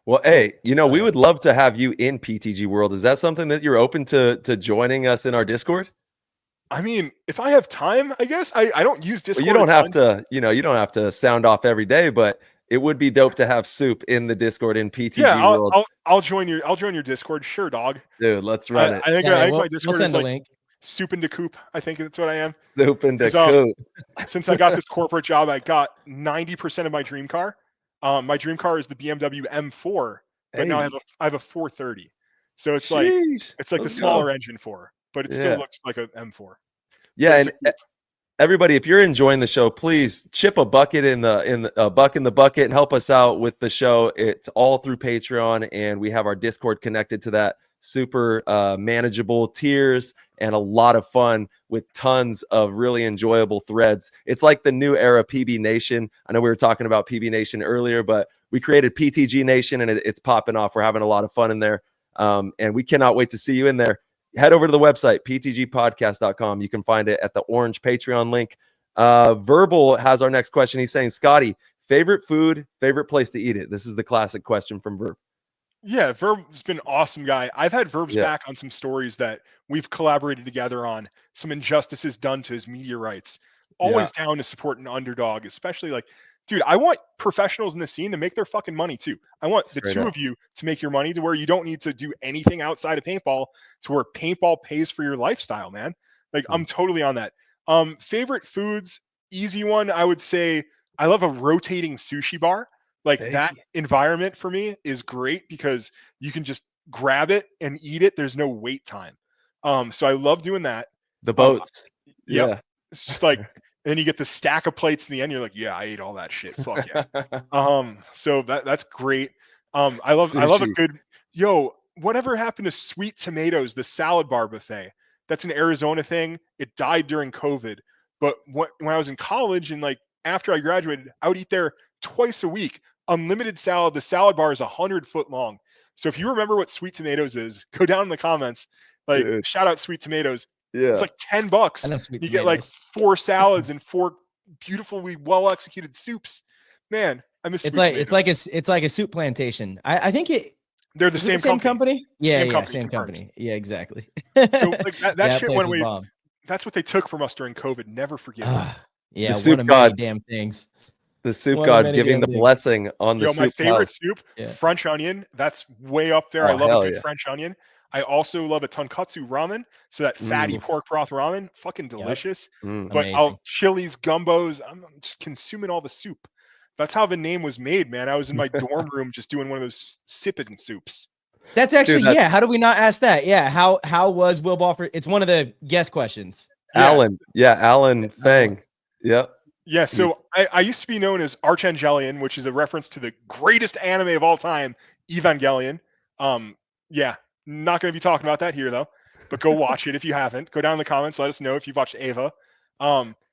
Well, hey, we would love to have you in PTG world. Is that something that you're open to joining us in our Discord?
I mean, if I have time, I guess I don't use Discord.
Well, you don't have to, you don't have to sound off every day, but it would be dope to have Soup in the Discord in PTG world.
I'll join your Discord. Sure, dog.
Dude, let's run it.
I think my Discord is like
link.
Soup into Coop. I think that's what I am.
Soup into Coop.
Since I got this corporate job, I got 90% of my dream car. My dream car is the BMW M4, but now I have a 430. So it's like the smaller engine 4, but it still looks like a M4.
Yeah, and everybody, if you're enjoying the show, please chip a bucket in the bucket and help us out with the show. It's all through Patreon, and we have our Discord connected to that. Super manageable tiers and a lot of fun with tons of really enjoyable threads. It's like the new era PB Nation. I know we were talking about PB Nation earlier, but we created PTG Nation, and it's popping off. We're having a lot of fun in there, and we cannot wait to see you in there. Head over to the website, ptgpodcast.com. You can find it at the orange Patreon link. Verbal has our next question. He's saying, Scotty, favorite food, favorite place to eat it? This is the classic question from Verb.
Yeah, Verb's been an awesome guy. I've had Verb's back on some stories that we've collaborated together on, some injustices done to his media rights. Always down to support an underdog, especially like, dude, I want professionals in the scene to make their fucking money too. I want the two of you to make your money to where you don't need to do anything outside of paintball, to where paintball pays for your lifestyle, man. Like I'm totally on that. Favorite foods, easy one, I would say I love a rotating sushi bar. Like that environment for me is great because you can just grab it and eat it. There's no wait time. So I love doing that.
The boats.
Yeah. It's just like, and you get the stack of plates in the end. You're like, yeah, I ate all that shit. Fuck yeah. So that's great. I love a good, whatever happened to Sweet Tomatoes, the salad bar buffet? That's an Arizona thing. It died during COVID. But when I was in college and like after I graduated, I would eat there twice a week. Unlimited salad. The salad bar is 100 foot long. So if you remember what Sweet Tomatoes is, go down in the comments. Like shout out Sweet Tomatoes.
Yeah,
it's like $10. You get like 4 salads and 4 beautifully well executed soups. Man, I miss.
It's like a soup plantation. I think
they're the same
company. Yeah,
same
company. Yeah, exactly.
So like that shit went away. That's what they took from us during COVID. Never forget it.
Yeah,
the soup
one of
god,
many damn things.
The soup god giving the blessing on the soup.
My favorite soup, French onion. That's way up there. I love a good French onion. I also love a tonkatsu ramen. So that fatty pork broth ramen, fucking delicious. But chilies, gumbos, I'm just consuming all the soup. That's how the name was made, man. I was in my dorm room just doing one of those sipping soups.
That's actually, how do we not ask that? Yeah. How was Will Balfour? It's one of the guest questions.
Alan. Alan Fang. Yep.
Yeah, so I used to be known as Archangelion, which is a reference to the greatest anime of all time, Evangelion. Not going to be talking about that here, though, but go watch it if you haven't. Go down in the comments, let us know if you've watched Ava.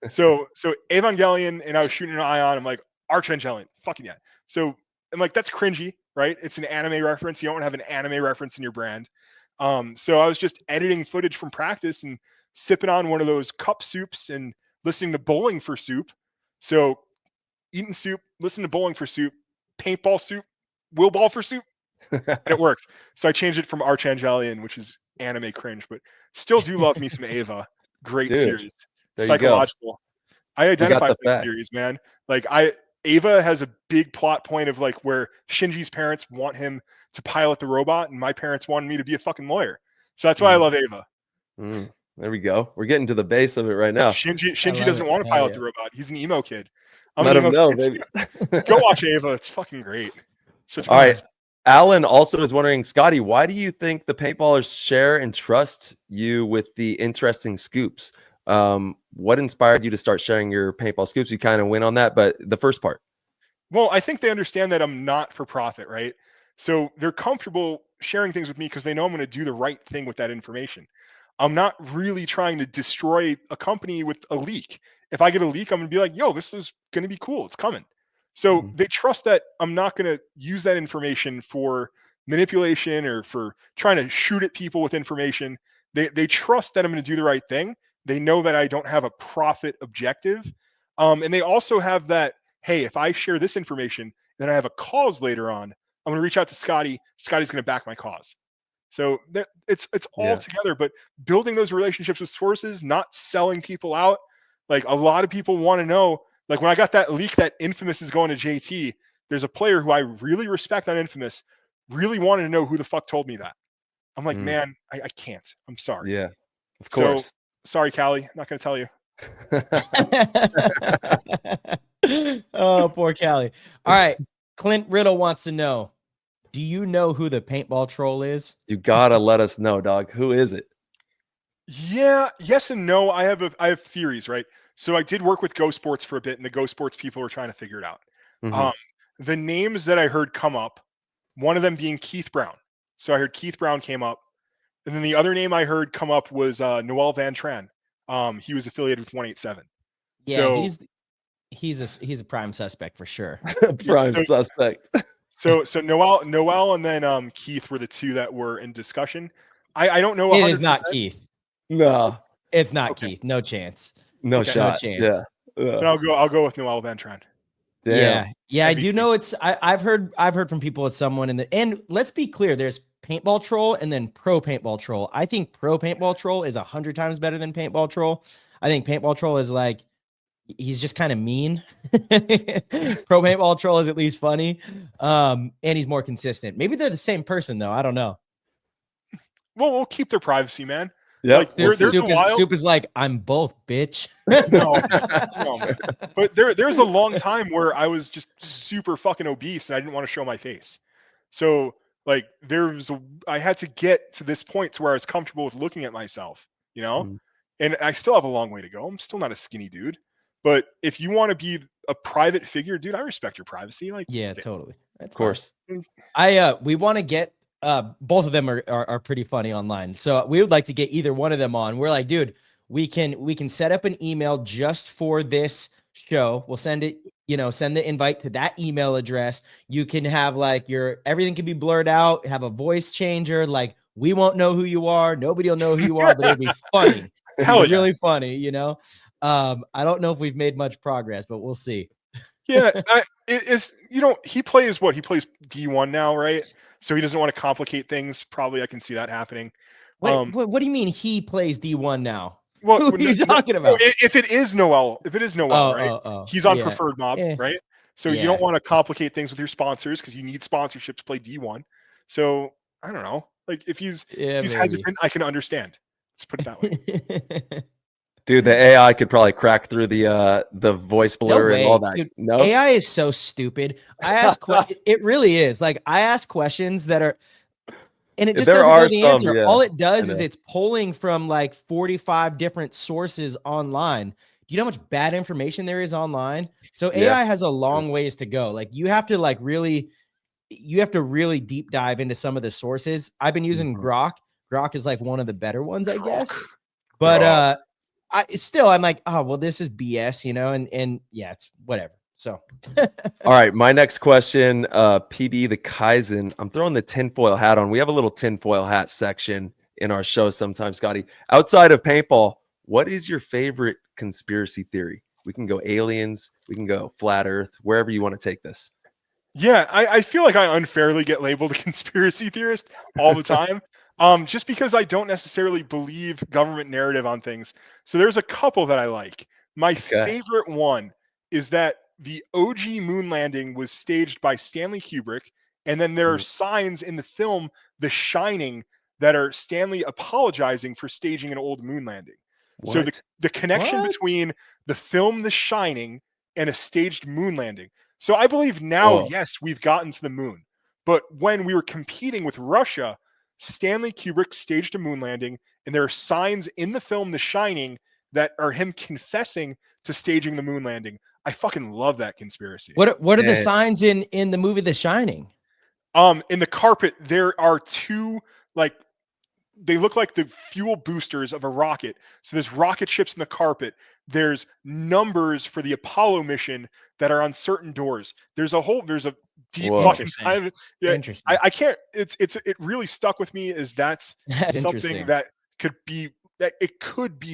So Evangelion, and I was shooting an eye on, I'm like, Archangelion. Fucking yeah. So I'm like, that's cringy, right? It's an anime reference. You don't have an anime reference in your brand. So I was just editing footage from practice and sipping on one of those cup soups and listening to Bowling for Soup. So eating soup, listening to Bowling for Soup, paintball soup, will ball for soup. And it worked. So I changed it from Archangelion, which is anime cringe, but still do love me some Ava. Great
Dude,
series.
there you go.
Psychological. I identify
the
with that
facts.
series, man. Like Ava has a big plot point of like where Shinji's parents want him to pilot the robot, and my parents wanted me to be a fucking lawyer. So that's why I love Ava.
There we go. We're getting to the base of it right now.
Shinji doesn't want to pilot the robot. He's an emo kid. I'm
Let
an
him
emo
know,
kid
baby.
too. Go watch Ava. It's fucking great. Such a
All
good
right.
message.
Alan also is wondering, Scotty, why do you think the paintballers share and trust you with the interesting scoops? What inspired you to start sharing your paintball scoops? You kind of went on that, but the first part.
Well, I think they understand that I'm not for profit, right? So they're comfortable sharing things with me because they know I'm going to do the right thing with that information. I'm not really trying to destroy a company with a leak. If I get a leak, I'm going to be like, yo, this is going to be cool. It's coming. So they trust that I'm not going to use that information for manipulation or for trying to shoot at people with information. They trust that I'm going to do the right thing. They know that I don't have a profit objective. And they also have that, hey, if I share this information, then I have a cause later on, I'm going to reach out to Scotty. Scotty's going to back my cause. So it's all together, but building those relationships with sources, not selling people out. Like a lot of people want to know, like when I got that leak that Infamous is going to JT, there's a player who I really respect on Infamous, really wanted to know who the fuck told me that. I'm like, man, I can't. I'm sorry.
Yeah, of course.
So, sorry, Callie. I'm not going to tell you.
Oh, poor Callie. All right. Clint Riddle wants to know, do you know who the paintball troll is?
You gotta let us know, dog. Who is it?
Yeah, yes and no. I have theories, right? So I did work with Go Sports for a bit, and the Go Sports people were trying to figure it out. The names that I heard come up, one of them being Keith Brown. So I heard Keith Brown came up, and then the other name I heard come up was Noel Van Tran. He was affiliated with 187.
Yeah,
so,
he's a prime suspect for sure.
Prime suspect.
So Noel and then Keith were the two that were in discussion. I don't know.
It is not Keith.
No,
it's not Keith. No chance.
No shot.
No chance.
Yeah.
Then I'll go with Noel Van Tran.
Damn.
Yeah. I do know I've heard from people it's someone and let's be clear, there's paintball troll and then pro paintball troll. I think pro paintball troll is 100 times better than paintball troll. I think paintball troll is like, he's just kind of mean. Pro paintball troll is at least funny. And he's more consistent. Maybe they're the same person though. I don't know.
Well, we'll keep their privacy, man.
Yeah.
Like, there's
Soup is like, I'm both, bitch.
No, man. But there's a long time where I was just super fucking obese and I didn't want to show my face. So like I had to get to this point to where I was comfortable with looking at myself, you know? And I still have a long way to go. I'm still not a skinny dude. But if you want to be a private figure, dude, I respect your privacy. Like,
yeah, totally. That's
of course.
Fine. We want to get both of them are pretty funny online. So we would like to get either one of them on. We're like, dude, we can set up an email just for this show. We'll send it, send the invite to that email address. You can have like everything can be blurred out, have a voice changer. Like we won't know who you are. Nobody will know who you are, but it'll be funny.
Hell yeah.
Really funny, I don't know if we've made much progress, but we'll see.
Yeah, he plays D1 now, right? So he doesn't want to complicate things. Probably I can see that happening.
What do you mean he plays D1 now?
Well,
who are you talking about?
If it is Noel, right? He's on Preferred Mob, right? So you don't want to complicate things with your sponsors because you need sponsorship to play D1. So I don't know. Like if he's hesitant, I can understand. Let's put it that way.
Dude, the AI could probably crack through the voice blur and all that.
Dude,
no,
AI is so stupid. I ask it really is. Like I ask questions that are, and it just doesn't know the answer. Yeah, all it does is it's pulling from like 45 different sources online. Do you know how much bad information there is online? So AI has a long ways to go. Like you have to really deep dive into some of the sources. I've been using Roque. Roque is like one of the better ones, I guess. But I'm like, oh well, this is BS, and yeah, it's whatever. So,
All right, my next question, PB the Kaizen. I'm throwing the tinfoil hat on. We have a little tinfoil hat section in our show sometimes, Scotty. Outside of paintball, what is your favorite conspiracy theory? We can go aliens, we can go flat Earth, wherever you want to take this.
Yeah, I feel like I unfairly get labeled a conspiracy theorist all the time. Just because I don't necessarily believe government narrative on things. So there's a couple that I like. My favorite one is that the OG moon landing was staged by Stanley Kubrick, and then there are signs in the film The Shining that are Stanley apologizing for staging an old moon landing. So the connection between the film The Shining and a staged moon landing. So I believe now, yes, we've gotten to the moon. But when we were competing with Russia, Stanley Kubrick staged a moon landing, and there are signs in the film The Shining that are him confessing to staging the moon landing. I fucking love that conspiracy.
what are the signs in the movie The Shining?
In the carpet, there are two, like, they look like the fuel boosters of a rocket. So there's rocket ships in the carpet. There's numbers for the Apollo mission that are on certain doors. There's a deep fucking time. Yeah,
Interesting.
I can't. It really stuck with me. That's something that could be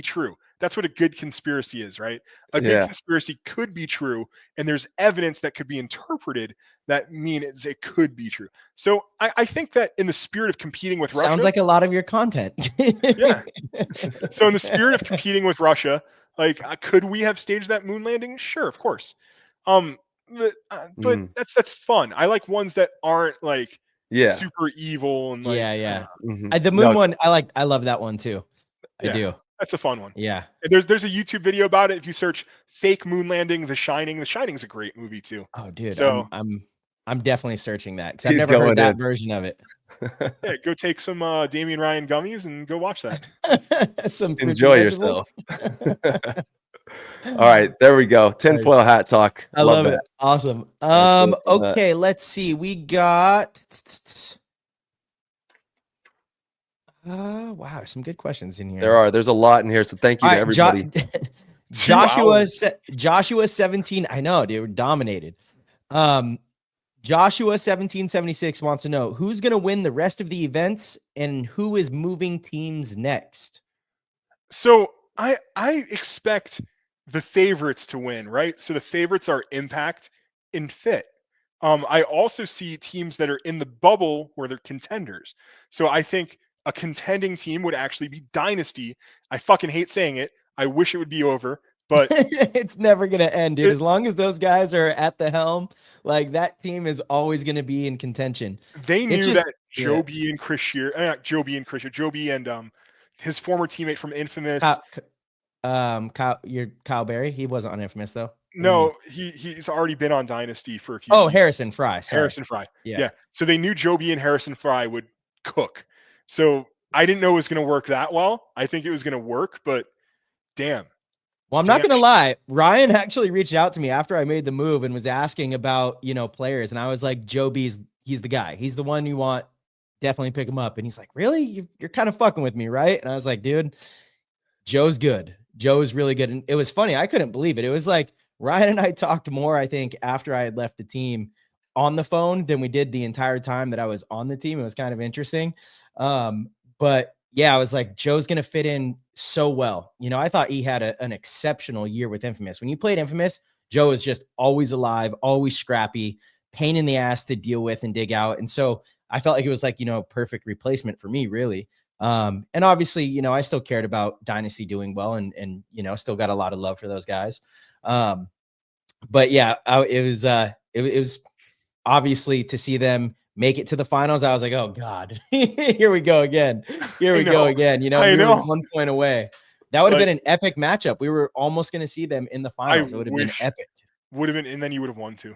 true. That's what a good conspiracy is, right? A good conspiracy could be true, and there's evidence that could be interpreted that means it could be true. So I think that in the spirit of competing with Russia,
sounds like a lot of your content.
yeah. So in the spirit of competing with Russia, like, could we have staged that moon landing? Sure, of course. But that's fun. I like ones that aren't like super evil and like
The moon one, I love that one too. I do.
That's a fun one.
Yeah.
And there's a YouTube video about it. If you search fake moon landing, The Shining. The Shining is a great movie too.
Oh, dude.
So
I'm definitely searching that because I've never heard that version of it.
Yeah, go take some Damian Ryan gummies and go watch that.
Enjoy yourself. All right, there we go. Tinfoil hat talk.
I love it. Awesome. Okay, let's see. We got wow, some good questions in here.
There's a lot in here, so thank you to everybody.
Joshua 17. I know, dude, we're dominated. Joshua 1776 wants to know who's going to win the rest of the events and who is moving teams next.
So I expect the favorites to win, right? So the favorites are Impact and Fit. I also see teams that are in the bubble where they're contenders. So I think a contending team would actually be Dynasty. I fucking hate saying it. I wish it would be over, but
it's never going to end, dude. As long as those guys are at the helm, like, that team is always going to be in contention.
They knew that Joby and Chris Shear, Joby and his former teammate from Infamous.
Kyle Berry. He wasn't on Infamous though.
No, he's already been on Dynasty for a few
seasons.
Harrison
Fry. Sorry.
Harrison Fry. Yeah. So they knew Joby and Harrison Fry would cook. So I didn't know it was going to work that well. I think it was going to work, but damn.
Well, I'm not going to lie. Ryan actually reached out to me after I made the move and was asking about, players. And I was like, Joby's, he's the guy. He's the one you want. Definitely pick him up. And he's like, really? You're kind of fucking with me, right? And I was like, dude, Joe's good. Joe's really good. And it was funny. I couldn't believe it. It was like Ryan and I talked more, I think, after I had left the team on the phone than we did the entire time that I was on the team. It was kind of interesting. But yeah, I was like, Joe's going to fit in so well. I thought he had an exceptional year with Infamous. When you played Infamous, Joe is just always alive, always scrappy, pain in the ass to deal with and dig out. And so I felt like it was like, perfect replacement for me, really. And obviously, I still cared about Dynasty doing well and still got a lot of love for those guys. But yeah, it was obviously to see them make it to the finals. I was like, oh God, here we go again. Here we go again. We were 1 point away. That would have been an epic matchup. We were almost going to see them in the finals. It would have been epic.
Would have been, and then you would have won too.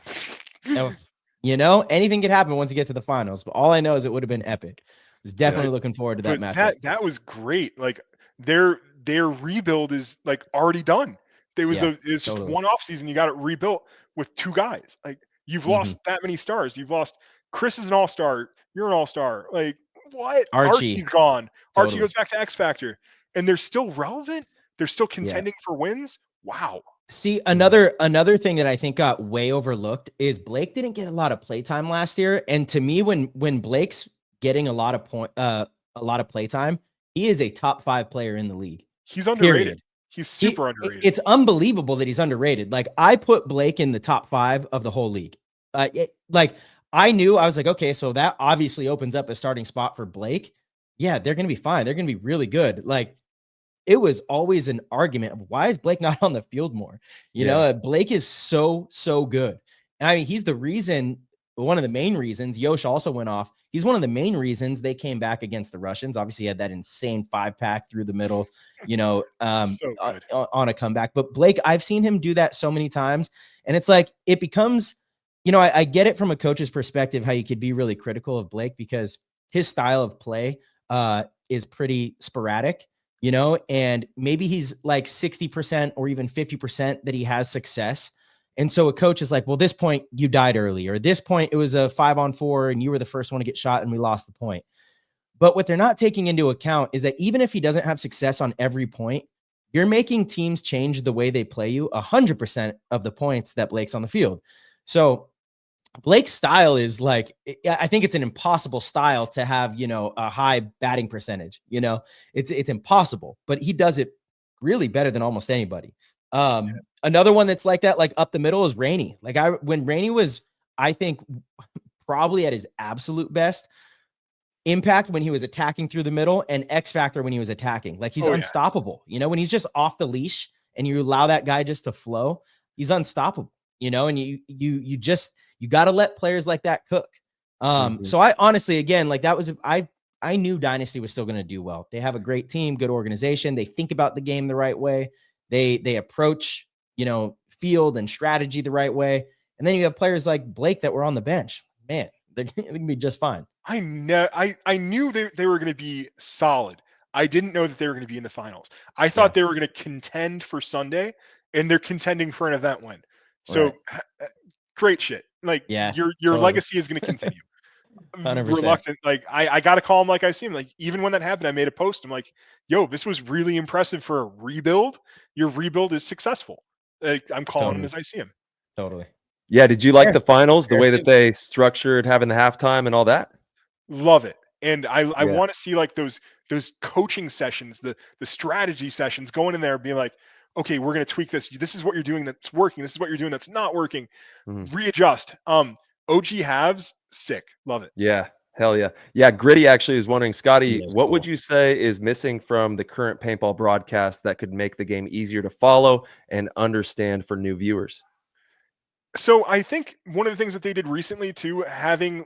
Anything could happen once you get to the finals. But all I know is it would have been epic. I was definitely looking forward to that matchup.
That was great. Like their rebuild is like already done. It was just one off season. You got it rebuilt with two guys. Like you've lost that many stars. You've lost Chris is an all-star. You're an all-star. Like what? Archie's gone. Totally. Archie goes back to X Factor, and they're still relevant. They're still contending for wins. Wow.
See, another thing that I think got way overlooked is Blake didn't get a lot of playtime last year. And to me, when Blake's getting a lot of playtime, he is a top 5 player in the league.
He's underrated.
Period.
He's super underrated.
It's unbelievable that he's underrated. Like, I put Blake in the top 5 of the whole league. Like, I was like, okay, so that obviously opens up a starting spot for Blake. Yeah, they're going to be fine. They're going to be really good. Like, it was always an argument of why is Blake not on the field more? You know, Blake is so good. And I mean, he's the reason, one of the main reasons. Yosh also went off. He's one of the main reasons they came back against the Russians. Obviously, he had that insane 5-pack through the middle, you know, on a comeback. But Blake, I've seen him do that so many times. And it's like, it becomes, you know, I get it from a coach's perspective, how you could be really critical of Blake because his style of play is pretty sporadic, you know, and maybe he's like 60% or even 50% that he has success. And so a coach is like, well, this point you died early, or this point it was a 5-on-4 and you were the first one to get shot and we lost the point. But what they're not taking into account is that even if he doesn't have success on every point, you're making teams change the way they play you 100% of the points that Blake's on the field. So Blake's style is like, I think it's an impossible style to have, you know, a high batting percentage, you know, it's impossible, but he does it really better than almost anybody. Another one that's like that, like up the middle, is Rainey. Like when Rainey was, I think, probably at his absolute best, impact when he was attacking through the middle, and X factor when he was attacking. Like, he's unstoppable. You know, when he's just off the leash and you allow that guy just to flow, he's unstoppable, you know, and you got to let players like that cook. So I honestly, again, like, that was, I knew Dynasty was still going to do well. They have a great team, good organization. They think about the game the right way. They approach, you know, field and strategy the right way. And then you have players like Blake that were on the bench. Man, they're going to be just fine.
I knew they were going to be solid. I didn't know that they were going to be in the finals. I thought they were going to contend for Sunday, and they're contending for an event win. So great shit. Like, your totally. Legacy is going to continue.
100%.
Reluctant. Like, I got to call him like I see him. Like, even when that happened, I made a post. I'm like, yo, this was really impressive for a rebuild. Your rebuild is successful. Like, I'm calling him as I see him.
Totally.
Yeah. Did you like the finals, the way that they structured having the halftime and all that?
Love it. And I want to see like those coaching sessions, the strategy sessions, going in there being like, okay, we're going to tweak this. This is what you're doing that's working. This is what you're doing that's not working. Readjust. OG halves, sick. Love it.
Yeah. Hell yeah. Yeah. Gritty actually is wondering, Scotty, what would you say is missing from the current paintball broadcast that could make the game easier to follow and understand for new viewers?
So I think one of the things that they did recently too, having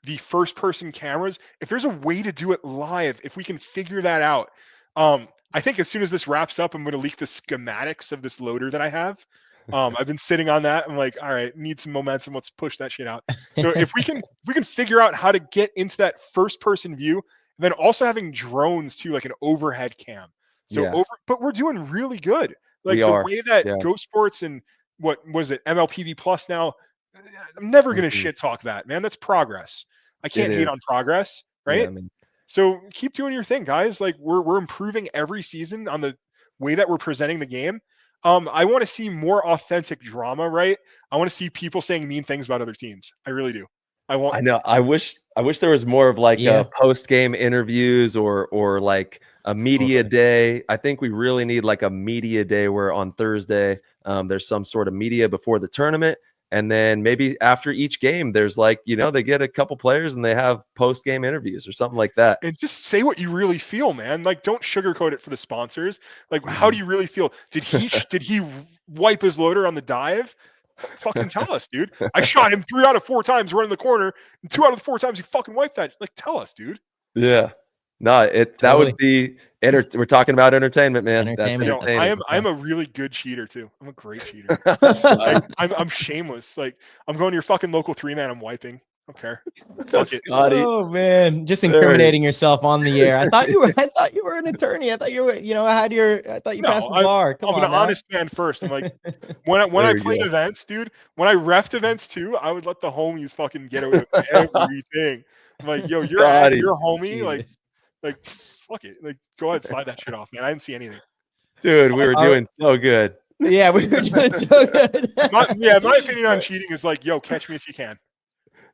the first person cameras, if there's a way to do it live, if we can figure that out, I think as soon as this wraps up, I'm going to leak the schematics of this loader that I have. I've been sitting on that. I'm like, all right, need some momentum. Let's push that shit out. So if we can figure out how to get into that first person view, and then also having drones too, like an overhead cam. So but we're doing really good. Like way that Go Sports and what was it, MLPB Plus now, I'm never going to shit talk that, man. That's progress. I can't hate on progress, right? Yeah, I mean, so keep doing your thing, guys. Like, we're improving every season on the way that we're presenting the game. I want to see more authentic drama, right? I want to see people saying mean things about other teams. I really do. I
know. I wish there was more of like post-game interviews or like a media day. I think we really need like a media day where on Thursday there's some sort of media before the tournament. And then maybe after each game, there's like, you know, they get a couple players and they have post-game interviews or something like that.
And just say what you really feel, man. Like, don't sugarcoat it for the sponsors. Like, how do you really feel? Did he wipe his loader on the dive? Fucking tell us, dude. I shot him 3 out of 4 times running the corner, and 2 out of the 4 times he fucking wiped that. Like, tell us, dude.
Yeah. No, that would be we're talking about entertainment, man.
I'm a really good cheater too. I'm a great cheater. I'm shameless. Like, I'm going to your fucking local 3-man. I'm wiping. I don't care. Fuck it.
Oh man, just incriminating yourself on the air. I thought you were an attorney. I thought you were, you know, I thought you passed the bar.
I'm an honest man first. I'm like, when I played events, dude, when I reffed events too, I would let the homies fucking get away with everything. I'm like, yo, you're homie. Like, fuck it. Like, go ahead, slide that shit off, man. I didn't see anything.
Dude, we were doing so good.
Yeah, we were doing so good.
My opinion on cheating is like, yo, catch me if you can.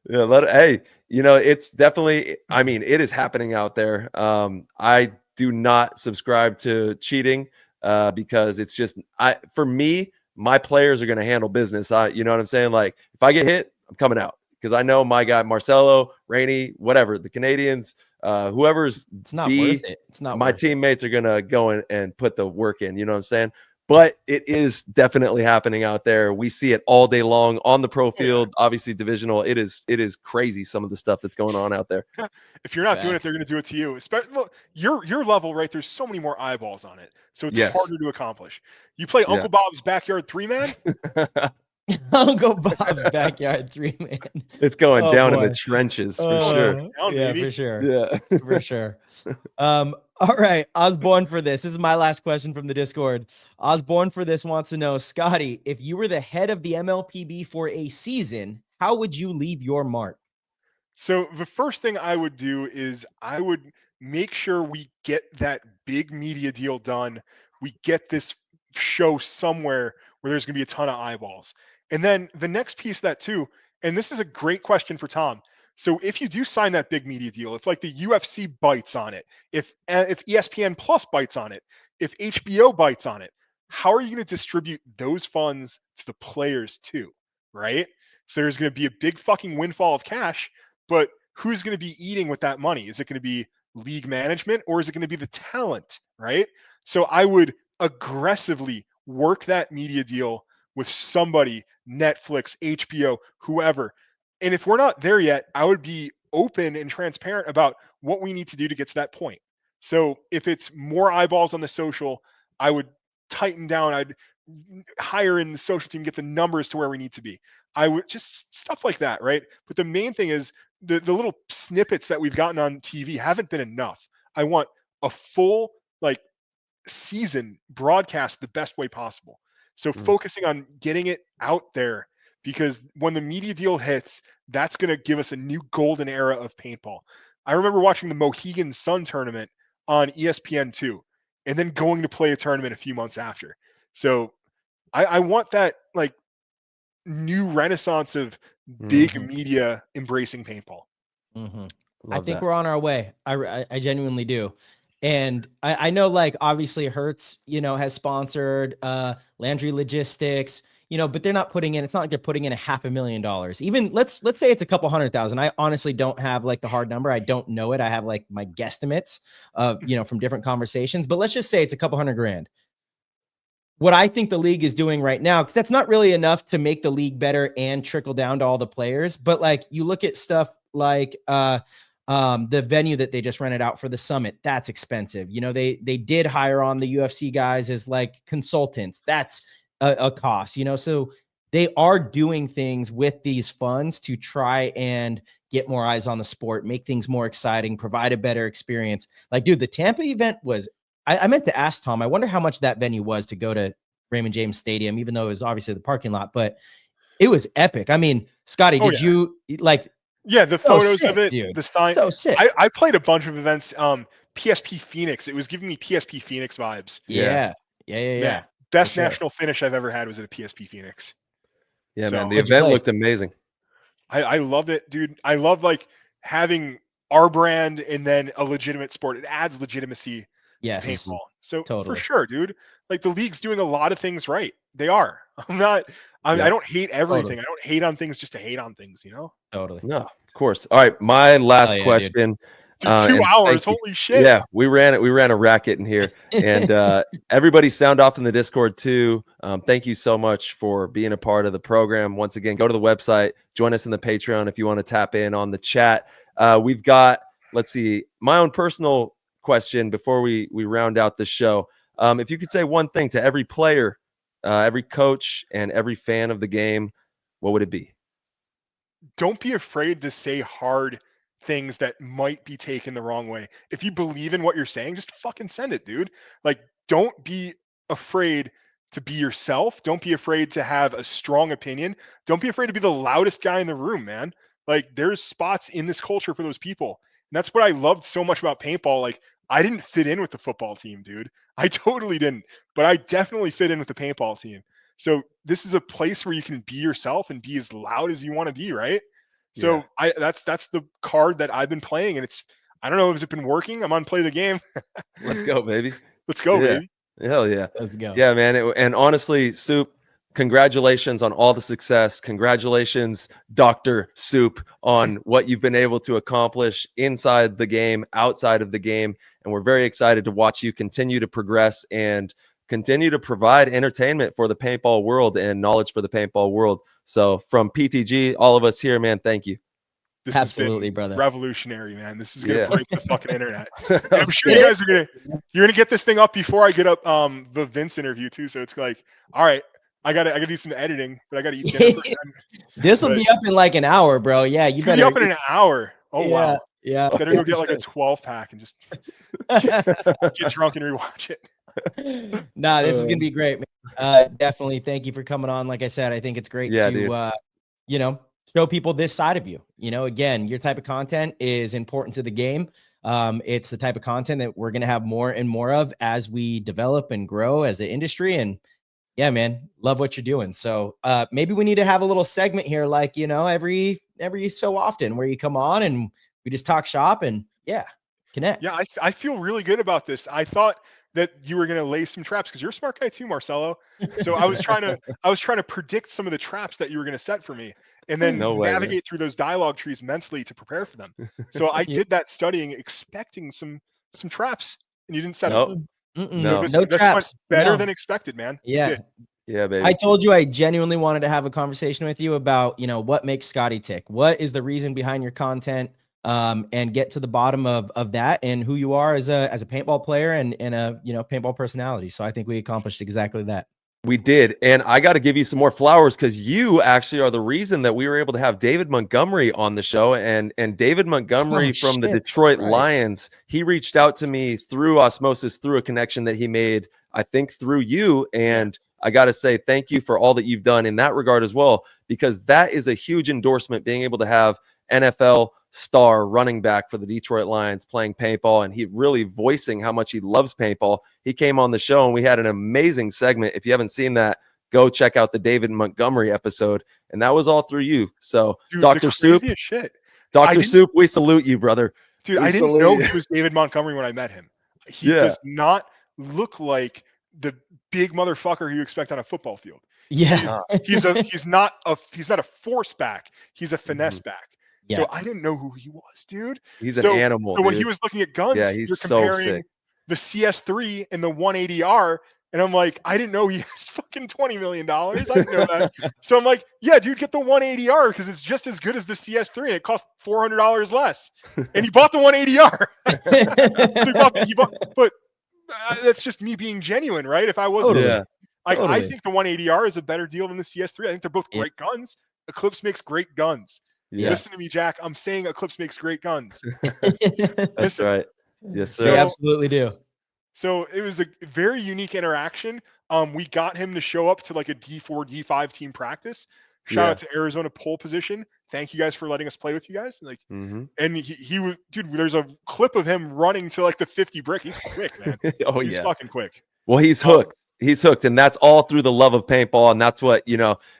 Yeah, hey, it's definitely, I mean, it is happening out there. I do not subscribe to cheating because it's just, for me, my players are going to handle business. You know what I'm saying? Like, if I get hit, I'm coming out because I know my guy, Marcelo, Rainey, whatever, the Canadians, whoever's
It's not worth it. It's not
my
worth it.
teammates are going to go in and put the work in. You know what I'm saying? But it is definitely happening out there. We see it all day long on the pro field, obviously divisional. It is crazy, some of the stuff that's going on out there.
If you're not doing it,
Facts.
they're going to do it to you. Well, your level, right? There's so many more eyeballs on it, so it's
Yes.
harder to accomplish. You play Uncle Bob's Backyard 3-man.
Uncle Bob's Backyard 3-man.
It's going down in
boy.
the trenches for sure.
Down,
Yeah,
baby.
for sure.
Yeah.
For sure. All right, Osborne for this. This is my last question from the Discord. Osborne for this wants to know, Scotty, if you were the head of the MLPB for a season, how would you leave your mark?
So the first thing I would do is I would make sure we get that big media deal done. We get this show somewhere where there's going to be a ton of eyeballs. And then the next piece of that too, and this is a great question for Tom. So if you do sign that big media deal, if like the UFC bites on it, if ESPN Plus bites on it, if HBO bites on it, how are you going to distribute those funds to the players too, right? So there's going to be a big fucking windfall of cash, but who's going to be eating with that money? Is it going to be league management or is it going to be the talent, right? So I would aggressively work that media deal with somebody, Netflix, HBO, whoever. And if we're not there yet, I would be open and transparent about what we need to do to get to that point. So if it's more eyeballs on the social, I would tighten down. I'd hire in the social team, get the numbers to where we need to be. I would just stuff like that, right? But the main thing is the little snippets that we've gotten on TV haven't been enough. I want a full like season broadcast the best way possible. So focusing on getting it out there, because when the media deal hits, that's going to give us a new golden era of paintball. I remember watching the Mohegan Sun tournament on ESPN2 and then going to play a tournament a few months after. So I want that like new renaissance of big media embracing paintball.
I think we're on our way. I genuinely do. And I know, like, obviously Hertz, has sponsored Landry Logistics, but they're not putting in, it's not like they're putting in $500,000. Even let's say it's a couple 100,000. I honestly don't have like the hard number. I don't know it. I have like my guesstimates of, from different conversations, but let's just say it's a couple $100,000. What I think the league is doing right now, because that's not really enough to make the league better and trickle down to all the players. But like you look at stuff like the venue that they just rented out for the summit, that's expensive. They did hire on the UFC guys as like consultants. That's a cost, so they are doing things with these funds to try and get more eyes on the sport, make things more exciting, provide a better experience. Like, dude, the Tampa event was, I meant to ask Tom, I wonder how much that venue was to go to Raymond James Stadium, even though it was obviously the parking lot, but it was epic. I mean, Scotty, did you like,
yeah, the photos of it,
dude.
The sign.
So sick.
I played a bunch of events. PSP Phoenix. It was giving me PSP Phoenix vibes.
Yeah.
Best national finish I've ever had was at a PSP Phoenix.
Yeah, man. The event looked amazing.
I loved it, dude. I love like having our brand and then a legitimate sport. It adds legitimacy to paintball. So for sure, dude. Like the league's doing a lot of things right. They are. I don't hate everything. I don't hate on things just to hate on things,
Totally.
No, of course. All right. My last question.
Dude, 2 hours. Holy shit.
Yeah, we ran a racket in here. And everybody sound off in the Discord too. Thank you so much for being a part of the program. Once again, go to the website, join us in the Patreon if you want to tap in on the chat. We've got, let's see, my own personal question before we round out the show. If you could say one thing to every player, every coach, and every fan of the game, what would it be?
Don't be afraid to say hard things that might be taken the wrong way. If you believe in what you're saying, just fucking send it, dude. Like, don't be afraid to be yourself. Don't be afraid to have a strong opinion. Don't be afraid to be the loudest guy in the room, man. Like, there's spots in this culture for those people. And that's what I loved so much about paintball. Like, I didn't fit in with the football team, dude. I totally didn't, but I definitely fit in with the paintball team. So this is a place where you can be yourself and be as loud as you want to be, right? So that's the card that I've been playing, and I don't know if it's been working. I'm on Play the Game.
Let's go, baby.
Let's go,
Yeah.
baby.
Hell yeah.
Let's go.
Yeah, man. And honestly, Soup, congratulations on all the success. Congratulations, Dr. Soup, on what you've been able to accomplish inside the game, outside of the game. And we're very excited to watch you continue to progress and continue to provide entertainment for the paintball world and knowledge for the paintball world. So from PTG, all of us here, man, thank you.
This
Absolutely,
has been
brother.
Revolutionary, man. This is gonna break the fucking internet.
Yeah.
And I'm sure you guys are you're gonna get this thing up before I get up the Vince interview too. So it's like, all right, I gotta do some editing, but I gotta eat dinner first.
This will be up in like an hour, bro. Yeah, you better
be up in an hour. Oh wow.
Yeah.
Better go get like a 12-pack and just get drunk and rewatch it.
Nah, this is gonna be great, man. Definitely thank you for coming on. Like I said, I think it's great to show people this side of you. Again, your type of content is important to the game. It's the type of content that we're gonna have more and more of as we develop and grow as an industry. And yeah, man, love what you're doing. So maybe we need to have a little segment here, like every so often, where you come on and we just talk shop and connect.
Yeah, I feel really good about this. I thought that you were gonna lay some traps because you're a smart guy too, Marcelo. So I was trying to predict some of the traps that you were gonna set for me, and then navigate through those dialogue trees mentally to prepare for them. So I did that studying, expecting some traps, and you didn't set them. So this went better than expected, man.
Yeah.
Yeah, baby.
I told you I genuinely wanted to have a conversation with you about, what makes Scotty tick. What is the reason behind your content? And get to the bottom of that and who you are as a paintball player and a paintball personality. So I think we accomplished exactly that.
We did. And I got to give you some more flowers because you actually are the reason that we were able to have David Montgomery on the show. And David Montgomery from the Detroit Lions, he reached out to me through osmosis, through a connection that he made, I think through you. And I got to say thank you for all that you've done in that regard as well, because that is a huge endorsement, being able to have NFL star running back for the Detroit Lions playing paintball, and he really voicing how much he loves paintball. He came on the show and we had an amazing segment. If you haven't seen that, go check out the David Montgomery episode, and that was all through you. So dude, Dr. Soup, Dr. Soup, we salute you, brother.
Dude, I didn't know he was David Montgomery when I met him. He does not look like the big motherfucker you expect on a football field.
Yeah.
He's not a force back. He's a finesse back. Yeah. So I didn't know who he was, dude.
He's an animal.
So when he was looking at guns,
he's so sick.
The CS3 and the 180R, and I'm like, I didn't know he has fucking $20 million. I didn't know that. So I'm like, yeah, dude, get the 180R because it's just as good as the CS3 and it cost $400 less. And he bought the 180R. But that's just me being genuine, right? If I wasn't, I think the 180R is a better deal than the CS3. I think they're both great guns. Eclipse makes great guns. Yeah. Listen to me, Jack. I'm saying Eclipse makes great guns.
That's right. Yes, sir.
They absolutely do.
So it was a very unique interaction. We got him to show up to like a D4, D5 team practice. Shout out to Arizona pole position. Thank you guys for letting us play with you guys. Like, and he was, dude, there's a clip of him running to like the 50 brick. He's quick, man. He's fucking quick.
Well, he's hooked. He's hooked. And that's all through the love of paintball. And that's what,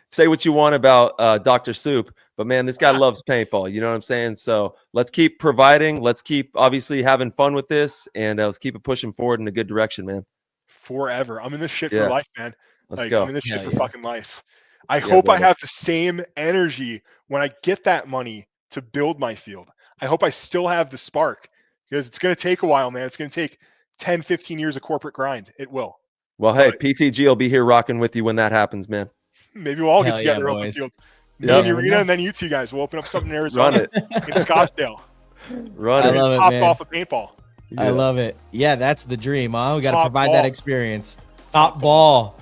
say what you want about Dr. Soup, but man, this guy loves paintball. You know what I'm saying? So let's keep providing. Let's keep obviously having fun with this, and let's keep it pushing forward in a good direction, man.
Forever. I'm in this shit for life, man.
Let's go.
I'm in this shit for fucking life. I hope I have the same energy when I get that money to build my field. I hope I still have the spark, because it's going to take a while, man. It's going to take 10, 15 years of corporate grind. It will.
Well, hey, PTG will be here rocking with you when that happens, man.
Maybe we'll all get together open field. Me and Arena, and then you two guys will open up something in Arizona. In Scottsdale.
Run
it.
Pop off of paintball.
I love it. Yeah, that's the dream, huh? We got to provide that experience. Top ball.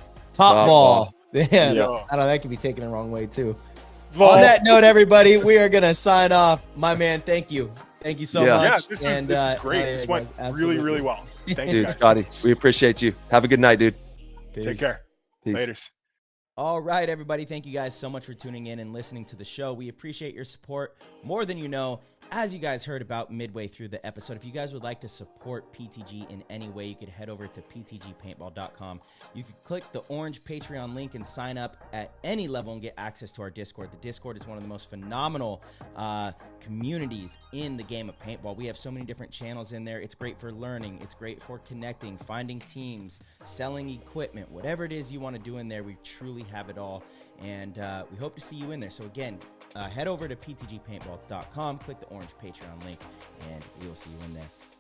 Yeah. I know that can be taken the wrong way too. On that note, everybody, we are going to sign off. My man, thank you. Thank you so much.
Yeah, this is great. This went really, really well. Thank you,
Scotty. We appreciate you. Have a good night, dude.
Take care.
Peace.
Laters.
All right, everybody. Thank you guys so much for tuning in and listening to the show. We appreciate your support more than you know. As you guys heard about midway through the episode, if you guys would like to support PTG in any way, you could head over to ptgpaintball.com. You could click the orange Patreon link and sign up at any level and get access to our Discord. The Discord is one of the most phenomenal communities in the game of paintball. We have so many different channels in there. It's great for learning. It's great for connecting, finding teams, selling equipment, whatever it is you want to do in there. We truly have it all, and we hope to see you in there. So again, head over to ptgpaintball.com, click the orange Patreon link, and we will see you in there.